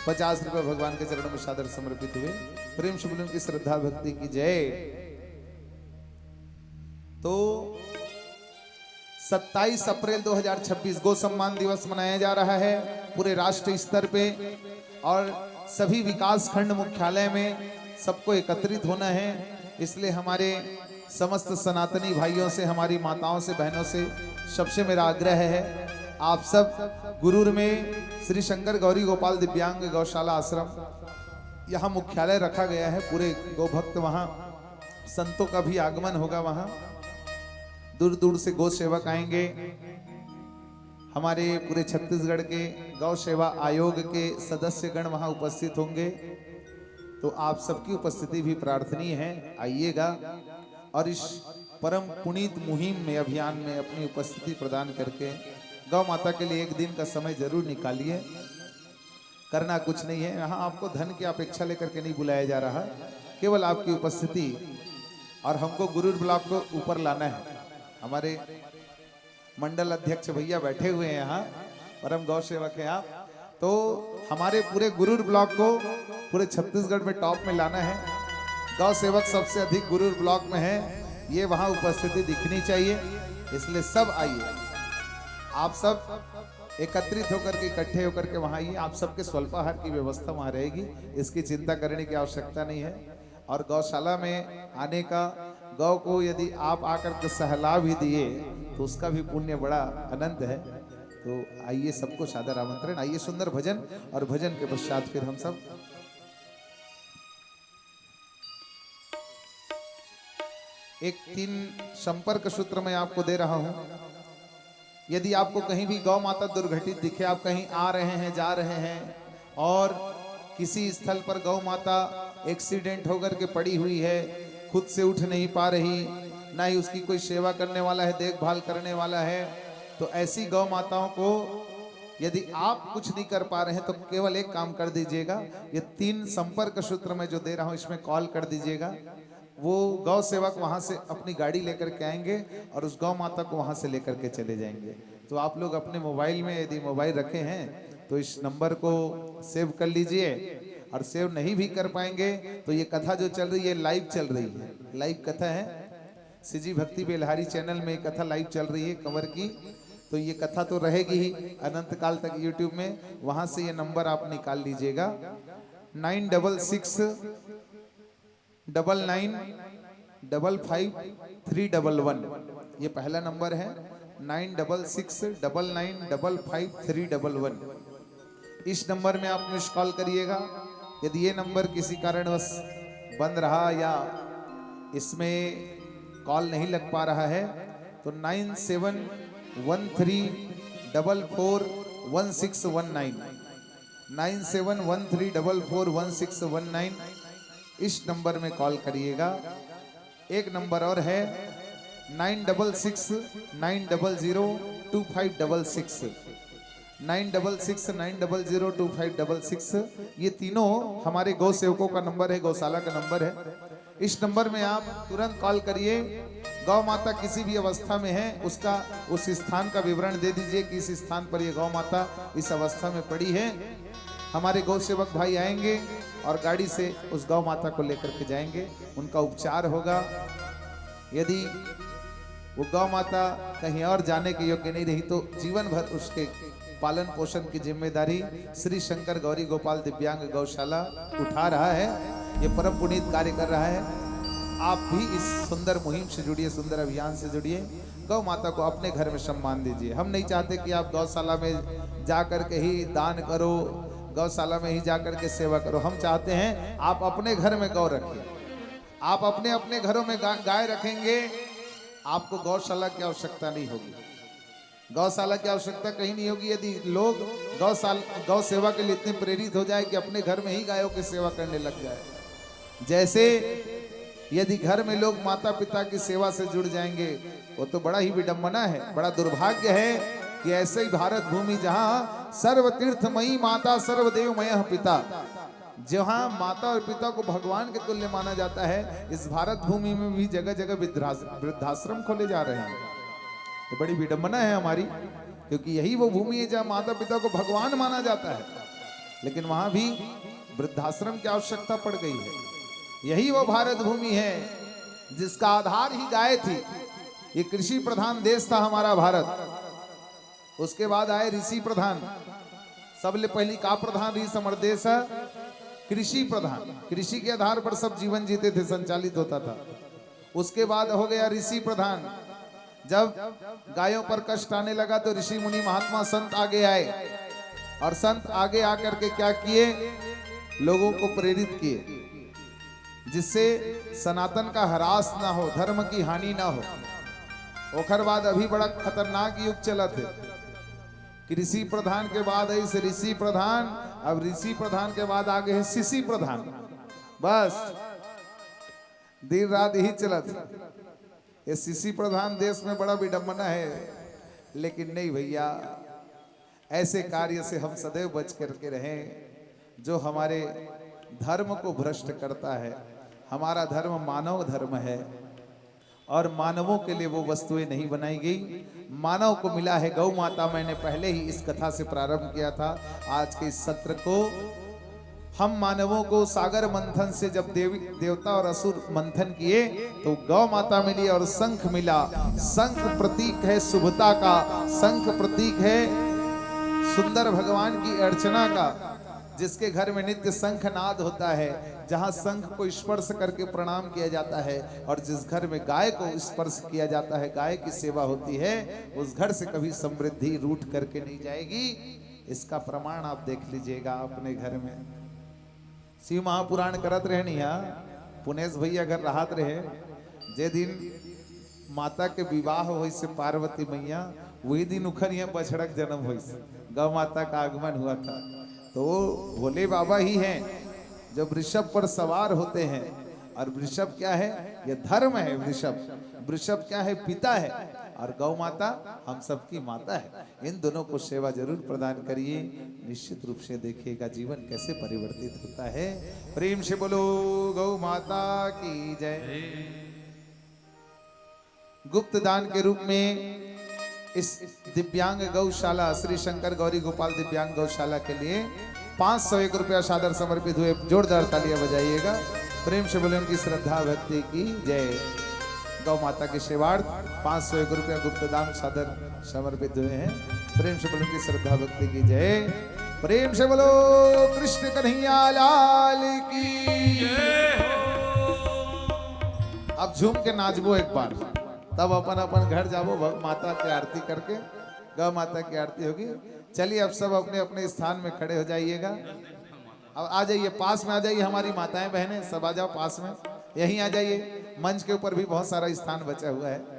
50 रुपये भगवान के चरणों में सादर समर्पित हुए। प्रेम से बोलन की श्रद्धा भक्ति की जय। तो 27 अप्रैल 2026 गौ सम्मान दिवस मनाया जा रहा है पूरे राष्ट्रीय स्तर पे, और सभी विकास खंड मुख्यालय में सबको एकत्रित होना है। इसलिए हमारे समस्त सनातनी भाइयों से, हमारी माताओं से, बहनों से, सबसे मेरा आग्रह है, आप सब गुरूर में श्री शंकर गौरी गोपाल दिव्यांग गौशाला आश्रम, यहाँ मुख्यालय रखा गया है। पूरे गोभक्त वहाँ संतों का भी आगमन होगा, वहाँ दूर दूर से गौ सेवक आएंगे। हमारे पूरे छत्तीसगढ़ के गौ सेवा आयोग के सदस्यगण वहाँ उपस्थित होंगे। तो आप सबकी उपस्थिति भी प्रार्थनीय है। आइएगा और इस परम पुनीत मुहिम में, अभियान में अपनी उपस्थिति प्रदान करके गौ माता के लिए एक दिन का समय जरूर निकालिए। करना कुछ नहीं है, यहाँ आपको धन की अपेक्षा लेकर के नहीं बुलाया जा रहा, केवल आपकी उपस्थिति, और हमको गुरु ब्लॉक को ऊपर लाना है। हमारे मंडल अध्यक्ष भैया बैठे हुए हैं यहाँ, परम गौ सेवक है आप, तो हमारे पूरे गुरूर ब्लॉक को पूरे छत्तीसगढ़ में टॉप में लाना है। गौ सेवक सबसे अधिक गुरूर ब्लॉक में है, ये वहाँ उपस्थिति दिखनी चाहिए। इसलिए सब आइए, आप सब एकत्रित होकर के इकट्ठे होकर के वहां आइए। आप सबके स्वल्पाहार की व्यवस्था वहां रहेगी, इसकी चिंता करने की आवश्यकता नहीं है। और गौशाला में आने का, गौ को यदि आप आकर के सहला भी दिए तो उसका भी पुण्य बड़ा अनंत है। तो आइए, सबको सादर आमंत्रण। आइए सुंदर भजन, और भजन के पश्चात फिर हम सब एक 3 संपर्क सूत्र मैं आपको दे रहा हूं। यदि आपको कहीं भी गौ माता दुर्घटित दिखे, आप कहीं आ रहे हैं, जा रहे हैं, और किसी स्थल पर गौ माता एक्सीडेंट होकर के पड़ी हुई है, खुद से उठ नहीं पा रही, ना ही उसकी कोई सेवा करने वाला है, देखभाल करने वाला है, तो ऐसी गौ माताओं को यदि आप कुछ नहीं कर पा रहे हैं तो केवल एक काम कर दीजिएगा। ये 3 संपर्क सूत्र मैं जो दे रहा हूं इसमें कॉल कर दीजिएगा। वो गौ सेवक वहां से अपनी गाड़ी लेकर के आएंगे और उस गौ माता को वहां से लेकर के चले जाएंगे। तो आप लोग अपने मोबाइल में यदि मोबाइल रखे हैं तो इस नंबर को सेव कर लीजिए, और सेव नहीं भी कर पाएंगे तो ये कथा जो चल रही है लाइव चल रही है, लाइव कथा है। सीजी भक्ति बेलहारी चैनल में कथा लाइव चल रही है कंवर की। तो ये कथा तो रहेगी ही अनंत काल तक यूट्यूब में। वहां से ये नंबर आप निकाल लीजिएगा, 9669555311। ये पहला नंबर है, 9669555311। इस नंबर में आप मिस कॉल करिएगा। यदि ये नंबर किसी कारणवश बंद रहा या इसमें कॉल नहीं लग पा रहा है तो 9713441619 9713441619 इस नंबर में कॉल करिएगा। एक नंबर और है 9669002566 9669002566। ये तीनों हमारे गौ सेवकों का नंबर है, गौशाला का नंबर है। इस नंबर में आप तुरंत कॉल करिए। गौ माता किसी भी अवस्था में है उसका, उस स्थान का विवरण दे दीजिए कि इस स्थान पर ये गौ माता इस अवस्था में पड़ी है। हमारे गौ सेवक भाई आएंगे और गाड़ी से उस गौ माता को लेकर के जाएंगे, उनका उपचार होगा। यदि वो गौ माता कहीं और जाने के योग्य नहीं रही तो जीवन भर उसके पालन पोषण की जिम्मेदारी श्री शंकर गौरी गोपाल दिव्यांग गौशाला उठा रहा है। ये परम पुनीत कार्य कर रहा है। आप भी इस सुंदर मुहिम से जुड़िए, सुंदर अभियान से जुड़िए। गौ माता को अपने घर में सम्मान दीजिए। हम नहीं चाहते कि आप गौशाला में जा करके ही दान करो, गौशाला में ही जाकर के सेवा करो। हम चाहते हैं आप अपने घर में गौ रखिए। आप अपने अपने घरों में गाय रखेंगे, आपको गौशाला की आवश्यकता नहीं होगी। गौशाला की आवश्यकता कहीं नहीं होगी यदि लोग गौ सेवा के लिए इतने प्रेरित हो जाए कि अपने घर में ही गायों की सेवा करने लग जाए। जैसे यदि घर में लोग माता पिता की सेवा से जुड़ जाएंगे, वो तो बड़ा ही विडंबना है, बड़ा दुर्भाग्य है कि ऐसे ही भारत भूमि जहां सर्व तीर्थमयी माता सर्वदेवमय पिता, जहां माता और पिता को भगवान के तुल्य माना जाता है, इस भारत भूमि में भी जगह जगह वृद्धाश्रम खोले जा रहे हैं। तो बड़ी विडंबना है हमारी, क्योंकि यही वो भूमि है जहां माता पिता को भगवान माना जाता है, लेकिन वहां भी वृद्धाश्रम की आवश्यकता पड़ गई है। यही वो भारत भूमि है जिसका आधार ही गाय थी। ये कृषि प्रधान देश था हमारा भारत। उसके बाद आए ऋषि प्रधान। सबले पहली का प्रधान ऋषि समर देश है, कृषि प्रधान। कृषि के आधार पर सब जीवन जीते थे, संचालित होता था। उसके बाद हो गया ऋषि प्रधान। जब गायों पर कष्ट आने लगा तो ऋषि मुनि महात्मा संत आगे आए, और संत आगे आकर के क्या किए, लोगों को प्रेरित किए, जिससे सनातन का ह्रास ना हो, धर्म की हानि ना हो। ओखर बाद अभी बड़ा खतरनाक युग चला थे। कृषि प्रधान के बाद है ऋषि प्रधान, अब ऋषि प्रधान के बाद आगे है शिशि प्रधान। बस दिन रात यही चला था। ये शिशि प्रधान देश में बड़ा विडंबना है, लेकिन नहीं भैया, ऐसे कार्य से हम सदैव बच करके रहें जो हमारे धर्म को भ्रष्ट करता है। हमारा धर्म मानव धर्म है, और मानवों के लिए वो वस्तुएं नहीं बनाई गई। मानव को मिला है गौ माता। मैंने पहले ही इस कथा से प्रारंभ किया था। आज के इस सत्र को हम मानवों को सागर मंथन से जब देवी देवता और असुर मंथन किए तो गौ माता मिली और शंख मिला। शंख प्रतीक है शुभता का, शंख प्रतीक है सुंदर भगवान की अर्चना का। जिसके घर में नित्य शंख नाद होता है, जहां शंख को स्पर्श करके प्रणाम किया जाता है, और जिस घर में गाय को स्पर्श किया जाता है, गाय की सेवा होती है, उस घर से कभी समृद्धि रूठ करके नहीं जाएगी। इसका प्रमाण आप देख लीजिएगा अपने घर में। शिव महापुराण करत रहे निहा, पुनेश भैया घर रहत रहे। जे दिन माता के विवाह हुई से पार्वती मैया, वही दिन उखर यहाँ बछड़क जन्म हुई से गौ माता का आगमन हुआ था। तो वो भोले बाबा ही हैं जो वृषभ पर सवार होते हैं। और वृषभ क्या है? ये धर्म है। वृषभ वृषभ क्या है? पिता है। और गौ माता हम सबकी माता है। इन दोनों को सेवा जरूर प्रदान करिए, निश्चित रूप से देखिएगा जीवन कैसे परिवर्तित होता है। प्रेम से बोलो गौ माता की जय। गुप्त दान के रूप में इस दिव्यांग गौशाला श्री शंकर गौरी गोपाल दिव्यांग गौशाला के लिए 501 रुपया सादर समर्पित हुए। जोरदार तालियां बजाइएगा। प्रेम से बोले उनकी श्रद्धा भक्ति की जय। गौ माता के सेवार्थ 501 रुपया गुप्त दान सादर समर्पित हुए हैं। प्रेम से बोले उनकी श्रद्धा भक्ति की जय। प्रेम से बोलो कृष्ण कन्हैया लाल की जय। अब झूम के नाचबो एक बार, तब अपन अपन घर जाबो माता की आरती करके। गौ माता की आरती होगी। चलिए अब सब अपने अपने स्थान में खड़े हो जाइएगा। अब आ जाइए, पास में आ जाइए हमारी माताएं बहनें, सब आ जाओ पास में, यहीं आ जाइए। मंच के ऊपर भी बहुत सारा स्थान बचा हुआ है।